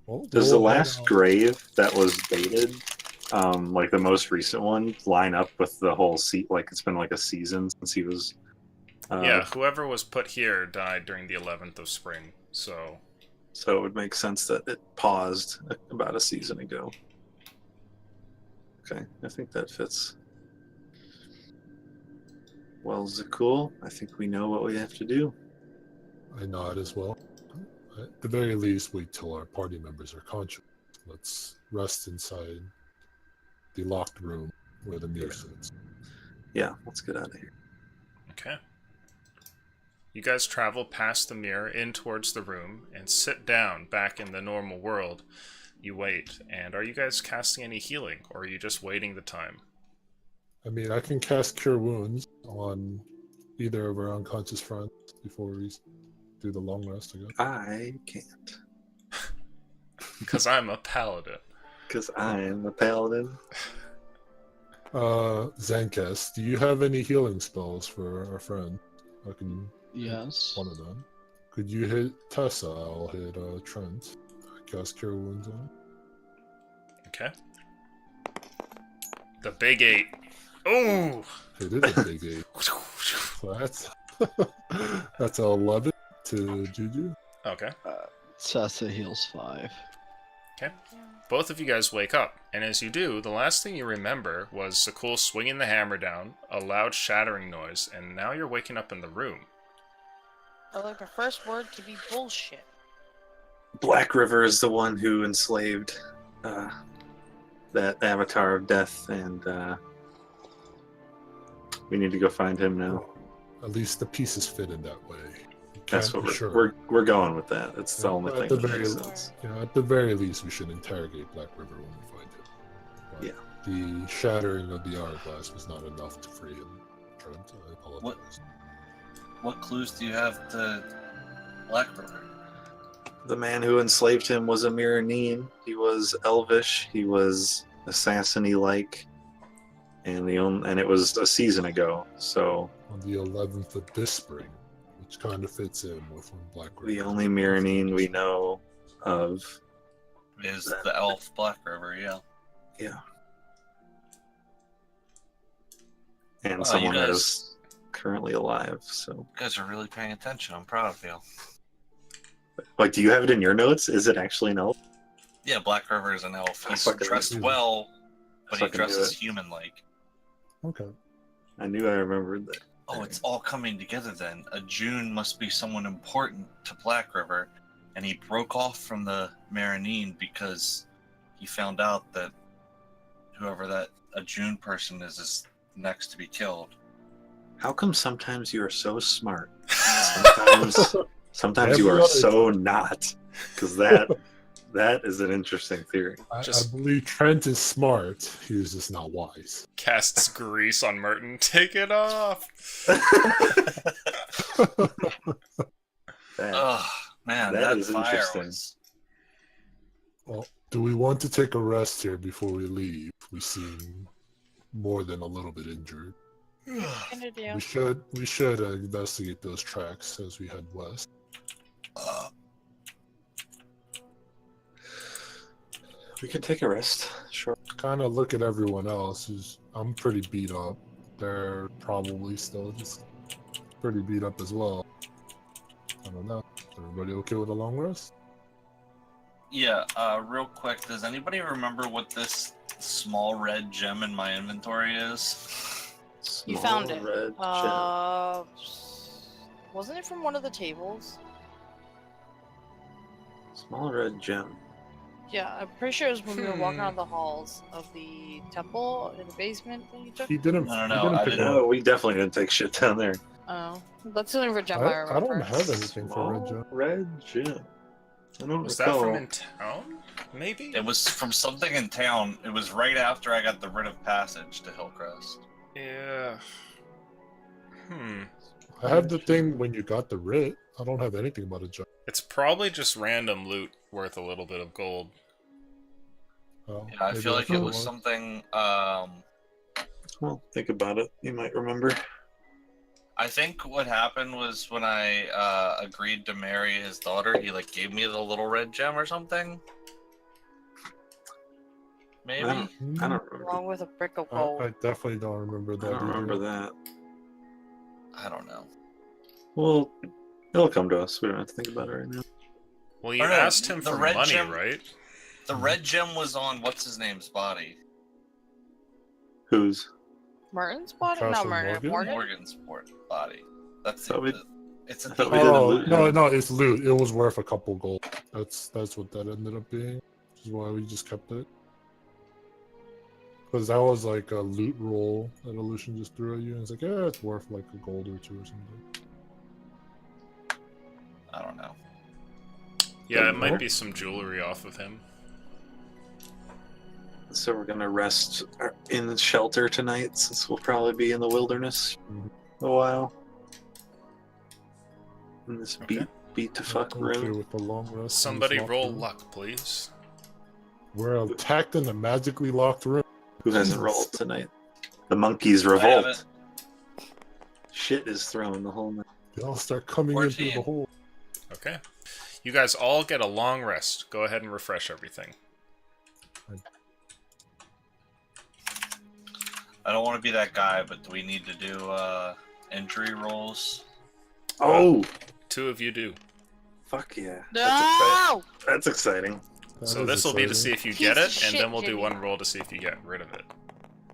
Well, Does the we'll head last out. grave that was dated, like the most recent one, line up with the whole like it's been like a season since he was? Yeah, whoever was put here died during the 11th of spring, so... So it would make sense that it paused about a season ago. Okay, I think that fits. Well, Zakul, I think we know what we have to do. I nod as well. At the very least, wait till our party members are conscious. Let's rest inside the locked room where the mirror sits. Yeah, let's get out of here. Okay. You guys travel past the mirror in towards the room and sit down back in the normal world. You wait, and are you guys casting any healing, or are you just waiting the time? I mean, I can cast Cure Wounds on either of our unconscious friends before we do the long rest again. I can't. Because I'm a paladin. Because I am a paladin. Zankas, do you have any healing spells for our friend? I can Yes. one of them. Could you hit Tessa? I'll hit Trent. Cast Cure Wounds on. Okay. The big 8. Ooh! It is a big 8. So that's 11 to Juju. Okay. Tessa heals 5. Okay. Both of you guys wake up, and as you do, the last thing you remember was Sakul swinging the hammer down, a loud shattering noise, and now you're waking up in the room. I like the first word to be bullshit. Black River is the one who enslaved that Avatar of Death, and we need to go find him now. At least the pieces fit in that way. That's Can't what be we're going with that. It's the only At thing the that makes very- sense. At the very least, we should interrogate Black River when we find him. But Yeah. The shattering of the hourglass was not enough to free him. Trent, I apologize. What clues do you have to Black River? The man who enslaved him was a Miraneen. He was elvish. He was assassin-y like, and it was a season ago. So On the 11th of this spring, which kind of fits in with when Black River. the only Miraneen we know of. Is the elf Black River, yeah. Yeah. And Wow, someone you that guys- is currently alive. So, You guys are really paying attention. I'm proud of you. like, do you have it in your notes? Is it actually an elf? Yeah, Black River is an elf. I He's fucking dressed knew. well, but he Fucking knew dresses it. human-like. Okay. I knew I remembered that. Oh, it's all coming together then. A June must be someone important to Black River, and he broke off from the Miraneen because he found out that whoever that a June person is next to be killed. How come sometimes you are so smart? Sometimes you are Every so not. Because that is an interesting theory. I Just- believe Trent is smart. He was just not wise. Casts grease on Merton. Take it off. That- Oh man, That that is fire interesting. was. Well, do we want to take a rest here before we leave? We seem more than a little bit injured. Gonna do. We should investigate those tracks as we head west. we can take a rest. Sure. Kind of look at everyone else. I'm pretty beat up. They're probably still just pretty beat up as well. I don't know. Everybody okay with a long rest? Yeah, real quick, does anybody remember what this small red gem in my inventory is? You Small found it. red gem. Wasn't it from one of the tables? Small red gem. Yeah, I'm pretty sure it was when we were walking around the halls of the temple in the basement that you took. He didn't. No, he no, didn't I pick didn't. up. No, we definitely didn't take shit down there. Oh, that's the only red gem I I remember. don't have anything for red gem. Red gem. I don't Was that recall. from in town? Maybe? It was from something in town. It was right after I got the writ of passage to Hillcrest. Yeah. I have the thing when you got the writ. I don't have anything about a gem. It's probably just random loot worth a little bit of gold. Oh, Yeah, I maybe feel like that's it what was something. Well, think about it. You might remember. I think what happened was when I agreed to marry his daughter, he like gave me the little red gem or something. Maybe. I don't remember. Along with a brick of I gold. definitely don't remember I that. don't remember either. that. I don't know. Well, it'll come to us. We don't have to think about it right now. Well, you Or no, asked him the for red money, gem- right? The red gem was on what's his name's body. Whose? Martin's body? Castle Not Martin. Morgan? Morgan? Morgan's body. That's Thought we- it. It's a I thought we didn't Oh loot no, him. no, it's loot. It was worth a couple gold. That's what that ended up being. Which is why we just kept it. Because that was like a loot roll that Illusion just threw at you, and it's like, yeah, it's worth like a gold or two or something. I don't know. Yeah, it Good might work. be some jewelry off of him. So we're gonna rest in the shelter tonight, since we'll probably be in the wilderness Mhm. a while. In this Okay. beat to fuck Okay room. with the long rest. in this Somebody locked roll room. luck, please. We're attacked in a magically locked room. Who hasn't rolled tonight? The monkeys I revolt. haven't. Shit is thrown the whole night. They all start coming in through the 14. hole. Okay. You guys all get a long rest. Go ahead and refresh everything. I don't want to be that guy, but do we need to do injury rolls? Oh, Two of you do. fuck yeah! No! That's exciting. That So is this will be to exciting. see if you Piece get of it, and shit, then we'll do Jimmy. one roll to see if you get rid of it.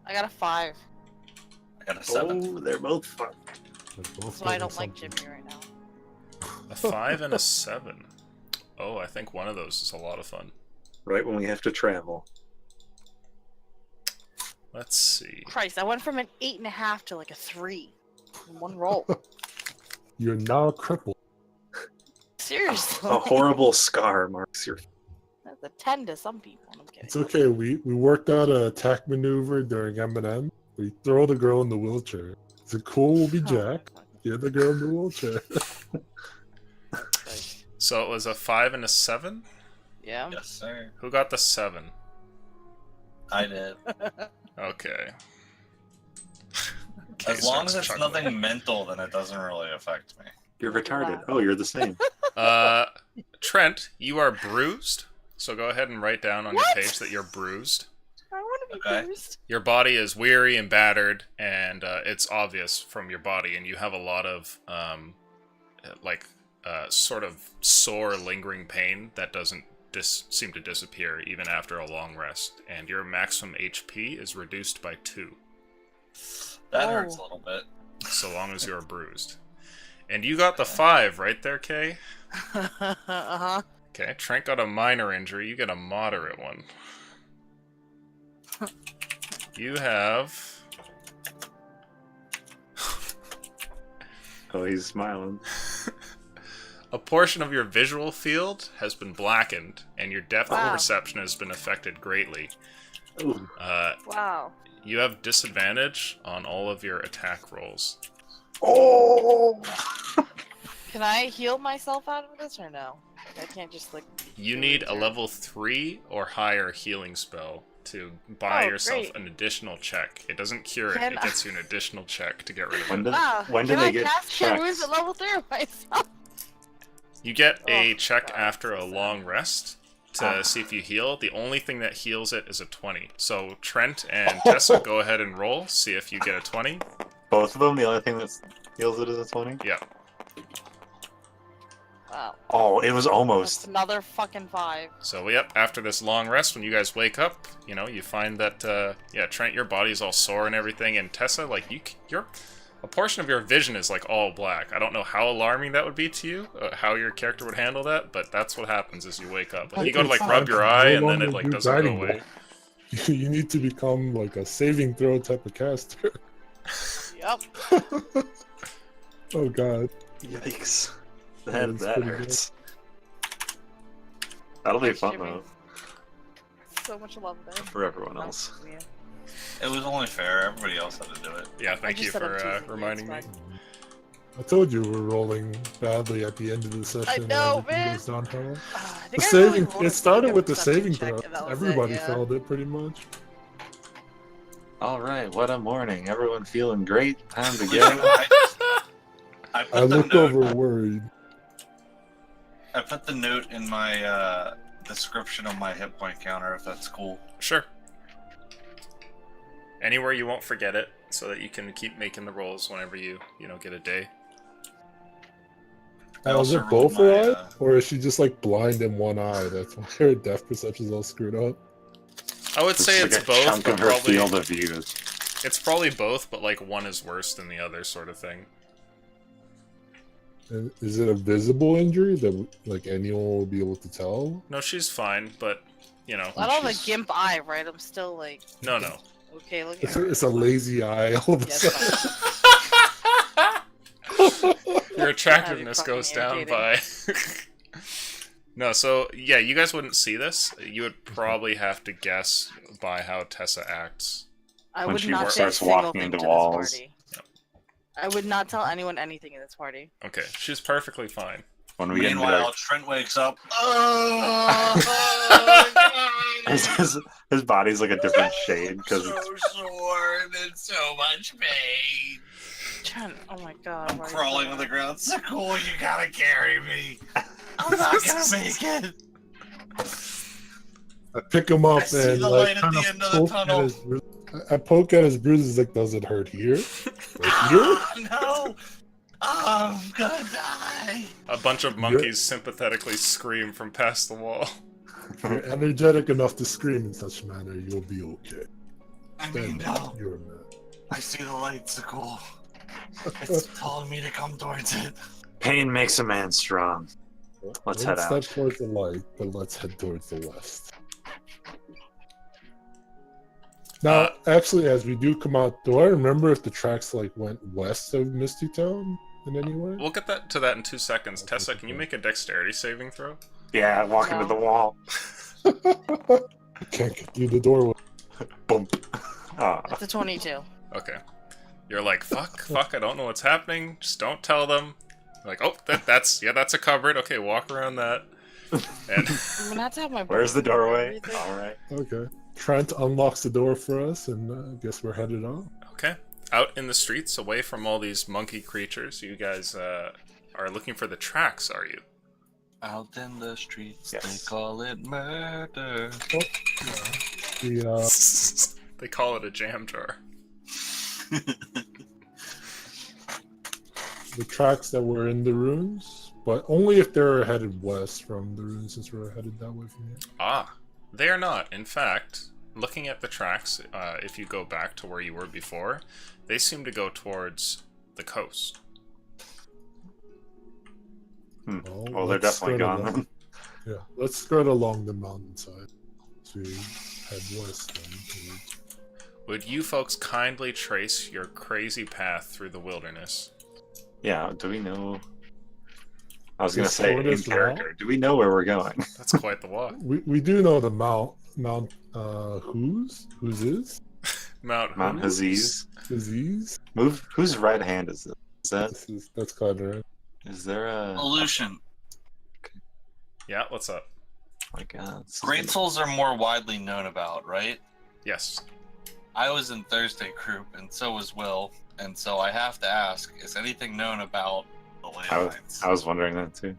I got a 5, I got a 7. Oh, they're both fun. They're both so I doing don't like something. Jimmy right now. A 5 and a 7. Oh, I think one of those is a lot of fun. Right when we have to travel. Let's see. Christ, I went from an 8.5 to like a 3 in one roll. You're now crippled. Seriously. A horrible scar marks your. That's a 10 to some people. I'm kidding. It's okay. We worked out an attack maneuver during M&M. We throw the girl in the wheelchair. Is it cool? We'll be Oh, Jack. fuck. Get the girl in the wheelchair. Christ. So it was a 5 and a 7? Yeah. Yes, sir. Who got the 7? I did. Okay. As long as starts it's chuckling. nothing mental, then it doesn't really affect me. You're retarded. Oh, you're the same. Trent, you are bruised. So go ahead and write down on What? your page that you're bruised. I want to be Okay. bruised. Your body is weary and battered, and it's obvious from your body, and you have a lot of sort of sore, lingering pain that doesn't seem to disappear even after a long rest. And your maximum HP is reduced by 2, That Oh. hurts a little bit. so long as you are bruised. And you got the 5, right there, Kay? Uh-huh. Okay, Trent got a minor injury. You get a moderate one. You have... Oh, he's smiling. A portion of your visual field has been blackened, and your depth of Wow. perception has been affected greatly. Ooh. Wow. You have disadvantage on all of your attack rolls. Oh! Can I heal myself out of this or no? I can't just like. You do need it a here. level 3 or higher healing spell to buy Oh, yourself great. an additional check. It doesn't cure it, Can it gets you an additional check to get rid of When it. did, Wow. when did Can they I get cast Cure Wounds checks? at level 3 of myself? You get a Oh, check God, after a so sad. long rest to see if you heal. The only thing that heals it is a 20. So Trent and Tessa, go ahead and roll. See if you get a 20. Both of them? The only thing that heals it is a 20? Yeah. Wow. Oh, it was That's almost. another fucking 5. So yep, after this long rest, when you guys wake up, you know, you find that yeah, Trent, your body's all sore and everything, and Tessa, like you're a portion of your vision is like all black. I don't know how alarming that would be to you, how your character would handle that, but that's what happens as you wake up. Like, you go to like rub your eye, and then it like doesn't go away. You need to become like a saving throw type of caster. Yep. Oh god. Yikes. That's That pretty hurts. That'll be Thanks, fun Jimmy. though, So much love there. for everyone else. Yeah. It was only fair. Everybody else had to do it. Yeah, thank just you said I'm for teasing you, reminding me. it's fine. I told you we're rolling badly at the end of the session. I and know, everything man. goes downhill. I The think I saving. really rolled It a started pretty with the good perception saving check, throw. and that was it, Everybody yeah. failed it pretty much. Alright, what a morning. Everyone feeling great. Time to Yeah, go. I put I the looked note. over worried. I put the note in my description of my hit point counter, if that's cool. Sure. Anywhere you won't forget it, so that you can keep making the rolls whenever you get a day. I Now, is also it both rolled my, alive? Or is she just like blind in one eye? That's why her depth perception's all screwed up. I would say It's it's like a both, chunk but of her probably field of view. it's probably both, but like one is worse than the other, sort of thing. And is it a visible injury that like anyone will be able to tell? No, she's fine, but you know, I don't have a She's- gimp eye, right? I'm still like, no, no. okay, look at It's her. a lazy eye all of a Yes, sudden. Your attractiveness fucking goes down by. No, so yeah, you guys wouldn't see this. You would probably have to guess by how Tessa acts. I When would she not say a starts single walking thing into to walls. this party. I would not tell anyone anything in this party. Okay, she's perfectly fine. When we get into Meanwhile, our, Trent wakes up. Oh, his body's like a different shade because so sore and in so much pain. Trent, oh my god. I'm why are you crawling so on the bad? ground. So cool, you gotta carry me. I'm not gonna make it. I pick him up I see and the like light at kind the of end of the poke at tunnel. his I poke at his bruises. Like, does it hurt here? Right here? Ah, no. I'm gonna die. A bunch of monkeys sympathetically scream from past the wall. If you're energetic enough to scream in such manner, you'll be okay. I mean, Then no. you're a man. I see the light, so cool. It's telling me to come towards it. pain makes a man strong. Let's head Step out. towards the light, but let's head towards the west. Now, actually, as we do come out, do I remember if the tracks like went west of Misty Town in any way? We'll get to that in 2 seconds. Tessa, can you make a dexterity saving throw? Yeah, walk into the wall. Can't get through the doorway. Bump. Ah. It's a 22. Okay. You're like, fuck, I don't know what's happening. Just don't tell them. Like, oh, that's a cupboard. Okay, walk around that. And I'm gonna have to have my. Where's the doorway? Everything. All right. Okay. Trent unlocks the door for us, and I guess we're headed out. okay, out in the streets, away from all these monkey creatures, you guys are looking for the tracks, are you? Out in the streets, Yes. they call it murder. The They call it a jam jar. the tracks that were in the ruins, but only if they're headed west from the ruins, since we're headed that way from here. Ah, they are not. In fact, looking at the tracks, if you go back to where you were before, they seem to go towards the coast. Well, they're let's definitely skirt gone. along- Yeah, let's skirt along the mountainside to head west. Then. Would you folks kindly trace your crazy path through the wilderness? Yeah, do we know? I was The gonna say in shortest character. route? Do we know where we're going? That's quite the walk. We do know the Mount whose is Mount Haziz. disease. Move. Whose right hand is this? That's kind of right. Is there a? Oh Illusion. Yeah, what's up? my God. this is Great gonna- souls are more widely known about, right? Yes. I was in Thursday group, and so was Will, and so I have to ask: is anything known about the ley I was, lines? I was wondering that too.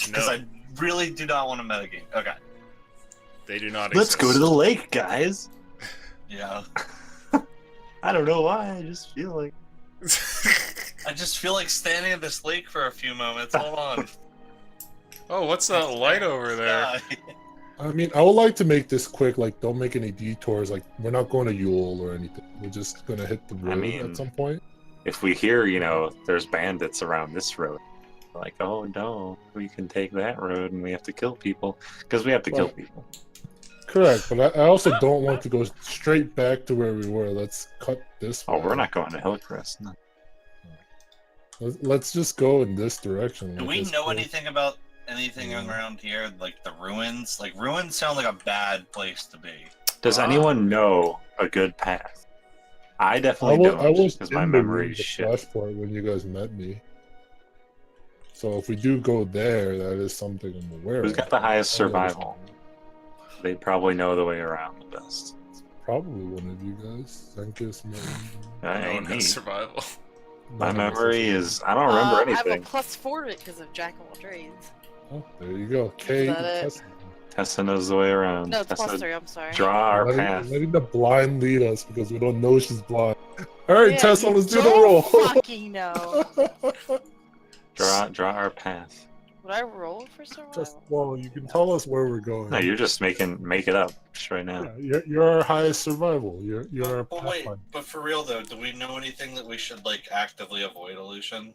Because No, I really do not want to metagame. Okay. they do not Let's exist. go to the lake, guys. Yeah. I don't know why. I just feel like. I just feel like standing at this lake for a few moments. Hold on. Oh, what's that light over there? Sky. I mean, I would like to make this quick. Like, don't make any detours. Like, we're not going to Yule or anything. We're just gonna hit the road mean- at some point. If we hear, there's bandits around this road, like, oh no, we can take that road and we have to kill people because we have to kill Well, people. Correct, but I also don't want to go straight back to where we were. Let's cut this way. Oh, we're not going to Hillcrest. No. Let's just go in this direction. Do like we this know way. anything about anything around here? Like the ruins? Like, ruins sound like a bad place to be. Does anyone know a good path? I I definitely was, I don't was because in my the memory room, is the shit. Flashpoint when you guys met me. So if we do go there, that is something I'm aware Who's of. got the highest I don't know. survival? They probably know the way around the best. Probably one of you guys. Zankus, maybe. That No one ain't me. has survival. My None of us memory have- is I don't remember I have a anything. +4 to it because of Jack of all trades. Oh, there you go. Kate, that it? Tessa. Tessa knows the way around. No, it's Tessa, +3. I'm sorry. draw our path. Letting the blind lead us because we don't know she's blind. All right, Yeah, Tessa, you let's do the don't roll. Fucking know. Draw our path. Would I roll for survival? Well, you can tell us where we're going. No, you're just make it up just right now. Yeah, you're our highest survival. You're our But wait, pathfinder. but for real though, do we know anything that we should like actively avoid, Illusion?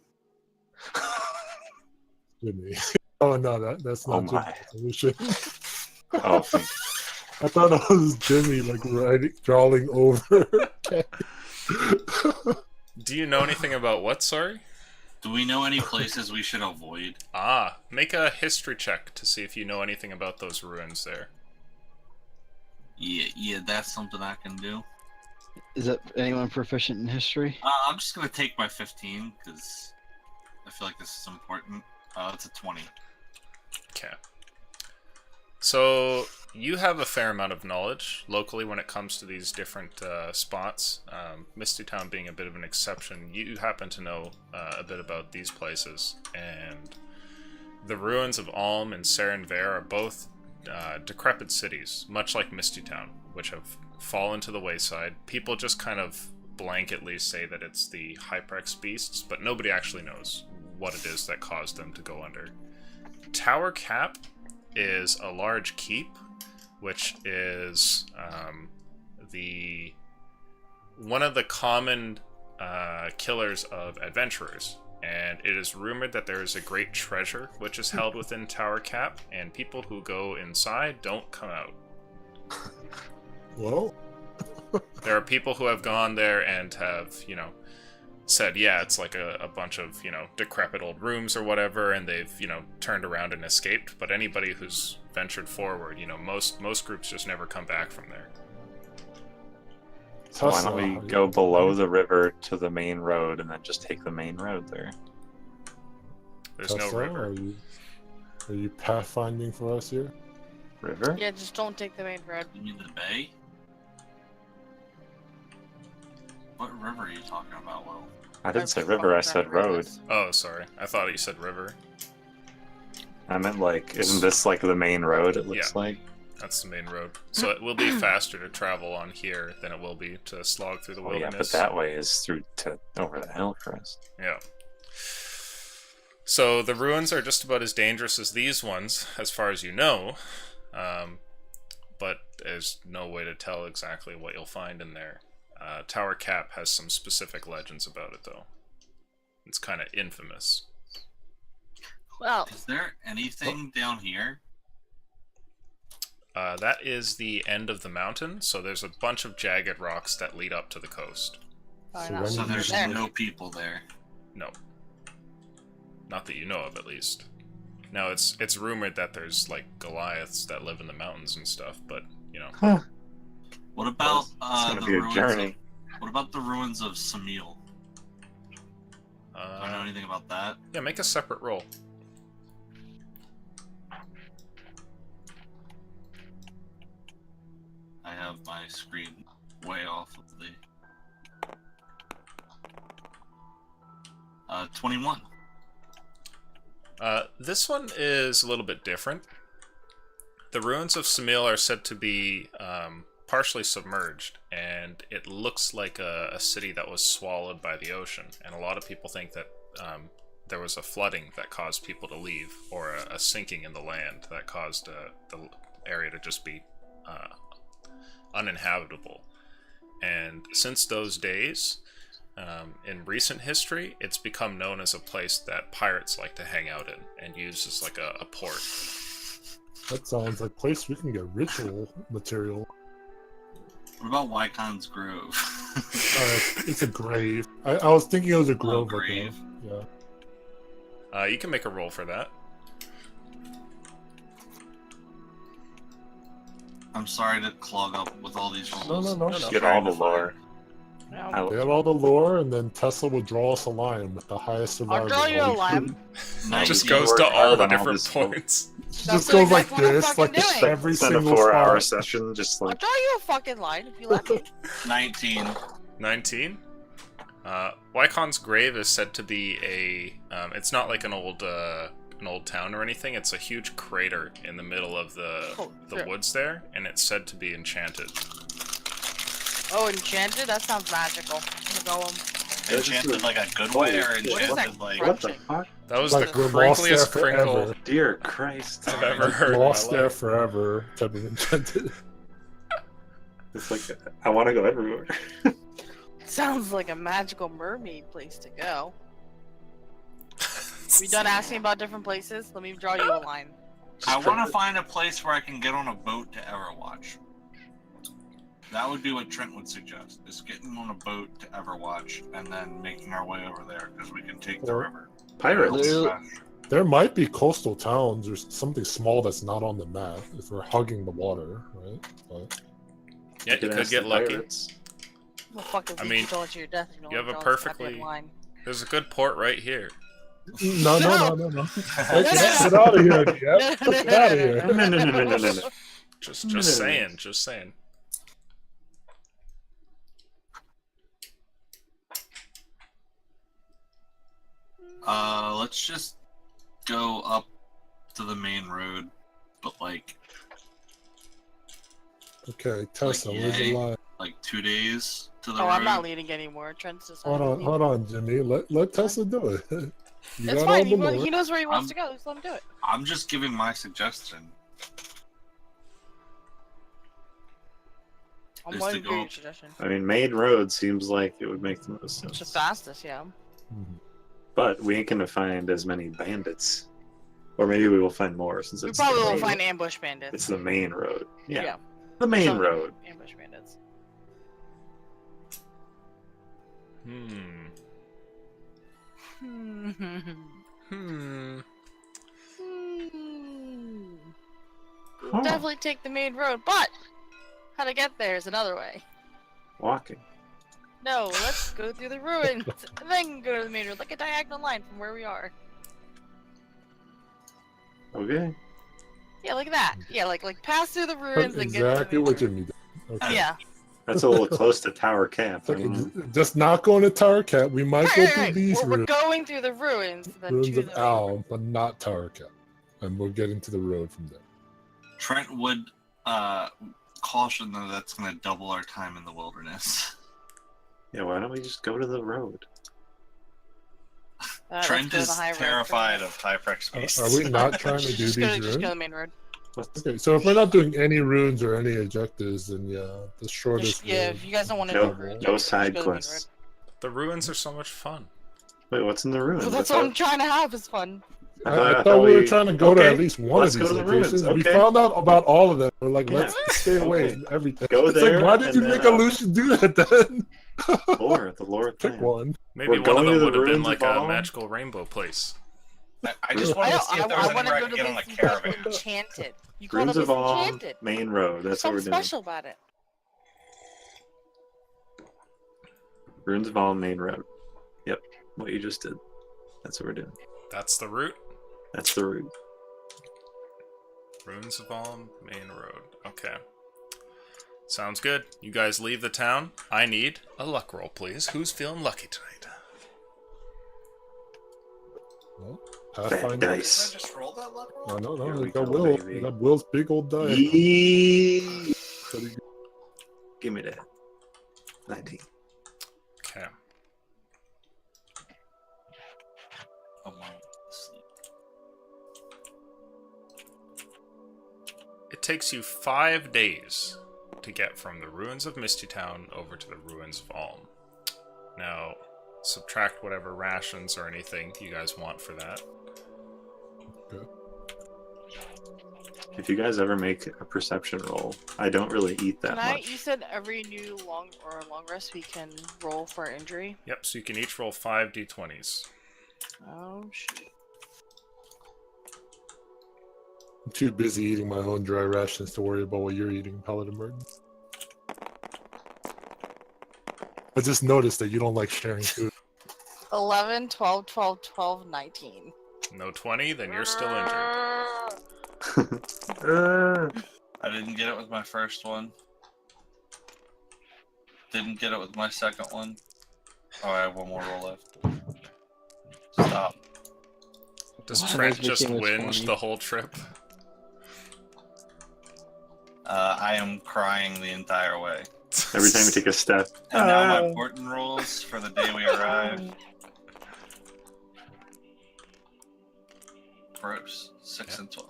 Jimmy. Oh no, that's Oh not my. Jimmy. Solution. Oh, thank I thought it was Jimmy, like drawing over. Do you know anything about what, sorry? Do we know any places we should avoid? Ah, make a history check to see if you know anything about those ruins there. Yeah, that's something I can do. Is that anyone proficient in history? I'm just gonna take my 15 because I feel like this is important. It's a 20. Okay. So, you have a fair amount of knowledge locally when it comes to these different spots. Misty Town being a bit of an exception, you happen to know a bit about these places. And the ruins of Alm and Sarenver are both decrepit cities, much like Misty Town, which have fallen to the wayside. People just kind of blanketly say that it's the Hyprex beasts, but nobody actually knows what it is that caused them to go under. Tower Cap is a large keep, which is one of the common killers of adventurers, and it is rumored that there is a great treasure which is held within Tower Cap, and people who go inside don't come out. Well, There are people who have gone there and have, said, yeah, it's like a bunch of, decrepit old rooms or whatever, and they've, turned around and escaped. But anybody who's ventured forward, most groups just never come back from there. So why don't we go below the river to the main road and then just take the main road there? There's no Tessa, river. Are you pathfinding for us here? River? Yeah, just don't take the main road. You mean the bay? What river are you talking about, Will? I didn't say river, I said road. Oh, sorry. I thought you said river. I meant like, isn't this like the main road, it looks Yeah. like? That's the main road. So it will be faster to travel on here than it will be to slog through the Oh, yeah, wilderness. but that way is through to over the hill crest. Yeah. So the ruins are just about as dangerous as these ones, as far as you know. But there's no way to tell exactly what you'll find in there. Tower Cap has some specific legends about it, though. It's kind of infamous. Well, Is there anything down here? That is the end of the mountain, so there's a bunch of jagged rocks that lead up to the coast. I So know. when So you- there's There. no people there. No. Not that you know of, at least. Now, it's rumored that there's, like, Goliaths that live in the mountains and stuff, but, you know. Huh. What about It's gonna the be a ruins? journey. What about the ruins of Samil? Do I know anything about that? Yeah, make a separate roll. I have my screen way off of the. 21. This one is a little bit different. The ruins of Samil are said to be partially submerged, and it looks like a city that was swallowed by the ocean. And a lot of people think that there was a flooding that caused people to leave, or a sinking in the land that caused the area to just be uninhabitable. And since those days, in recent history, it's become known as a place that pirates like to hang out in and use as like a port. That sounds like a place we can get ritual material. What about Wycon's Grove? It's a grave. I was thinking it was a grove. like grave. yeah. You can make a roll for that. I'm sorry to clog up with all these No, rolls. no, no. Just get all the lore. No. They have all the lore, and then Tesla will draw us a line with the highest survivor. I'll draw you a line. It just 19. goes to worked all hard the on all different this. points. She That's just goes what like I'm fucking this, like doing. every Send a single 4-hour spot. session, just I'll like draw you a fucking line if you let me. 19. 19. Wycon's grave is said to be a. It's not like an old town or anything. It's a huge crater in the middle of the Sure. woods there, and it's said to be enchanted. Oh, enchanted? That sounds magical. I'm gonna go Enchanted like a good way, or What is enchanted that like. what the crunching? fuck? That was Like, the we're lost there crinkliest crinkle forever. Dear Christ. I've ever heard. Lost in my there life. forever. Type of enchanted. It's like, I want to go everywhere. Sounds like a magical mermaid place to go. We done asking about different places? Let me draw you a line. I want to find a place where I can get on a boat to Everwatch. That would be what Trent would suggest, is getting on a boat to Everwatch and then making our way over there, because we can take the Or- river. Pirates. There might be coastal towns or something small that's not on the map if we're hugging the water, right? But Yeah, you could could ask get the lucky. pirates. Well, fucking I lead mean, you to your death. If you have a draw this perfectly- goddamn line. There's a good port right here. no. No. Get out of here, Jeff. Get out of here. No. Just saying. Let's just go up to the main road, but like Okay, Tessa, where's the yay. line? 2 days to the Oh, road. I'm not leading anymore. Trent's just. Hold on, Jimmy. Let Tessa do it. You It's got fine. all the lore. He knows where he wants I'm- to go. Just let him do it. I'm just giving my suggestion. I'm Is one to of go- your suggestion. I mean, main road seems like it would make the most It's sense. the fastest, yeah. Mhm. But we ain't gonna find as many bandits. Or maybe we will find more since We it's probably the will main- find ambush It's bandits. the main road. Yeah. Yeah. The main Some road. Ambush bandits. Hmm. Huh. Definitely take the main road, but how to get there is another way. Walking. No, let's go through the ruins and then go to the main road, like a diagonal line from where we are. Okay. Yeah, like that. Yeah, like pass through the ruins and get Exactly to the what main Jimmy did. Okay. road. Yeah. That's a little close to Tower Cap. I Okay, don't know. just not going to Tower Cap. We might go through Right. these We're ruins, going through the ruins, then ruins to of the main road. Alm, but not Tower Cap. And we'll get into the road from there. Trent would caution that that's going to double our time in the wilderness. Yeah, why don't we just go to the road? Let's Trent go to is the high road Terrified first. of Hyprex beasts. Are we not trying to do Just these go, just go to ruins? the main road. Okay, so if we're not doing any runes or any objectives, then yeah, the shortest Yeah, road. if you guys don't want to No, do ruins, no just side go to the main quests. The ruins are so much fun. Wait, what's in the road. ruins? Well, that's I what thought- I'm trying to have is fun. I thought we were trying to go to at least one of let's these go to the ruins. locations. We Okay. found out about all of them. We're like, Yeah. let's stay away Okay. from everything. Go It's there, like, why did and you then, make a Lucian do that then? The lore Pick thing. one. Maybe We're one of going to them the would have been ruins like of a Alm. magical rainbow place. I just wanted to see if there was anywhere I to could get on the this because caravan. we're enchanted. You call Ruins them of Alm, enchanted. main road. That's what Something we're doing. special about it. Ruins of Alm, main road. Yep, what you just did. That's what we're doing. That's the route. That's the route. Ruins of Alm, main road. Okay. Sounds good. You guys leave the town. I need a luck roll, please. Who's feeling lucky tonight? Well, Bad Pathfinder. dice. Did I just roll that luck roll? No, Here we we got go, Will. baby. We got Will's big old die. Yee. Give me that. 19. Okay. Oh my. Sleep. It takes you 5 days to get from the ruins of Misty Town over to the ruins of Alm. Now, subtract whatever rations or anything you guys want for that. If you guys ever make a perception roll, I don't really eat that Tonight, you much. said every new long rest we can roll for injury. Yep, so you can each roll 5 d20s. Oh shit. I'm too busy eating my own dry rations to worry about what you're eating, Paladin Burton. I just noticed that you don't like sharing food. 11, 12, 12, 12, 19. No 20, then you're still injured. I didn't get it with my first one. Didn't get it with my second one. Oh, I have one more roll left. Stop. Does Wow, Trent that just became a whinge 20. the whole trip? I am crying the entire way. Every time you take a step. And now my Porton rolls for the day we arrive. Gross. 6 and 12.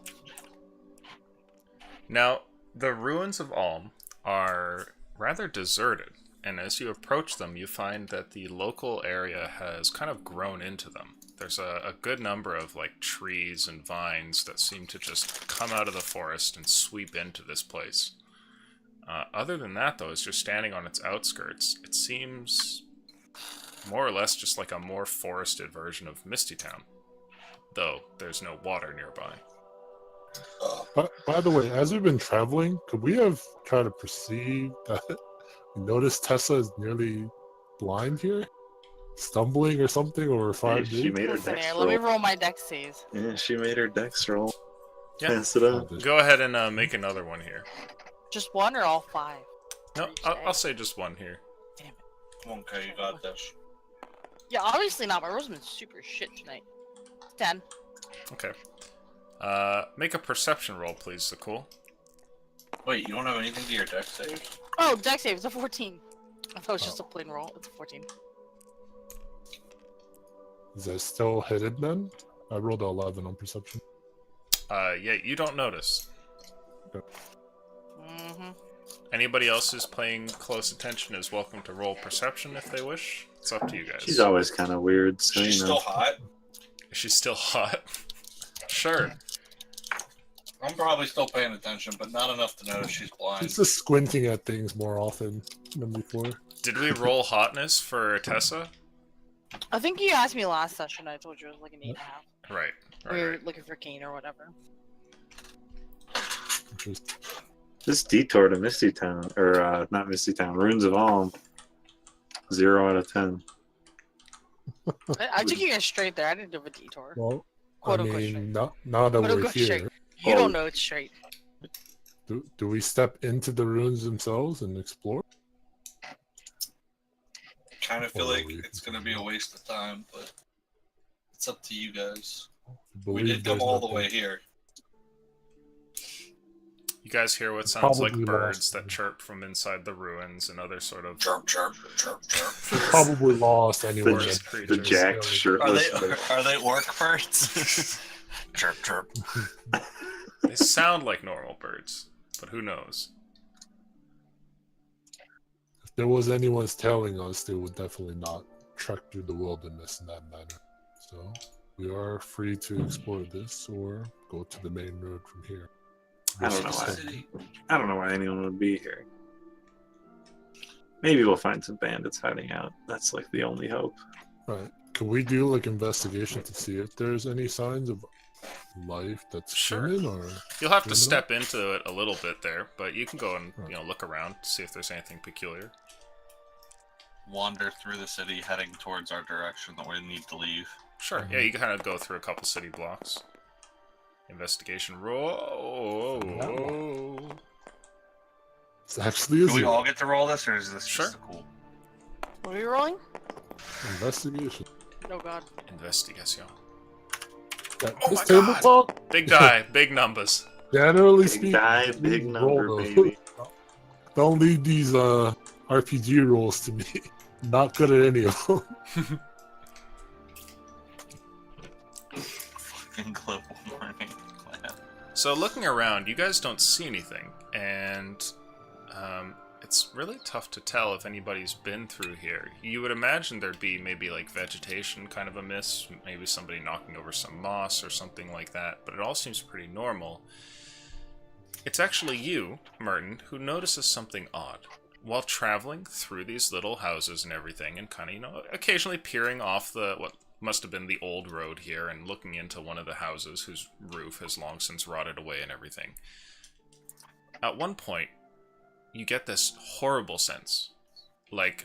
Now, the ruins of Alm are rather deserted, and as you approach them, you find that the local area has kind of grown into them. There's a good number of like trees and vines that seem to just come out of the forest and sweep into this place. Other than that, though, as you're standing on its outskirts, it seems more or less just like a more forested version of Misty Town, though there's no water nearby. By the way, as we've been traveling, could we have tried to perceive that we noticed Tessa is nearly blind here? Stumbling or something over 5 She days? made her Listen dex here, roll. let me roll my dex saves. Yeah, she made her dex roll. Yeah. Pass it up. Go ahead and make another one here. Just one or all 5? No, I'll say just one here. Damn it. Okay, you got this. Yeah, obviously not. My roll's been super shit tonight. 10. Okay. Make a perception roll, please, Zakul. Wait, you don't have anything to your deck saves? Oh, dex save. It's a 14. I thought it was just a plain roll. It's a 14. Is that still hidden then? I rolled a 11 on perception. Yeah, you don't notice. Mm-hmm. Anybody else who's paying close attention is welcome to roll perception if they wish. It's up to you guys. She's always kind of weird, so She's you know. still hot. Is she still hot? Sure. I'm probably still paying attention, but not enough to notice she's blind. She's just squinting at things more often than before. Did we roll hotness for Tessa? I think you asked me last session. I told you it was like an 8.5. Right. We were Right. looking for Kane or whatever. Interesting. This detour to Misty Town, or not Misty Town, Ruins of Alm, 0 out of 10. I took you guys straight there. I didn't do a detour. Well, Quote unquote straight. now that Quote we're unquote here, straight. You don't know it's straight. do we step into the ruins themselves and explore? Kind of feel Or like we it's going to be a waste of time, but it's up to you guys. We believe did come there's all the nothing- way here. You guys hear what sounds like Probably birds lost. that chirp from inside the ruins and other sort of Chirp, chirp, chirp, chirp. We're probably lost anyway. forest The creatures. jacked Are shirtless. are they orc birds? Chirp, chirp. They sound like normal birds, but who knows? If there was anyone's telling us, they would definitely not trek through the wilderness in that manner. So we are free to explore this or go to the main road from here. I don't know This why. is- I don't know why anyone would be here. Maybe we'll find some bandits hiding out. That's like the only hope. Right. Can we do like investigation to see if there's any signs of life that's Sure. human or You'll have to criminal? step into it a little bit there, but you can go and Right. look around, see if there's anything peculiar. Wander through the city, heading towards our direction that we need to leave. Sure. Yeah, you can kind of go through a couple city blocks. Investigation roll. It's actually a Do we zero. all get to roll this, or is this Sure. just a cool? What are we rolling? Investigation. Oh god. Investigation. That, Oh this my tabletop, Big die, big numbers. generally Big speaking, die, big please number, roll those. baby. Don't leave these RPG rolls to me. Not good at any of them. Fucking global warming. Glad. So looking around, you guys don't see anything, and it's really tough to tell if anybody's been through here. You would imagine there'd be maybe like vegetation kind of amiss, maybe somebody knocking over some moss or something like that, but it all seems pretty normal. It's actually you, Merton, who notices something odd. While traveling through these little houses and everything, and kind of, occasionally peering off the, what must have been the old road here, and looking into one of the houses whose roof has long since rotted away and everything. At one point, you get this horrible sense. Like,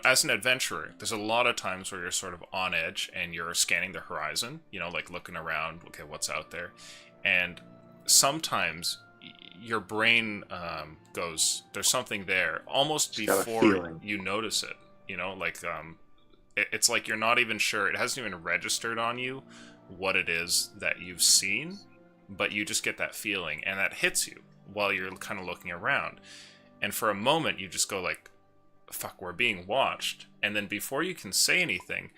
as an adventurer, there's a lot of times where you're sort of on edge and you're scanning the horizon, like looking around, okay, what's out there? And sometimes your brain goes, there's something there, almost Just got a before feeling. you notice it. It's like you're not even sure, it hasn't even registered on you what it is that you've seen, but you just get that feeling, and that hits you while you're kind of looking around. And for a moment, you just go like, fuck, we're being watched. And then before you can say anything,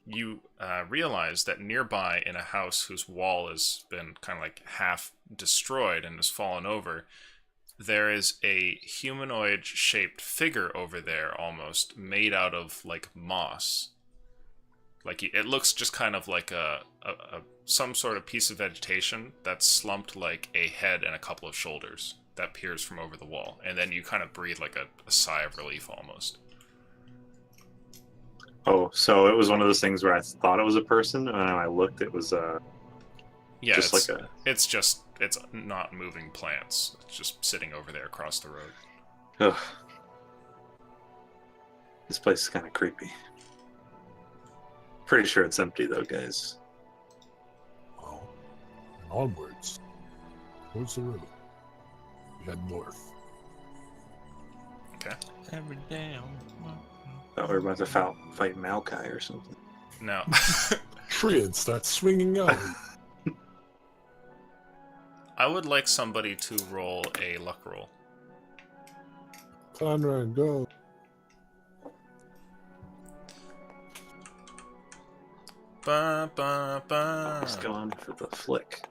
you realize that nearby in a house whose wall has been kind of like half destroyed and has fallen over, there is a humanoid-shaped figure over there, almost, made out of, like, moss. Like, it looks just kind of like some sort of piece of vegetation that's slumped like a head and a couple of shoulders that peers from over the wall. And then you kind of breathe like a sigh of relief, almost. Oh, so it was one of those things where I thought it was a person, and when I looked, it was Yeah, just it's, like a. it's not moving plants. It's just sitting over there across the road. Ugh. This place is kind of creepy. Pretty sure it's empty though, guys. Well, and onwards. Towards the road. We head north. Okay. Every down. Thought we were about to fight Maokai or something. Now, Triad starts swinging out. I would like somebody to roll a luck roll. Conrad, go. Ba, ba, ba. Just going for the flick.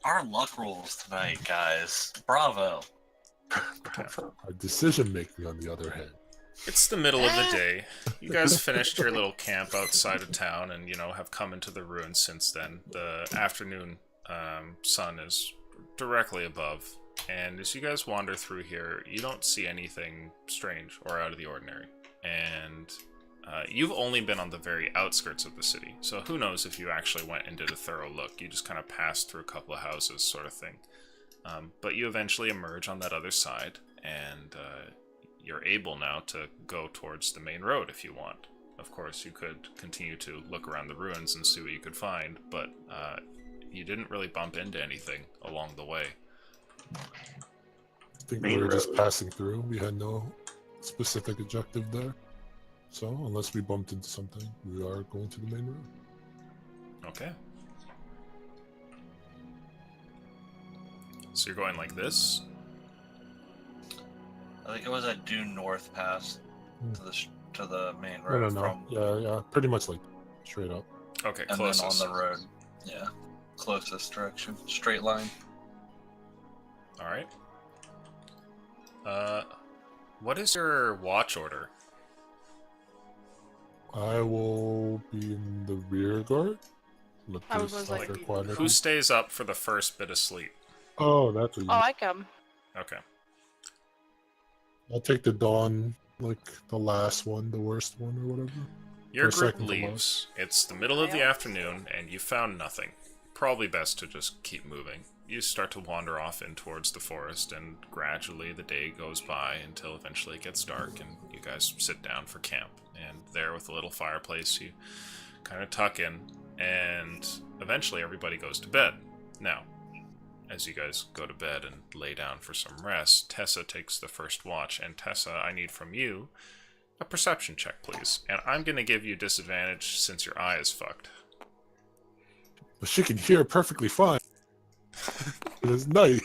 Our luck rolls tonight, guys. Bravo. Our decision making, on the other hand. It's the middle of the day. You guys finished your little camp outside of town and, have come into the ruins since then. The afternoon sun is directly above. And as you guys wander through here, you don't see anything strange or out of the ordinary. And you've only been on the very outskirts of the city. So who knows if you actually went and did a thorough look. You just kind of passed through a couple of houses sort of thing. But you eventually emerge on that other side, and you're able now to go towards the main road if you want. of course, you could continue to look around the ruins and see what you could find, but you didn't really bump into anything along the way. I think we Main were just road. passing through. We had no specific objective there. So, unless we bumped into something, we are going to the main road. Okay. So you're going like this? I think it was at due north pass to the main No, road no, from, no. Yeah, pretty much like straight up. Okay, and closest. then on the road. Yeah, closest direction, straight line. Alright. What is your watch order? I will be in the rear guard. Let I was this like, sucker quiet. Who stays up for the first bit of sleep? Oh, that's what you. Oh, I come. Okay. I'll take the dawn, like the last one, the worst one, or whatever. Your Or group second to leaves. It's the middle of the afternoon, and you found nothing. Probably best to just keep moving. You start to wander off in towards the forest, and gradually the day goes by until eventually it gets dark, and you guys sit down for camp. And there, with a little fireplace, you kind of tuck in, and eventually everybody goes to bed. Now, as you guys go to bed and lay down for some rest, Tessa takes the first watch, and Tessa, I need from you a perception check, please. And I'm going to give you disadvantage since your eye is fucked. But she can hear perfectly fine. It's night.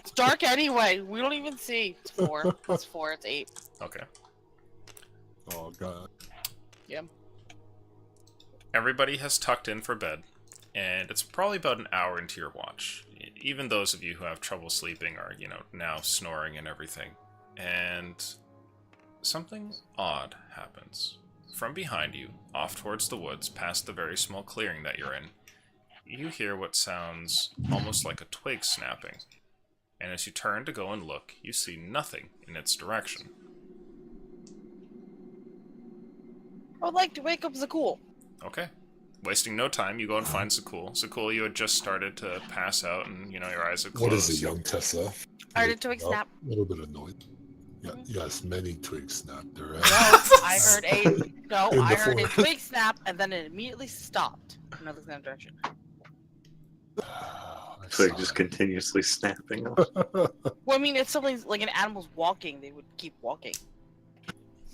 It's dark anyway. We don't even see. It's 4. Plus 4, it's 8. Okay. Oh god. Yeah. Everybody has tucked in for bed, and it's probably about an hour into your watch. Even those of you who have trouble sleeping are, now snoring and everything. And something odd happens. From behind you, off towards the woods, past the very small clearing that you're in, you hear what sounds almost like a twig snapping. And as you turn to go and look, you see nothing in its direction. I would like to wake up Zakul. Okay. Wasting no time, you go and find Zakul. Zakul, you had just started to pass out, and your eyes are closed. What is it, young Tessa? I heard a twig snap. A little bit annoyed. Yeah, yes, many twigs snapped. They're No, I heard In I the heard a forest. twig snap, and then it immediately stopped. In another same direction. Twig just continuously snapping. Well, I mean, if something's like an animal's walking, they would keep walking.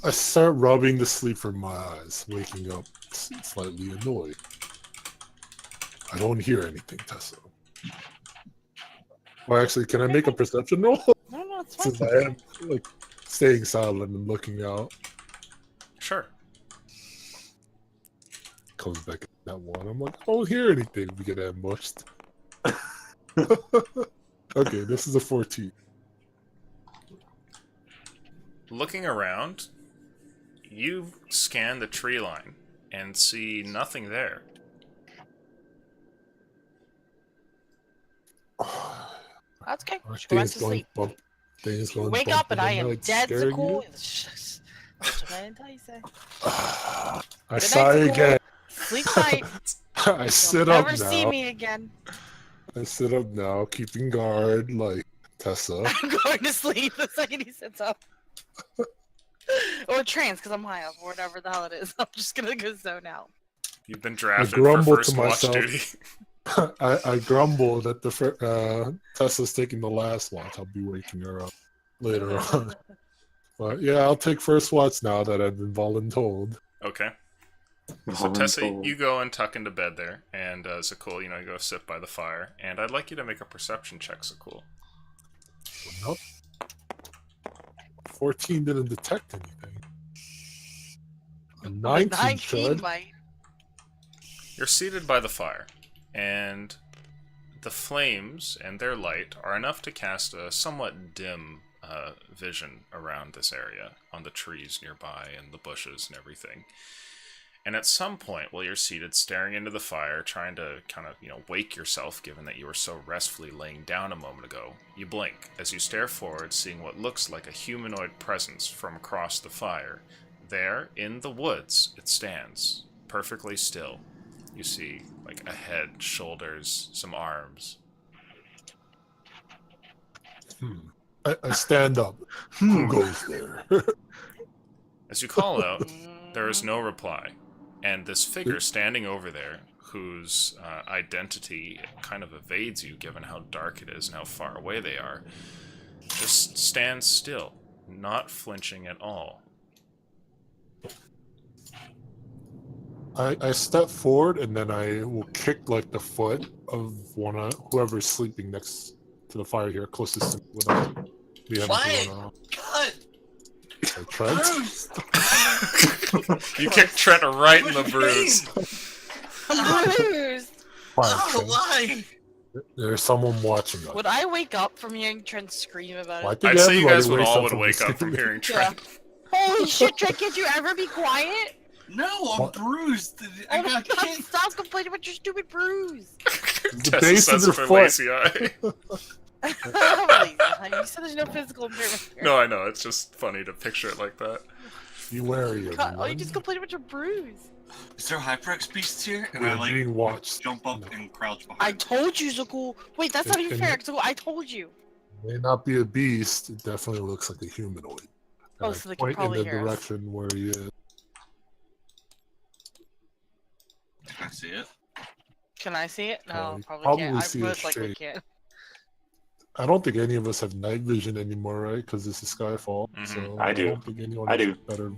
I start rubbing the sleep from my eyes, waking up slightly annoyed. I don't hear anything, Tessa. Or actually, can I make a perception roll? No, it's fine. Since I am like staying silent and looking out. Sure. Comes back at that one. I'm like, I don't hear anything. We get ambushed. Okay, this is a 14. Looking around, you scan the tree line and see nothing there. That's okay. Are Go back things to going sleep. bump? Things going Wake bump up and in the I am night, dead, scaring Zakul. you? What did I tell you, say? I Good sigh night, Zakul. again. Sleep tight. I You'll sit up never see now. me again. I sit up now, keeping guard like Tessa. I'm going to sleep the second he sits up. Or trance, because I'm high up, or whatever the hell it is. I'm just gonna go zone out. You've been drafted for grumble to first watch myself. duty. I grumble that Tessa's taking the last watch. I'll be waking her up later on. But yeah, I'll take first watch now that I've been voluntold. Okay. So Tessa, you go and tuck into bed there, and Zakul, you go sit by the fire, and I'd like you to make a perception check, Zakul. Nope. 14 didn't detect anything. A 19 should. might. You're seated by the fire, and the flames and their light are enough to cast a somewhat dim vision around this area, on the trees nearby and the bushes and everything. And at some point, while you're seated staring into the fire, trying to kind of, wake yourself, given that you were so restfully laying down a moment ago, you blink as you stare forward, seeing what looks like a humanoid presence from across the fire. There, in the woods, it stands, perfectly still. You see, like, a head, shoulders, some arms. I stand up. Who goes there? As you call out, There is no reply. And this figure standing over there, whose identity kind of evades you given how dark it is and how far away they are, just stands still, not flinching at all. I step forward and then I will kick like the foot of whoever's sleeping next to the fire here, closest to me without me having to run off. Cut! Like Trent. Bruce! You kick Trent right in the bruise. Bruce! Fine, Oh, Trent. why? There's someone watching us. Would I wake up from hearing Trent scream about Well, I it? think I'd say you everybody guys would wakes all up would from wake the up from sleep. hearing Yeah. Trent. Holy shit, Trent, can't you ever be quiet? No, I'm What? bruised. I got kicked. Stop complaining about your stupid bruise. The Tessa base says of with your her foot. lazy eye. You said there's no physical impairment here. No, I know. It's just funny to picture it like that. Be wary, Oh, you everyone. just complained about your bruise. Is there hyperx beasts here? And We're I like being watched. jump up No. and crouch behind. I told you, Zuko. Wait, that's not even And- fair. Zuko, I told you. May not be a beast. It definitely looks like a humanoid. Oh, And I so they can point probably in the hear us. direction where he is. Can I see it? Can I see it? No, You probably probably can't. see I a most likely shape. can't. I don't think any of us have night vision anymore, right? Because this is Skyfall. Mhm. So I do. don't think anyone I has do. better.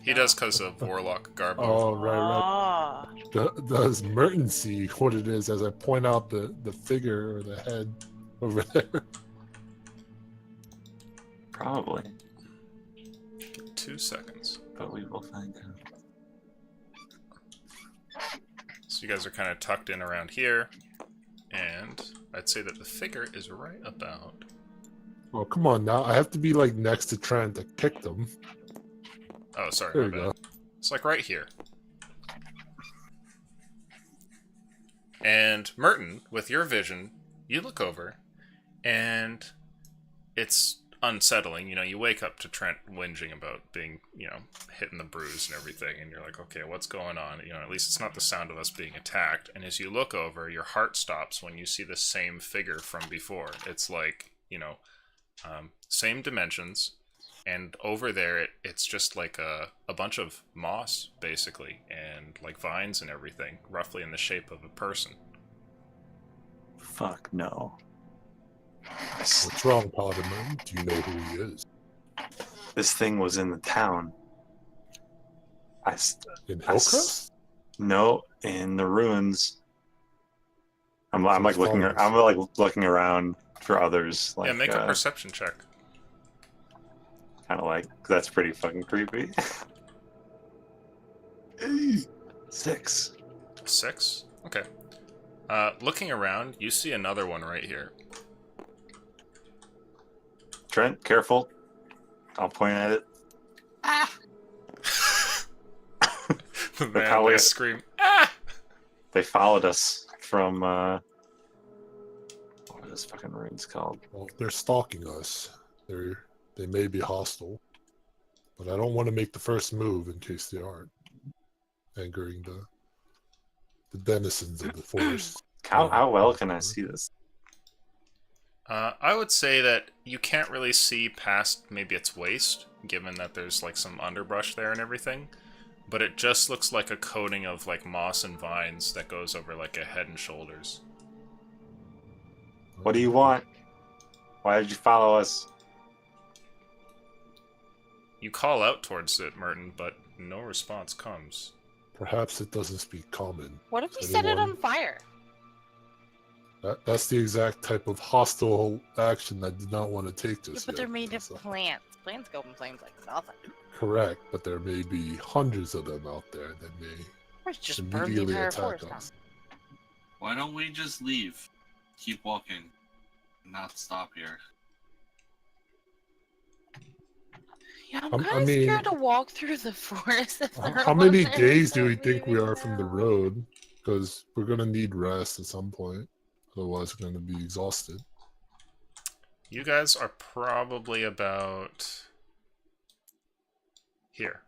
He does because of Warlock Garbo. Oh, right. Ah. Does Merton see what it is as I point out the figure or the head over there? Probably, 2 seconds. but we will find out. So you guys are kind of tucked in around here. And I'd say that the figure is right about... Oh, come on now. I have to be like next to Trent to kick them. Oh, sorry, There my you bad. go. It's like right here. And Merton, with your vision, you look over, and it's unsettling. You know, you wake up to Trent whinging about being, you know, hitting the bruise and everything, and you're like, okay, what's going on? You know, at least it's not the sound of us being attacked. And as you look over, your heart stops when you see the same figure from before. It's like, you know, same dimensions, and over there, it's just like a bunch of moss, basically, and like vines and everything, roughly in the shape of a person. Fuck no. What's wrong, Paladin? Do you know who he is? This thing was in the town. In I s- Hillcrest? No, in the ruins. I'm So like looking. follows. I'm like looking around for others. Like, Yeah, make a perception check. kind of like that's pretty fucking creepy. 6. 6? Okay. Looking around, you see another one right here. Trent, careful. I'll point at it. The Look man how like we- scream, ah! They followed us from what are those fucking ruins called? Well, if they're stalking us. They may be hostile. But I don't want to make the first move in case they aren't. Angering the denizens of the forest. How well can I see this? I would say that you can't really see past maybe its waist, given that there's like some underbrush there and everything. But it just looks like a coating of like moss and vines that goes over like a head and shoulders. What do you want? Why did you follow us? You call out towards it, Merton, but no response comes. Perhaps it doesn't speak common. What if we set it Anyone? on fire? That's the exact type of hostile action I did not want to take Yeah, just but yet. they're made of Tessa. plants. Plants go in flames like nothing. Correct, but there may be hundreds of them out there that may Let's just burn the immediately entire attack forest down. us. Why don't we just leave? Keep walking. Not stop here. Yeah, I'm I kind of mean- scared to walk through the forest. If there How are many monsters days do that we think we even are from the know. road? Because we're gonna need rest at some point. Otherwise, we're gonna be exhausted. You guys are probably about here.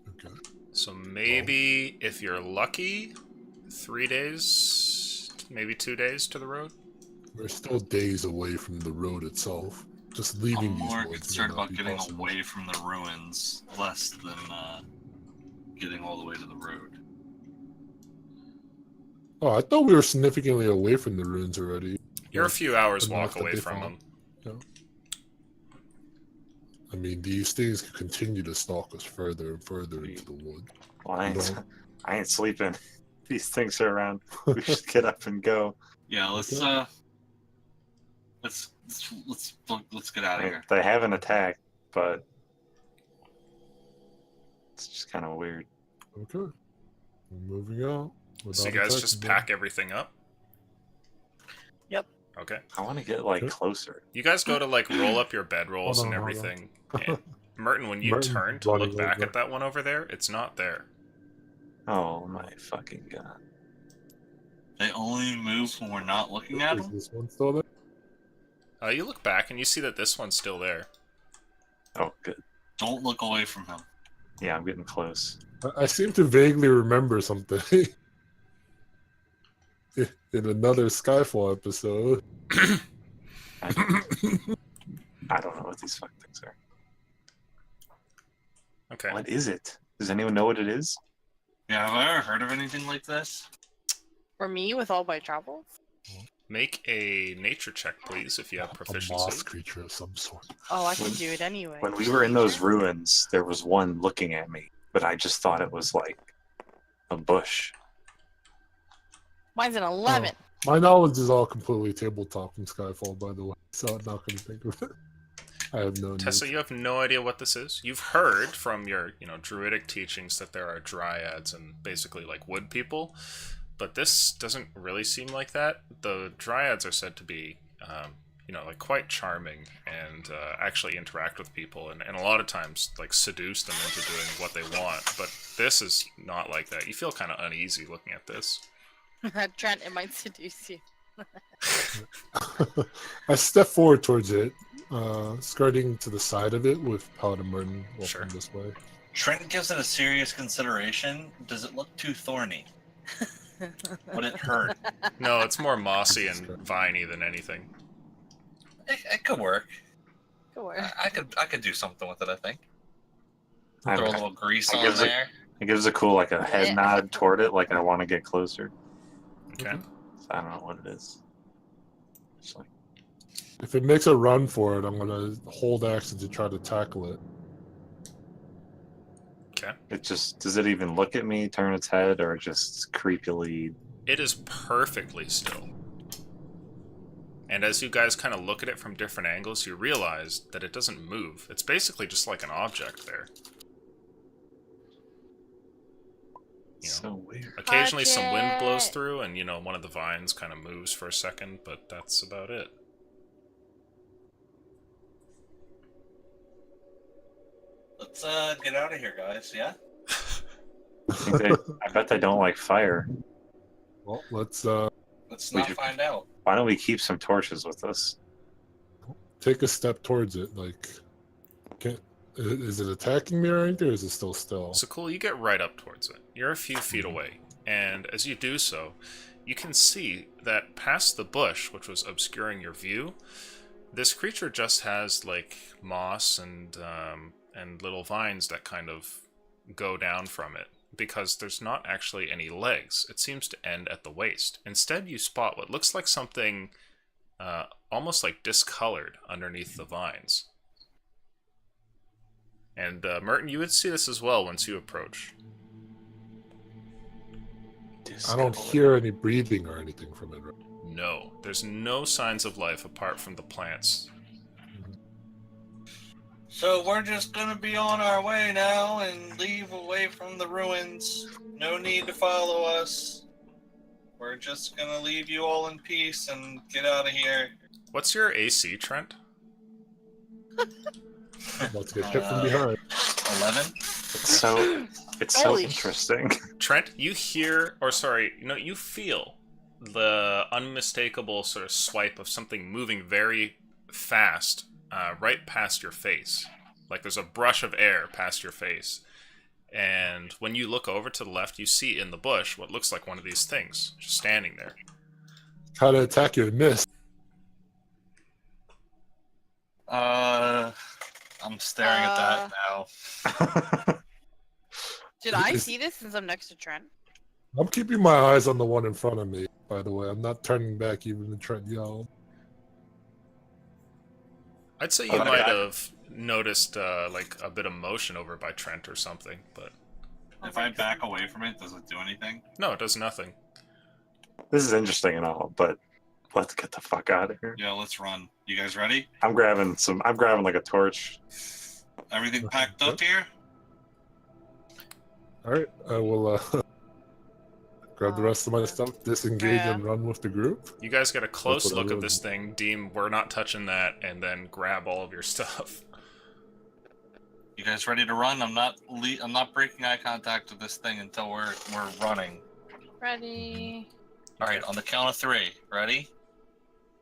Okay. So maybe, if you're lucky, 3 days, maybe 2 days to the road. We're still days away from the road itself. just leaving I'm these more woods concerned will not about be getting possible. away from the ruins, less than getting all the way to the road. Oh, I thought we were significantly away from the ruins already. You're a few hours enough walk that away they from found- them. Yeah. I mean, these things could continue to stalk us further and further into the wood. Well, We don't- I ain't sleeping. These things are around. We should get up and go. Yeah, let's Okay. let's get out I of mean, here. they haven't attacked, but it's just kind of weird. Okay. We're moving out. So you without guys just attacking pack everything up? Yep. Okay. I want to get like Okay. closer. You guys go to like roll up your bedrolls Hold and on, hold on. everything. And Merton, when you Merton's turn to look running back over. at that one over there, it's not there. Oh my fucking god! They only move when we're not looking at Is them. this one still there? You look back and you see that this one's still there. Oh, good. Don't look away from him. Yeah, I'm getting close. I seem to vaguely remember something in another Skyfall episode. I don't know what these fucking things are. Okay. What is it? Does anyone know what it is? Yeah, have I ever heard of anything like this? For me, with all my travels. Make a nature check, please, if you have A moss proficiency. creature of some sort. Oh, I can do it anyway. When we were in those ruins, there was one looking at me, but I just thought it was like a bush. Mine's an 11. My knowledge is all completely tabletop in Skyfall, by the way, so I'm not going to think of it. I have no Tessa, need. you have no idea what this is. You've heard from your, druidic teachings that there are dryads and basically like wood people, but this doesn't really seem like that. The dryads are said to be, like quite charming and actually interact with people, and a lot of times like seduce them into doing what they want. But this is not like that. You feel kind of uneasy looking at this. Trent, it might seduce you. I step forward towards it, skirting to the side of it with Paladin Merton walking Sure. this way. Trent gives it a serious consideration. Does it look too thorny? Would it hurt? No, it's more mossy and viney than anything. It could work. Go where? I could do something with it. I think. I Throw a don't know. little grease I on gives it- there. It gives a cool like a head Yeah. nod toward it, like I want to get closer. Okay. So I don't know what it is. Just like, If it makes a run for it, I'm going to hold action to try to tackle it. Okay. it just does it even look at me, turn its head, or just creepily? It is perfectly still. And as you guys kind of look at it from different angles, you realize that it doesn't move. It's basically just like an object there. You know, So weird. occasionally some wind Touch blows it. through and, one of the vines kind of moves for a second, but that's about it. Let's get out of here, guys. Yeah. I bet they don't like fire. Well, let's Let's We not should- find out. Why don't we keep some torches with us? take a step towards it. Like, is it attacking me or anything, or is it still? So cool, you get right up towards it. You're a few feet away, and as you do so, you can see that past the bush, which was obscuring your view, this creature just has like moss and little vines that kind of go down from it, because there's not actually any legs. It seems to end at the waist. Instead, you spot what looks like something almost like discolored underneath the vines. And Merton, you would see this as well once you approach. I don't hear any breathing or anything from it. Right? No, there's no signs of life apart from the plants. So we're just gonna be on our way now and leave away from the ruins. No need to follow us. We're just gonna leave you all in peace and get out of here. What's your AC, Trent? I'm about to get hit from behind. 11. It's so Holy interesting. Trent, you you feel the unmistakable sort of swipe of something moving very fast right past your face. Like there's a brush of air past your face. And when you look over to the left, you see in the bush what looks like one of these things just standing there. How to attack you and miss. I'm staring at that now. Did I Is- see this since I'm next to Trent? I'm keeping my eyes on the one in front of me, by the way. I'm not turning back even when Trent yelled. I'd say you Okay. might have noticed like a bit of motion over by Trent or something, but If I back away from it, does it do anything? no, it does nothing. This is interesting and all, but let's get the fuck out of here. Yeah, let's run. You guys ready? I'm grabbing like a torch. Everything packed up here? Alright, I will grab the rest of my stuff, disengage Yeah. and run with the group. You guys get a close what I look at would- this thing, deem we're not touching that, and then grab all of your stuff. You guys ready to run? I'm not breaking eye contact with this thing until we're running. Ready. All right, on the count of 3. Ready?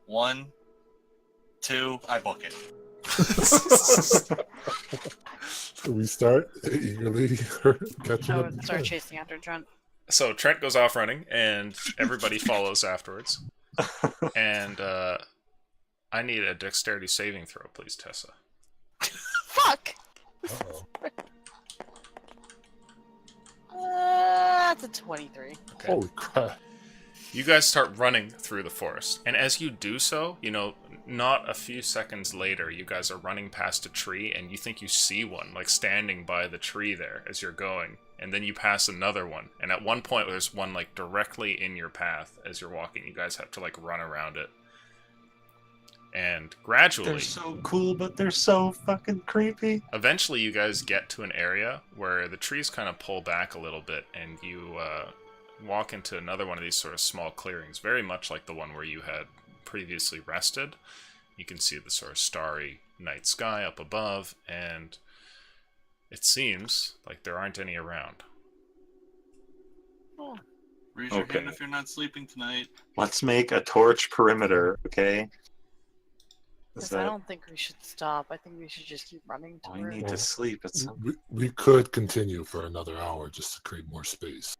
1, 2. I book it. We start eagerly catching I up. would start chasing after Trent. So Trent goes off running, and everybody follows afterwards. And I need a dexterity saving throw, please, Tessa. Fuck! Uh-oh. That's a 23. Okay. Holy crap. You guys start running through the forest, and as you do so, you know, not a few seconds later, you guys are running past a tree, and you think you see one, like, standing by the tree there as you're going, and then you pass another one, and at one point there's one, like, directly in your path as you're walking. You guys have to, like, run around it. And gradually... They're so cool, but they're so fucking creepy. Eventually, you guys get to an area where the trees kind of pull back a little bit, and you walk into another one of these sort of small clearings, very much like the one where you had previously rested. You can see the sort of starry night sky up above, and it seems like there aren't any around. Oh. Raise your Okay. hand if you're not sleeping tonight. Let's make a torch perimeter, okay? Is Because I that don't think we should stop. I think we should just keep running we toward need it. to sleep at some We could continue for another hour just to create more space.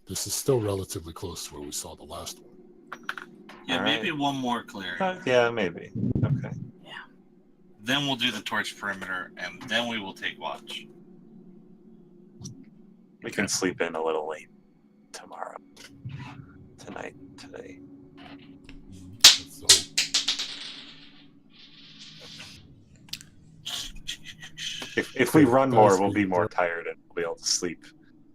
This is still relatively close to where we saw the last one. Yeah, All maybe right. one more clearing. yeah, maybe. Okay. Then we'll do the torch perimeter, and then we will take watch. We can sleep in a little late tomorrow. Tonight, today. Let's hope. If we run more, Guys, we'll be we- more tired and we'll be able to sleep.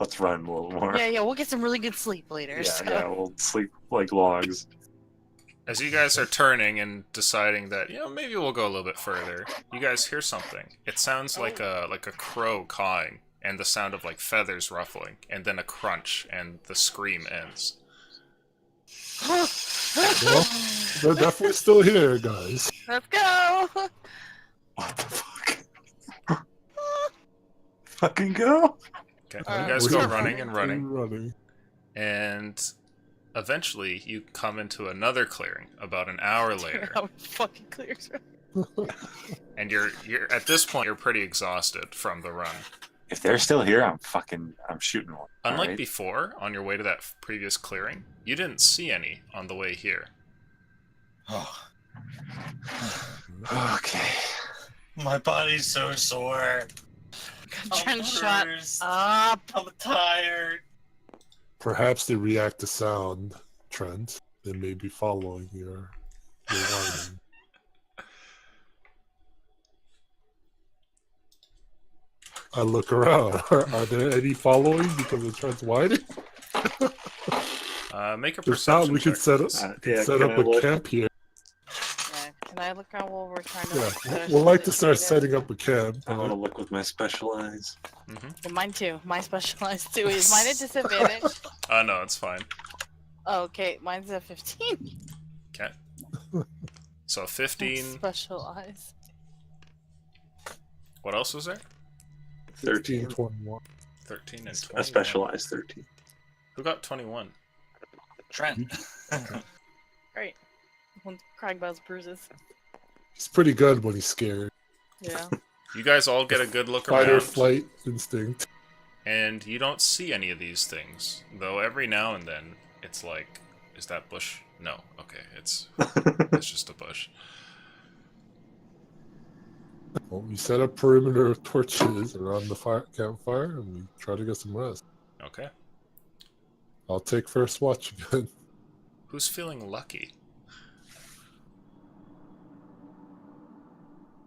Let's run a little more. Yeah, we'll get some really good sleep later. yeah, so. yeah, we'll sleep like logs. As you guys are turning and deciding that, you know, maybe we'll go a little bit further, you guys hear something. It sounds like a crow cawing, and the sound of like feathers ruffling, and then a crunch, and the scream ends. Well, they're definitely still here, guys. Let's go! What the fuck? Fucking go! Okay, Alright. you guys We're go still running and running, running. and eventually you come into another clearing about an hour later, How fucking clear. and you're at this point you're pretty exhausted from the run. If they're still here, I'm shooting one. Unlike alright? before, on your way to that previous clearing, you didn't see any on the way here. Oh, Okay. my body's so sore. Trent, shut bruised. up. I'm tired. Perhaps they react to sound, Trent. They may be following your whining. I look around. Are there any following because of Trent's whining? Make a If not, perception we could check, set up, please. set can up I a look? camp here. Yeah, can I look around while we're trying to... Yeah, finish we'll like to this start later? setting up a camp. I want to look with my special eyes. Yeah, mine too. My specialized too. Is mine a disadvantage? No, it's fine. Oh, okay, mine's a 15. Okay. So 15. Specialized. What else was there? 13, 21. 13 and A 21. specialized 13. Who got 21? Trent. Great. One crying about his bruises. He's pretty good when he's scared. Yeah. You guys all get a good look Fight or around, flight instinct. and you don't see any of these things. Though every now and then, it's like, is that bush? No. Okay, it's just a bush. Well, we set up perimeter of torches around the campfire, and we try to get some rest. Okay. I'll take first watch again. Who's feeling lucky?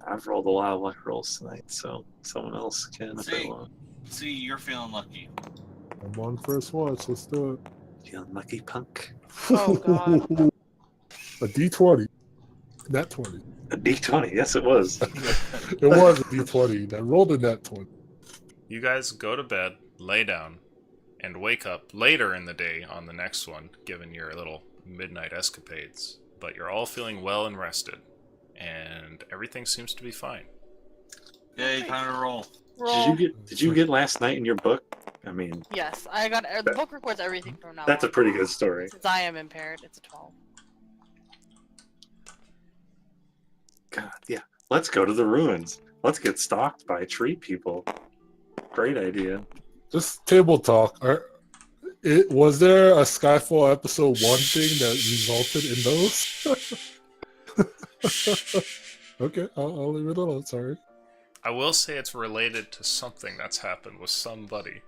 I've rolled a lot of luck rolls tonight, so someone else can if they See? want. See, you're feeling lucky. I'm on first watch. Let's do it. Feeling lucky, punk. Oh, God. A D20. Nat 20. A D20, yes, it was. It was a D20. I rolled a nat 20. You guys go to bed, lay down, and wake up later in the day on the next one, given your little midnight escapades. But you're all feeling well and rested, and everything seems to be fine. Yay, time to roll. Roll. Did you get last night in your book? I mean, Yes, I got the book records everything from now that's a on. pretty good story. Since I am impaired, it's a 12. God, yeah. Let's go to the ruins. Let's get stalked by tree people. Great idea. Just table talk. Was there a Skyfall episode 1 thing that resulted in those? Okay, I'll leave it alone. Sorry. I will say it's related to something that's happened with somebody.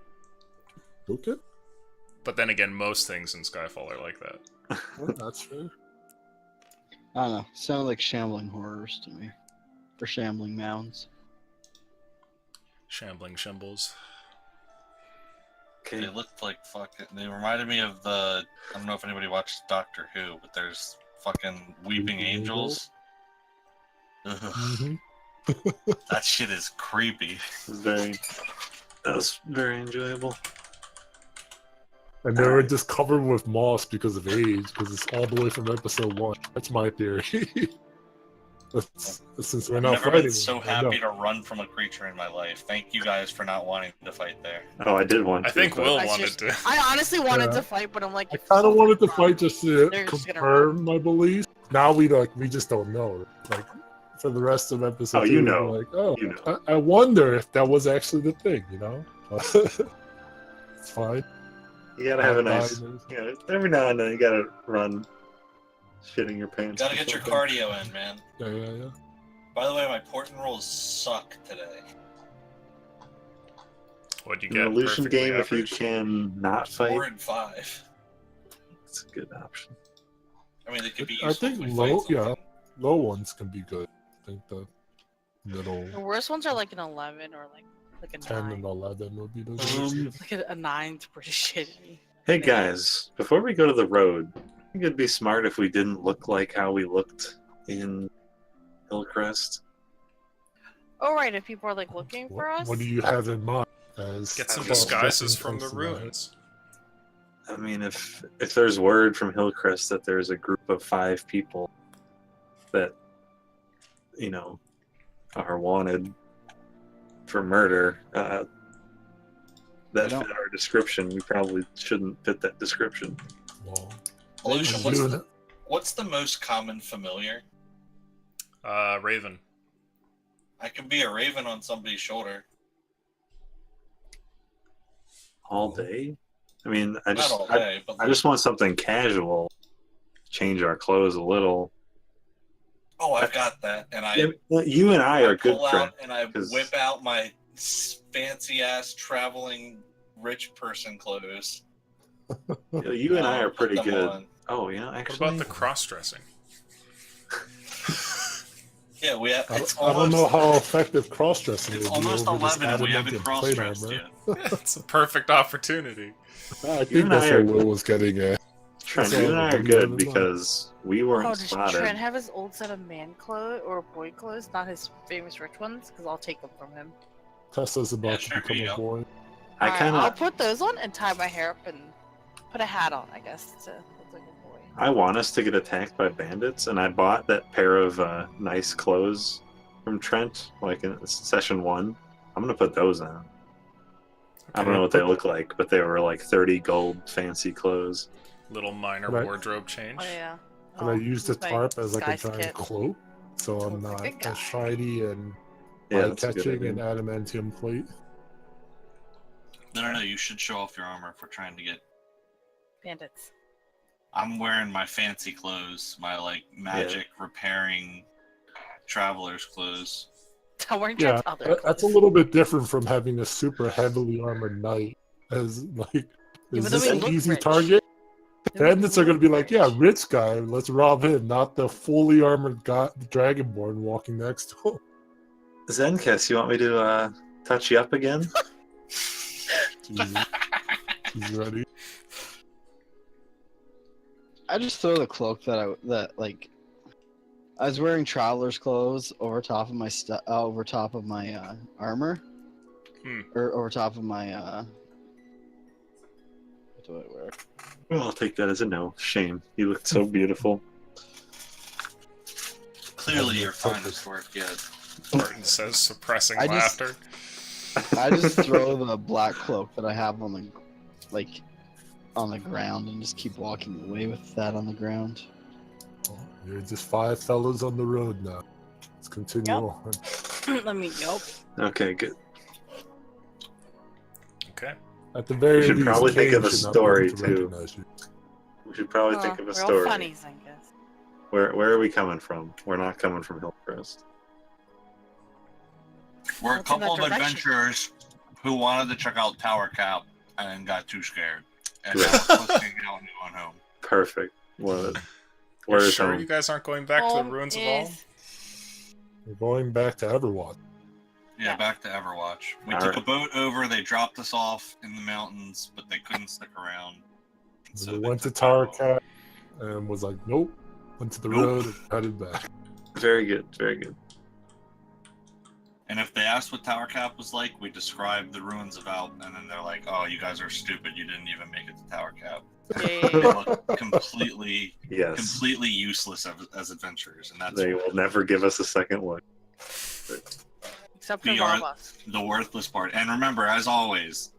Okay, But then again, most things in Skyfall are like that. well, that's fair. I don't know. Sound like shambling horrors to me. Or shambling mounds. Shambling Shimbles. Okay. They looked like fucking. They reminded me of the. I don't know if anybody watched Doctor Who, but there's fucking weeping Weeping angels. Ugh, Mhm. that shit is creepy. That was very enjoyable. And they were just covered with moss because of age, because it's all the way from episode 1. That's my theory. Since we're I've not never fighting. been so them, I know. happy to run from a creature in my life. Thank you guys for not wanting to fight there. Oh, I did want I to. think but- Will I wanted just- to. I honestly wanted Yeah. to fight, but I'm like, I kind of wanted to fight just to They're just gonna confirm my beliefs. Now we just don't know. Like for the rest of episode Oh, 2, you we're know. like, oh, You know. I wonder if that was actually the thing. It's fine. You gotta have a nice. Died. You know, every now and then you gotta run, shitting your pants. Gotta or get your something. cardio in, man. Yeah. By the way, my port and rolls suck today. What'd you In get? an illusion Perfectly game, if you average? can not fight, 4 and 5. it's a good option. I mean, they could be I useful think if we low- fight something. Low ones can be good. I think the middle The worst ones are like an 11 or like a 10 9. and 11 would be the Like a 9's pretty shitty. Hey guys, before we go to the road, I think it'd be smart if we didn't look like how we looked in Hillcrest. Oh right, if people are like looking for us. What do you have in mind? As Get some Well, disguises dressing from the comes to mind? ruins. I mean, if there's word from Hillcrest that there's a group of 5 people that, you know, are wanted for murder, that They fit don't- our description, we probably shouldn't fit that description. Well, Illusion, you- what's the most common familiar? Raven. I could be a raven on somebody's shoulder. All day? I mean, I Not all just, day, but I just want something casual. Change our clothes a little. oh, I've got that, and I Yeah, well, you and I are good pull friends. out and I 'cause- whip out my fancy ass traveling rich person clothes. You and I are Put pretty them good. on. Oh, you know, What actually, about the cross-dressing? Yeah, we have. I It's don't almost, know how effective cross-dressing It's would be almost over this 11 and we haven't adamantium cross plate dressed armor. yet. It's a perfect opportunity. I You think and that's I are- what Will was getting at. Trent, So, you and I are what do you have good in mind? because we weren't Oh, does spotted. Trent have his old set of man clothes or boy clothes, not his famous rich ones? Because I'll take them from him. Tessa's about Yeah, to sure, become here you a go. boy. I Alright, kind I'll of, put those on and tie my hair up and put a hat on, I guess, to look like a boy. I want us to get attacked by bandits, and I bought that pair of nice clothes from Trent, like in session 1. I'm gonna put those on. I don't know what they look like, but they were like 30 gold fancy clothes. Little minor Right. wardrobe change. Oh yeah. Can I use the use my tarp as like a disguise giant kit. cloak? So I'm Looks not like a guy. as shiny and Yeah, that's a good eye-catching idea. and adamantium plate. No. You should show off your armor if we're trying to get. Bandits. I'm wearing my fancy clothes, my like magic repairing traveler's clothes. Towering Yeah, trance, other that's a clues. little bit different from having a super heavily armored knight as like. Yeah, Is but then this we an look easy rich. target? Then we Bandits are going to be look like, yeah, rich. rich guy, let's rob him, not the fully armored dragonborn walking next to him. Zenkiss, you want me to touch you up again? He's ready. I just throw the cloak that I was wearing traveler's clothes over top of my armor, or over top of my what do I wear? Well, I'll take that as a no. Shame. You looked so beautiful. Clearly, your finest work yet. Martin says, suppressing I just- laughter. I just throw the black cloak that I have on the ground and just keep walking away with that on the ground. You're just 5 fellows on the road now. Let's continue Yep. on. Let me go. Okay, good. Okay. At the very We should least, probably think Kane of a should not be able story, to too. recognize you. We should probably think of a Real story. funny, Zenkus. Where are we coming from? We're not coming from Hillcrest. We're a What's in couple of that direction? adventurers who wanted to check out Tower Cap and got too scared. And Right. now we're pushing out and going home. Perfect. Love it. You're Where's sure home? you guys aren't going back to the Home ruins of all? is- We're going back to Everwatch. Yeah, Yeah. back to Everwatch. We All took right. a boat over, they dropped us off in the mountains, but they couldn't stick around. We they went to took Tower off. Cat and was like, nope. Went to the Nope. road and headed back. Very good. Very good. And if they asked what Tower Cap was like, we described the ruins about, and then they're like, "Oh, you guys are stupid. You didn't even make it to Tower Cap." Yeah, They yeah, yeah. look completely, Yes. completely useless as adventurers, and that's They will never give us a second look. Except for We one are- of us. the worthless part. And remember, as always,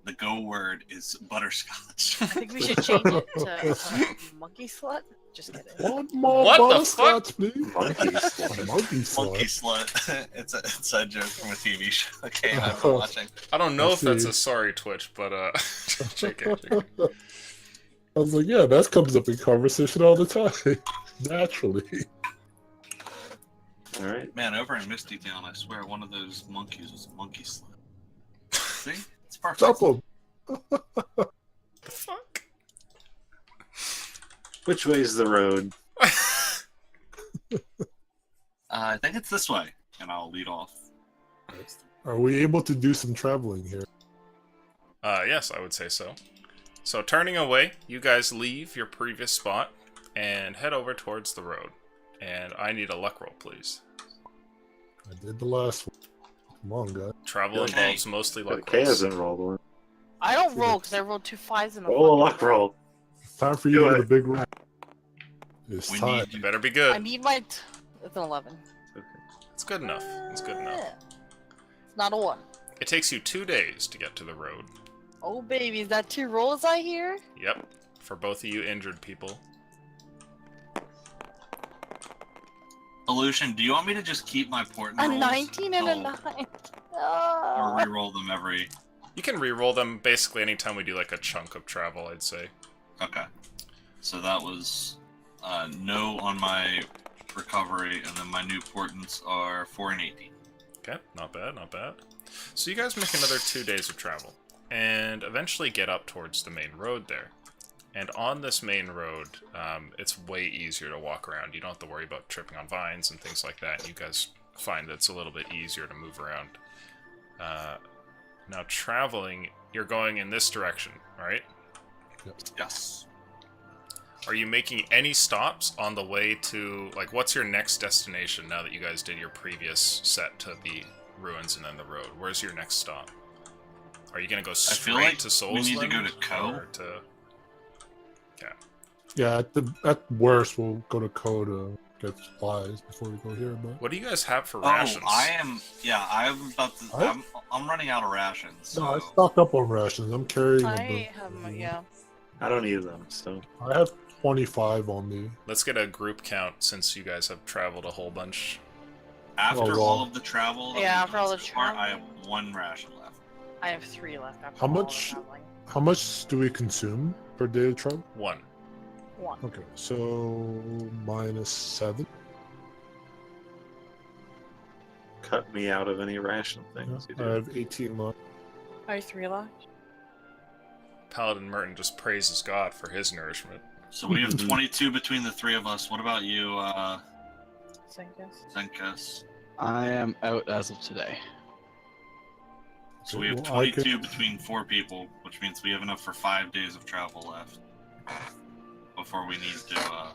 the go word is butterscotch. I think we should change it to monkey slut. Just kidding. One more What the butterscotch, please. Monkey slut. Monkey slut. Monkey slut. It's a joke from a TV show. Okay, I've been watching. I don't know I if that's see. a sorry Twitch, but JK. I was like, yeah, that comes up in conversation all the time. Naturally. All right. Man, over in Misty Town, I swear one of those monkeys was a monkey slut. See? It's perfect. Stop him. The fuck? Which way's the road? I think it's this way, and I'll lead off. Are we able to do some traveling here? Yes, I would say so. So turning away, you guys leave your previous spot and head over towards the road. And I need a luck roll, please. I did the last one. Come on, guys. Travel Okay. involves mostly luck Kay rolls. hasn't rolled one. I don't roll because I rolled 2 5s in a Roll a fucking luck roll. It's time for you Do to get it. a big roll. It's We time. need You better be I good. need my. It's an 11. It's good enough. It's good enough. It's not a 1. It takes you 2 days to get to the road. Oh, baby, is that 2 rolls I hear? Yep. For both of you injured people. Illusion, do you want me to just keep my port A rolls 19 and a till- 9. Or Oh. re-roll them every... You can re-roll them basically anytime we do like a chunk of travel, I'd say. Okay. So that was no on my recovery, and then my new portents are 4 and 18. Okay, not bad, not bad. So you guys make another 2 days of travel, and eventually get up towards the main road there. And on this main road, it's way easier to walk around. You don't have to worry about tripping on vines and things like that. You guys find that it's a little bit easier to move around. Now traveling, you're going in this direction, right? Yes. Are you making any stops on the way to, like, what's your next destination now that you guys did your previous set to the ruins and then the road? Where's your next stop? Are you gonna go feel straight like to we Soulsland? need to go to Co. or to- Yeah, at worst, we'll go to Co to get supplies before we go here. But What do you guys have for Oh, rations? I'm about to... I'm running out of rations. no, I so- stocked up on rations. I'm carrying. I have my. Yeah. I don't need them, so. I have 25 on me. Let's get a group count since you guys have traveled a whole bunch. After Oh, well. all of the travel, that Yeah, we've after all done the so far, travel. I have 1 ration left. I have 3 left after How all the much- traveling. How much do we consume per day of travel? 1. 1. Okay, so -7. cut me out of any ration things you I do. have 18 left. Are you 3 left? Paladin Merton just praises God for his nourishment. So we have 22 between the three of us. What about you, Zenkus? Zenkus? I am out as of today. So we have Well, I 22 between 4 people, which means we have enough for 5 days of travel left before we need to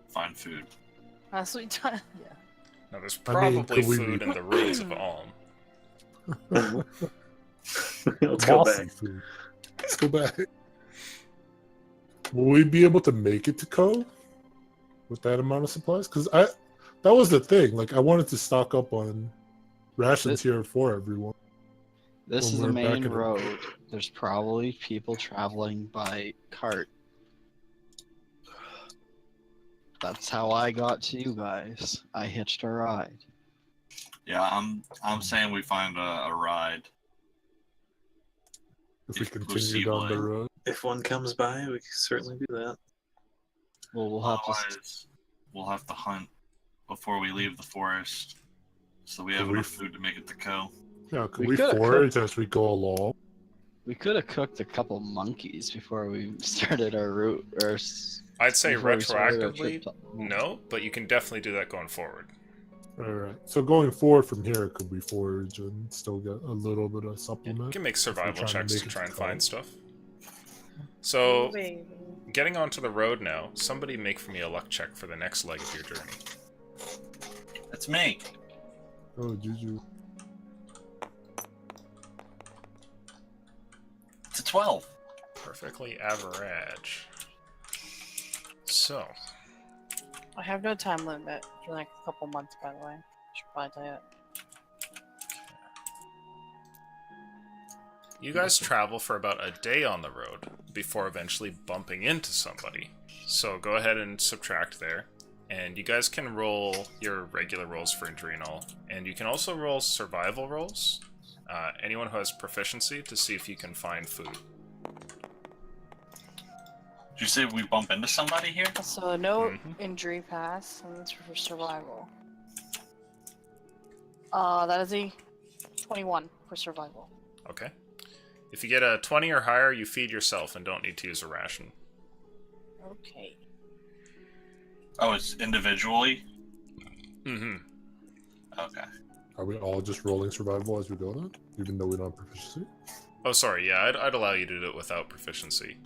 find food. That's what you done. Yeah. Now, there's I mean, probably could we food be- in the ruins of Alm. Let's go Bossy back. food. Let's go back. Will we be able to make it to Co with that amount of supplies? Because that was the thing. Like, I wanted to stock up on rations here for everyone. This When is a we're back main in it. road. There's probably people traveling by cart. That's how I got to you guys. I hitched a ride. Yeah, I'm saying we find a ride. If we If continue down the Lucille- road. If one comes by, we can certainly do that. Well, we'll have to. Otherwise, we'll have to hunt before we leave the forest, so we have Could we enough f- food to make it to Co. Yeah, could We we could've forage as we go along? We could have cooked a couple monkeys before we started our route. I'd say before we started our retroactively, trip to- no, but you can definitely do that going forward. Alright. So going forward from here, could we forage and still get a little bit of You supplement? can make we're survival trying to checks make to it try to and Co. find stuff. So, Baby. getting onto the road now, somebody make for me a luck check for the next leg of your journey. It's me. Oh, Juju. It's a 12. Perfectly average. So, I have no time limit for like a couple months, by the way. Should probably tell you that. you guys travel for about a day on the road before eventually bumping into somebody. So go ahead and subtract there. And you guys can roll your regular rolls for injury and all. And you can also roll survival rolls. Anyone who has proficiency to see if you can find food. Did you say we bump into somebody here? So no Mhm. injury pass, and that's for survival. That is a 21 for survival. Okay. If you get a 20 or higher, you feed yourself and don't need to use a ration. Okay. Oh, it's individually? Mm-hmm. Okay. Are we all just rolling survival as we go then? Even though we don't have proficiency? Oh, sorry, yeah, I'd allow you to do it without proficiency.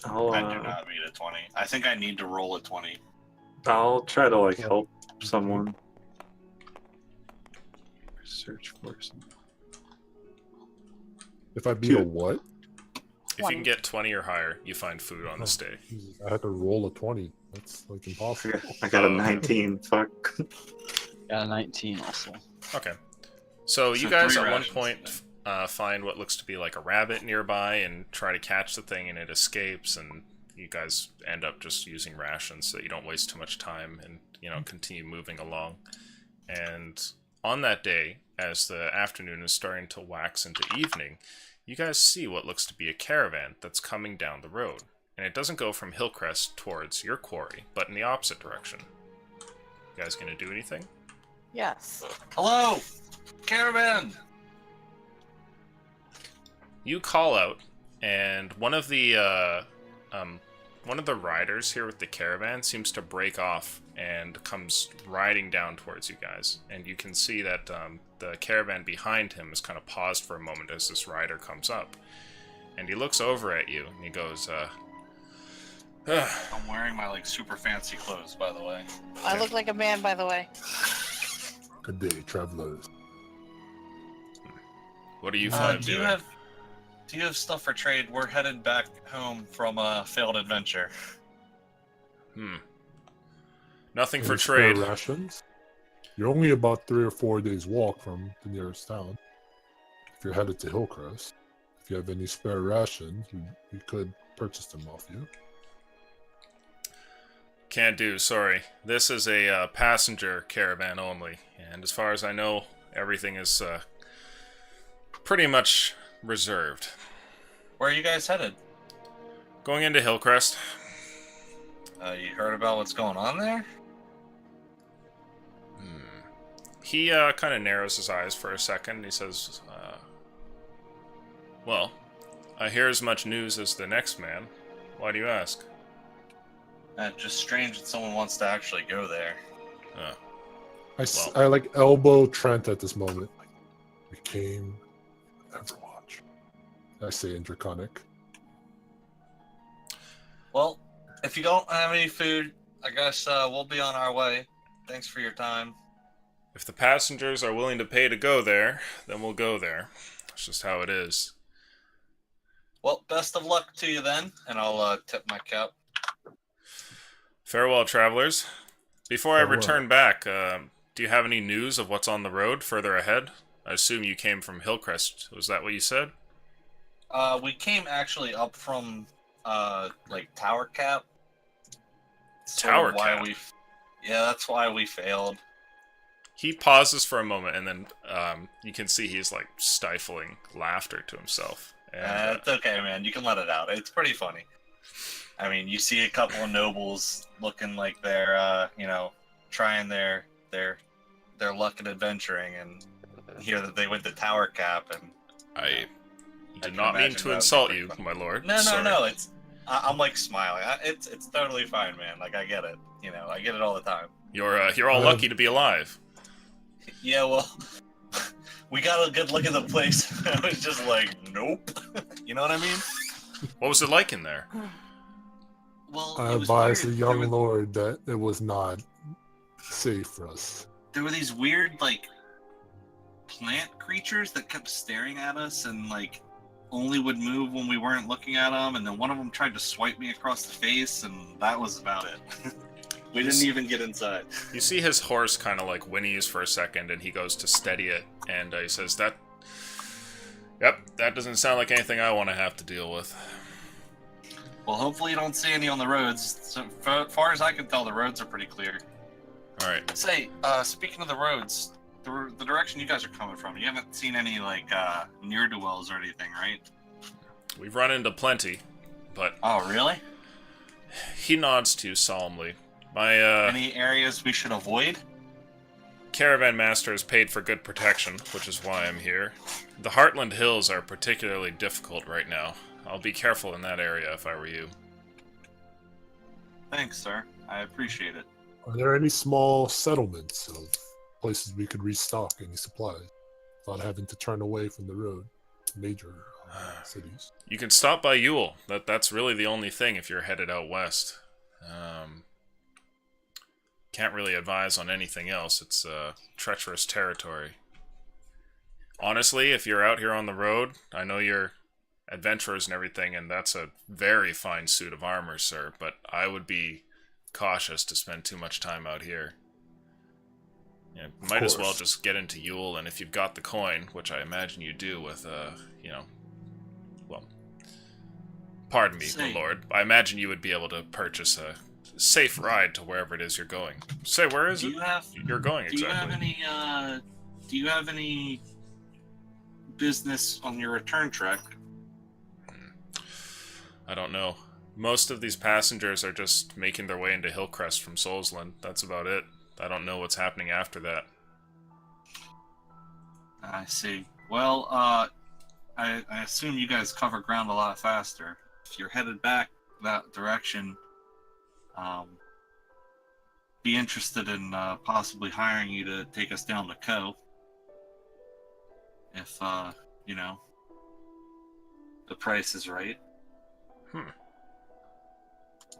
I'll I do not beat a 20. I think I need to roll a 20. I'll try to like help someone. Search for some. If I beat a Cute. what? If you can get 20 or higher, you find food on this day. Jesus, I had to roll a 20. That's like impossible. I got a Oh, okay. 19. Fuck. Got a 19 also. Okay. So you So guys 3 at one rations, point find what looks to be like a rabbit nearby and try to catch the thing, and it escapes, and you guys end up just using rations so that you don't waste too much time and, continue moving along. And on that day, as the afternoon is starting to wax into evening, you guys see what looks to be a caravan that's coming down the road. And it doesn't go from Hillcrest towards your quarry, but in the opposite direction. You guys gonna do anything? Yes. Hello! Caravan! You call out, and one of the riders here with the caravan seems to break off and comes riding down towards you guys. And you can see that the caravan behind him is kind of paused for a moment as this rider comes up. And he looks over at you and he goes, I'm wearing my super fancy clothes, by the way. I look like a man, by the way. Good day, travelers. what are you five do you doing? have stuff for trade? We're headed back home from a failed adventure. Nothing for Any spare trade. rations? You're only about 3 or 4 days walk from the nearest town. If you're headed to Hillcrest, if you have any spare rations, we could purchase them off you. Can't do, sorry. This is a passenger caravan only, and as far as I know, everything is pretty much reserved. Where are you guys headed? Going into Hillcrest. You heard about what's going on there? He kind of narrows his eyes for a second. He says, well, I hear as much news as the next man. Why do you ask? Just strange that someone wants to actually go there. I like elbow Trent at this moment. We came, Everwatch. I say in Draconic. Well, if you don't have any food, I guess we'll be on our way. Thanks for your time. If the passengers are willing to pay to go there, then we'll go there. It's just how it is. Well, best of luck to you then, and I'll tip my cap. Farewell, travelers. Before I Farewell. return back, do you have any news of what's on the road further ahead? I assume you came from Hillcrest. Was that what you said? We came actually up from like Tower Cap. Tower Cap? Yeah, that's why we failed. He pauses for a moment, and then you can see he's like stifling laughter to himself. And, It's okay, man. You can let it out. It's pretty funny. I mean, you see a couple of nobles looking like they're, trying their luck at adventuring, and hear that they went to Tower Cap, and I I did can not mean imagine to that insult would be you, pretty my lord. No. Sorry. I'm like smiling. It's totally fine, man. Like I get it. I get it all the time. You're all lucky to be alive. Yeah, well, we got a good look at the place. I was just like, nope. You know what I mean? What was it like in there? Well, I it was advise the weird. young lord that it was not safe for us. There were these weird, like, plant creatures that kept staring at us and, like, only would move when we weren't looking at them. And then one of them tried to swipe me across the face, and that was about it. We didn't even get inside. You see his horse kind of like whinnies for a second, and he goes to steady it, and he says, Yep, that doesn't sound like anything I want to have to deal with. Well, hopefully you don't see any on the roads. So, far as I can tell, the roads are pretty clear. Alright. Say, speaking of the roads, the direction you guys are coming from, you haven't seen any, like, near-do-wells or anything, right? We've run into plenty, but Oh, really? he nods to you solemnly. My, Any areas we should avoid? caravan master has paid for good protection, which is why I'm here. The Heartland Hills are particularly difficult right now. I'll be careful in that area if I were you. Thanks, sir. I appreciate it. Are there any small settlements of places we could restock any supplies without having to turn away from the road? Major cities. You can stop by Yule. That's really the only thing if you're headed out west. Can't really advise on anything else. It's treacherous territory. Honestly, if you're out here on the road, I know you're adventurers and everything, and that's a very fine suit of armor, sir, but I would be cautious to spend too much time out here. Yeah, might as well just get into Yule, and if you've got the coin, which I imagine you do with, well, pardon me, my lord, I imagine you would be able to purchase a safe ride to wherever it is you're going. Say, where is it? You're going exactly. Do you have any business on your return trek? I don't know. Most of these passengers are just making their way into Hillcrest from Solsland. That's about it. I don't know what's happening after that. I see. Well, I assume you guys cover ground a lot faster. If you're headed back that direction, be interested in possibly hiring you to take us down to Co. If, the price is right.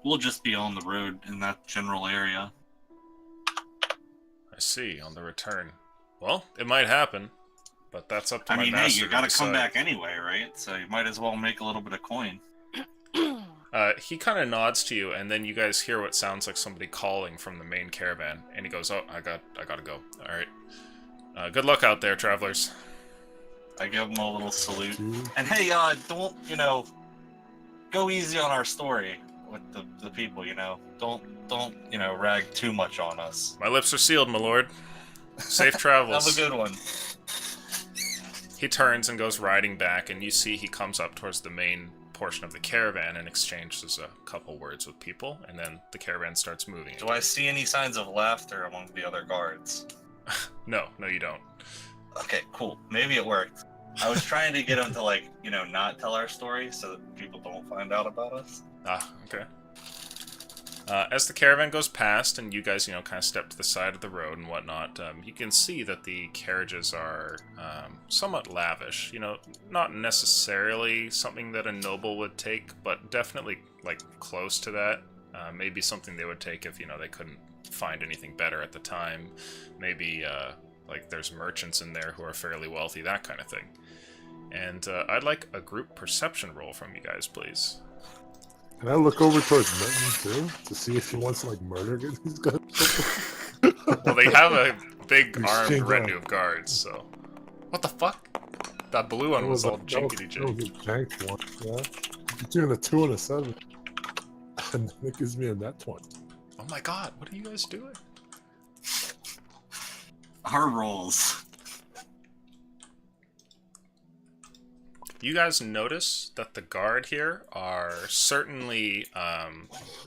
We'll just be on the road in that general area. I see, on the return. Well, it might happen, but that's up to I my mean, hey, master you gotta to come decide. back anyway, right? So you might as well make a little bit of coin. He kind of nods to you, and then you guys hear what sounds like somebody calling from the main caravan, and he goes, "Oh, I gotta go. All right. Good luck out there, travelers." I give him a little salute. And hey, don't, go easy on our story with the people, Don't, rag too much on us. My lips are sealed, my lord. Safe travels. Have a good one. He turns and goes riding back, and you see he comes up towards the main portion of the caravan and exchanges a couple words with people, and then the caravan starts moving. Do I see any signs of laughter among the other guards? No, you don't. Okay, cool. Maybe it worked. I was trying to get him to, like, not tell our story so that people don't find out about us. Ah, okay. As the caravan goes past and you guys, kind of step to the side of the road and whatnot, you can see that the carriages are somewhat lavish. Not necessarily something that a noble would take, but definitely, like, close to that. Maybe something they would take if, they couldn't find anything better at the time. Maybe, like, there's merchants in there who are fairly wealthy, that kind of thing. And I'd like a group perception roll from you guys, please. Can I look over towards Merton too to see if he wants to like murder these guys? Well, they have a big armed Exchange retinue arm. of guards, so... What the fuck? That blue one was all jinkety-jink. That was a jank one, yeah. Between a 2 and a 7. And it gives me a net 20. Oh my god, what are you guys doing? Our rolls. You guys notice that the guard here are certainly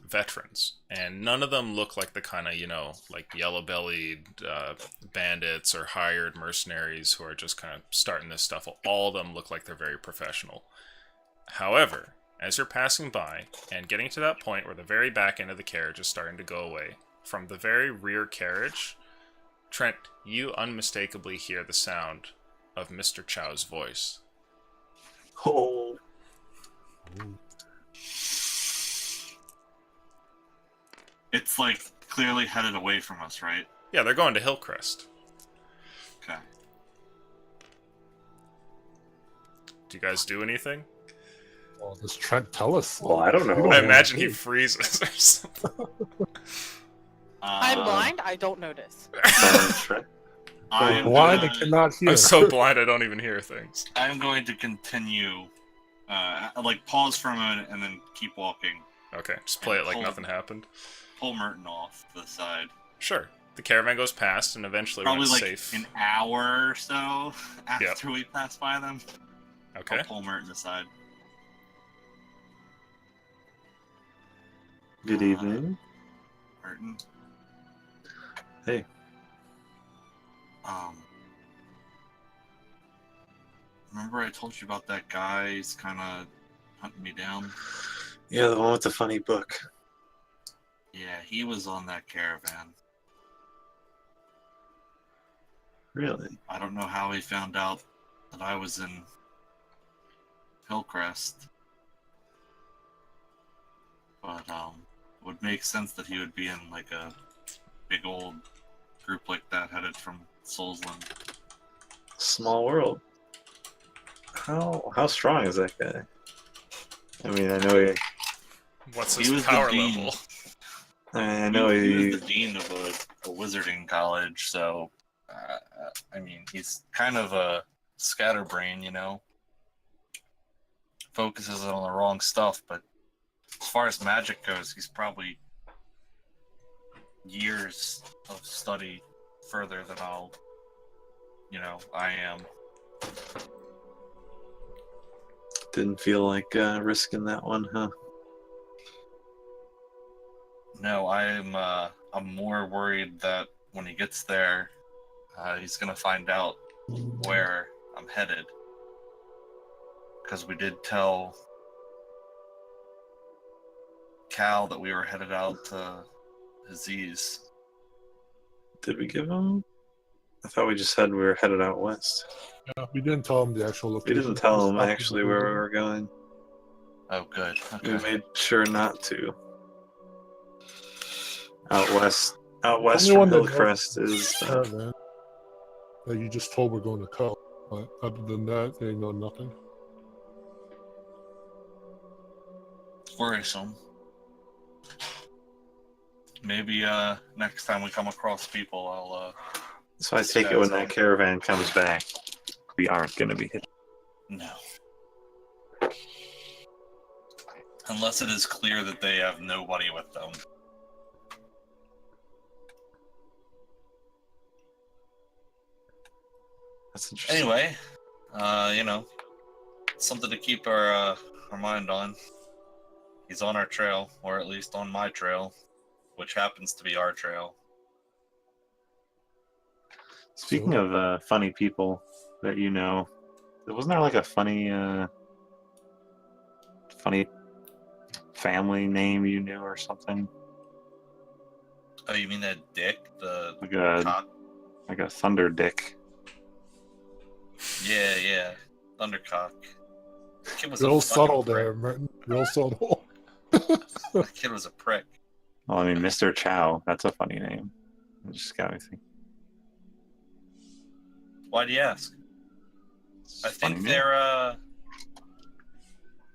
veterans, and none of them look like the kind of, like yellow-bellied bandits or hired mercenaries who are just kind of starting this stuff. All of them look like they're very professional. However, as you're passing by and getting to that point where the very back end of the carriage is starting to go away, from the very rear carriage, Trent, you unmistakably hear the sound of Mr. Chow's voice. Oh. It's like clearly headed away from us, right? Yeah, they're going to Hillcrest. Okay. Do you guys do anything? Well, does Trent tell us? Well, I don't know. We don't I know imagine he anything. freezes or something. I'm blind. I don't notice. Trent. I'm Blind gonna- and cannot hear. I'm so blind I don't even hear things. I'm going to continue, like pause for a moment and then keep walking. Okay, just play it like nothing happened. Pull Merton off to the side. Sure. The caravan goes past, and eventually when Probably it's like safe... an hour or so after we pass by them. Okay. I'll pull Merton aside. Good evening. Merton. Hey. Remember I told you about that guy? He's kind of hunting me down. Yeah, the one with the funny book. Yeah, he was on that caravan. Really? I don't know how he found out that I was in Hillcrest. But, it would make sense that he would be in, like, a big old group like that headed from Soulsland. Small world. How strong is that guy? I mean, I know he. What's He his was the power dean. level? I know he he. was the dean of a wizarding college, so I mean, he's kind of a scatterbrain, Focuses on the wrong stuff, but as far as magic goes, he's probably years of study further than I am. Didn't feel like risking that one, huh? No, I'm more worried that when he gets there, he's gonna find out where I'm headed. Because we did tell Cal that we were headed out to Aziz. Did we give him? I thought we just said we were headed out west. Yeah, we didn't tell him the actual We location. didn't tell him Stopped actually him. where we were going. Oh, good. We Okay. made sure not to. Out west Only from one that Hillcrest is. Caravan. Like you just told we're going to Cull. But other than that, they know nothing. Worrisome. Maybe next time we come across people, I'll So I take it when that caravan comes back, we aren't going to be hit. no. Unless it is clear that they have nobody with them. That's interesting. Anyway, something to keep our mind on. He's on our trail, or at least on my trail, which happens to be our trail. Speaking So- of funny people that you know, wasn't there like a funny family name you knew or something? Oh, you mean that Dick, the Like a cock? Thunder Dick. Yeah, Thundercock. That kid was a Real fucking subtle prick. there, Merton. Real subtle. That kid was a prick. Well, I mean, Mr. Chow. That's a funny name. It just got me thinking. Why do you ask? It's I a funny think name.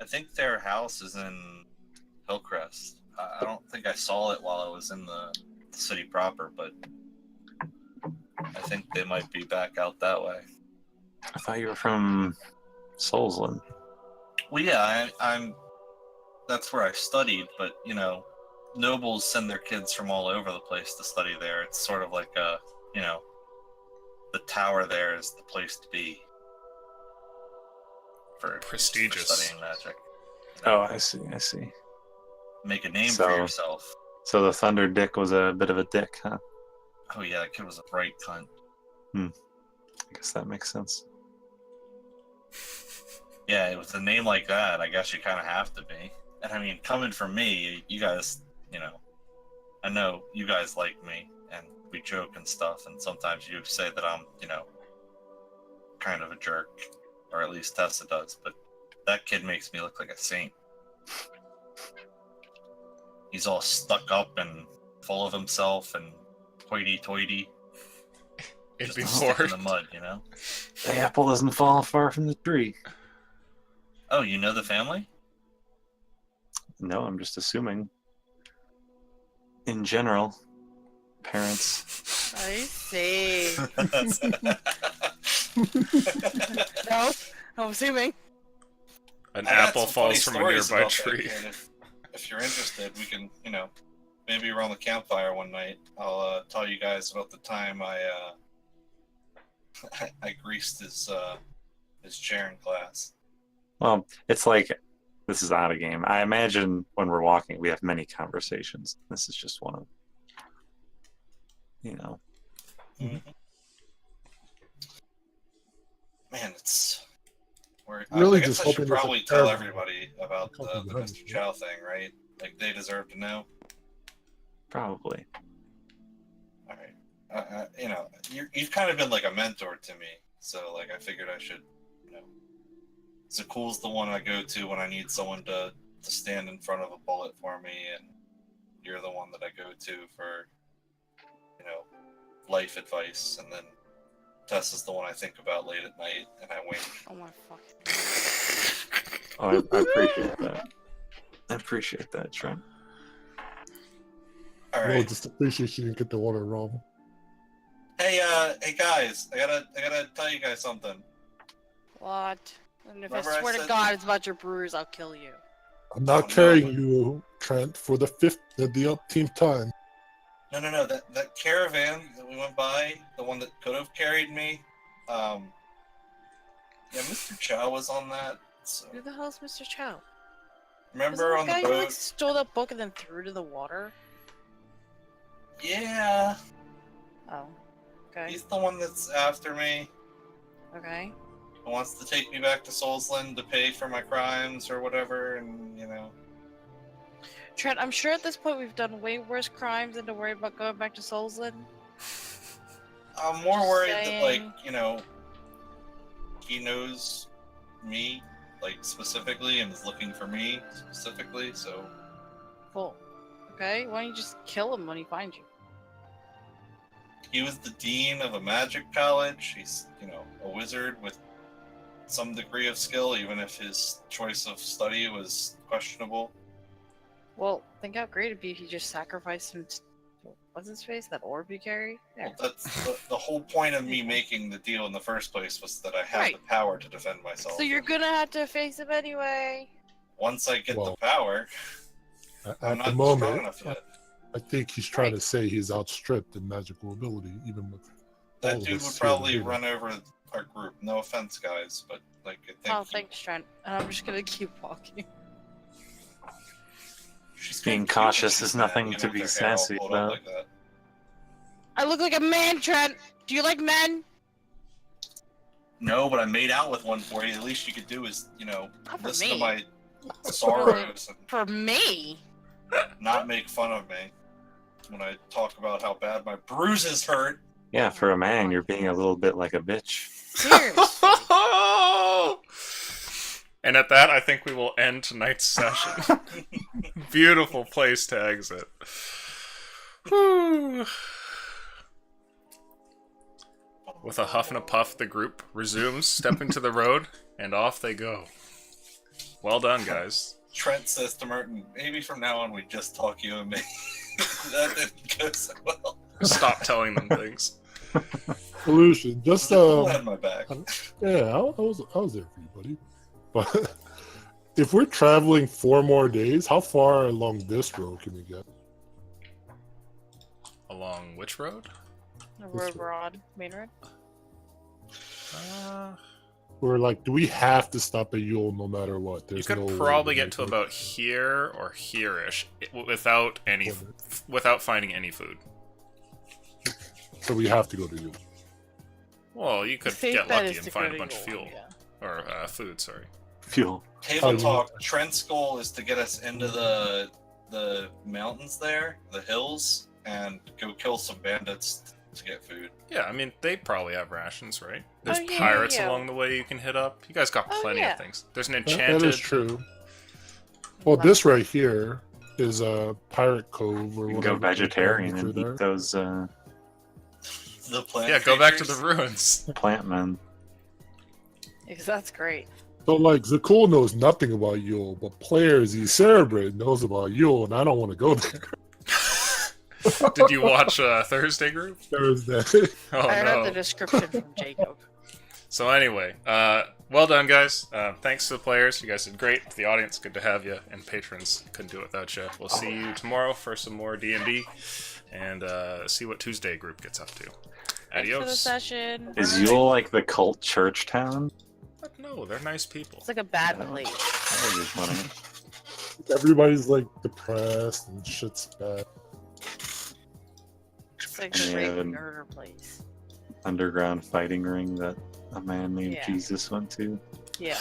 I think their house is in Hillcrest. I don't think I saw it while I was in the city proper, but I think they might be back out that way. I thought you were from Soulsland. Well, yeah, I'm. That's where I studied, but nobles send their kids from all over the place to study there. It's sort of like the tower there is the place to be for Prestigious. studying magic. Oh, I see. Make a name So- for yourself. So the Thunder Dick was a bit of a dick, huh? Oh yeah, that kid was a bright cunt. I guess that makes sense. Yeah, with a name like that, I guess you kind of have to be. And I mean, coming from me, you guys, I know you guys like me, and we joke and stuff, and sometimes you say that I'm, kind of a jerk, or at least Tessa does, but that kid makes me look like a saint. He's all stuck up and full of himself and hoity-toity. It'd Just be a stick in more. the mud, The apple doesn't fall far from the tree. Oh, you know the family? No, I'm just assuming. In general, parents. I see. No, I'm assuming. An I got apple some funny falls from a stories nearby about that tree. kid. If you're interested, we can, maybe around the campfire one night, I'll tell you guys about the time I greased his chair in class. Well, it's like this is not a game. I imagine when we're walking, we have many conversations. This is just one of, Man, it's. Really I guess just I should hoping there's a probably tell caravan. everybody about Something the behind Mr. you. Chow thing, right? Like they deserve to know. probably. All right. You've kind of been like a mentor to me, so like I figured I should, Zakul's the one I go to when I need someone to stand in front of a bullet for me, and you're the one that I go to for, life advice, and then Tessa's the one I think about late at night, and I wink. Oh my fuck. Oh, I appreciate that. I appreciate that, Trent. All Well, right. just appreciate you didn't get the order wrong. Hey guys, I gotta tell you guys something. What? And if Remember I I swear to said- God it's about your brewers, I'll kill you. I'm not Oh, no. carrying you, Trent, for the umpteenth time. No. That caravan that we went by, the one that could have carried me, yeah, Mr. Chow was on that. So Who the hell's Mr. Chow? remember on Wasn't the the guy who boat? like stole that book and then threw it in the water? Yeah, Oh. Okay. he's the one that's after me. Okay. He wants to take me back to Soulsland to pay for my crimes or whatever, and Trent, I'm sure at this point we've done way worse crimes than to worry about going back to Soulsland. I'm more Just worried saying. that he knows me specifically and is looking for me specifically. So Cool. Okay, why don't you just kill him when he finds you? he was the dean of a magic college. He's a wizard with some degree of skill, even if his choice of study was questionable. Well, think how great it'd be if you just sacrificed him to... What's his face? That orb you carry? There. Well, that's the whole point of me making the deal in the first place was that I have Right. the power to defend myself. So you're gonna have to face him anyway. Once I get Well, the power, At I'm the not strong moment, enough yet. I think he's trying to say he's outstripped in magical ability, even with all That of dude us would here probably together. run over our group. No offense, guys, but I think Oh, thanks, Trent. And I'm just gonna keep walking. she's Being kinda cute when cautious she's is mad, nothing even to with be her hair all sassy pulled up about. like that. I look like a man, Trent. Do you like men? No, but I made out with one for you. The least you could do is, Not for listen me. to my sorrows and For me? not make fun of me when I talk about how bad my bruises hurt. Yeah, for a man, you're being a little bit like a bitch. Seriously. And at that, I think we will end tonight's session. Beautiful place to exit. Whew. With a huff and a puff, the group resumes, stepping to the road, and off they go. Well done, guys. Trent says to Merton, maybe from now on we just talk you and me. That didn't go so well. Stop telling them things. Solution. Just Who had my back? yeah, I was there for you, buddy. But if we're traveling 4 more days, how far along this road can we get? Along which road? The road we're on. Main road? We're like, do we have to stop at Yule no matter what? You There's could no way probably to get make to it. about here or here-ish without finding any food. So we have to go to Yule. Well, you could Safe get bet lucky is and to find go a to bunch of Yule, fuel. yeah. Or food, sorry. Fuel. Table yeah. talk. Trent's goal is to get us into the mountains there, the hills, and go kill some bandits to get food. Yeah, I mean, they probably have rations, right? There's Oh, yeah, pirates yeah. along the way you can hit up. You guys got Oh, plenty yeah. of things. There's an That enchanted... is true. Well, this right here is a pirate cove. Or You can go whatever vegetarian through and there. eat those The plant. Yeah, go back to creatures. the ruins. plant men. Because that's great. So, like, Zakul knows nothing about Yule, but players, he Cerebrate knows about Yule, and I don't want to go there. Did you watch Thursday Group? Thursday. Oh, I read no. the description from Jacob. So anyway, well done, guys. Thanks to the players. You guys did great. To the audience, good to have you. And patrons, couldn't do it without you. We'll see you tomorrow for some more D&D and see what Tuesday group gets up to. Thanks for the Adios. session. Is Bye. Yule like the cult church town? But no, they're nice people. It's like a bad place. I was just wondering. Everybody's, like, depressed and shit's bad. It's like And a they great have an murder place. underground fighting ring that a man named Yeah. Jesus went to. Yeah.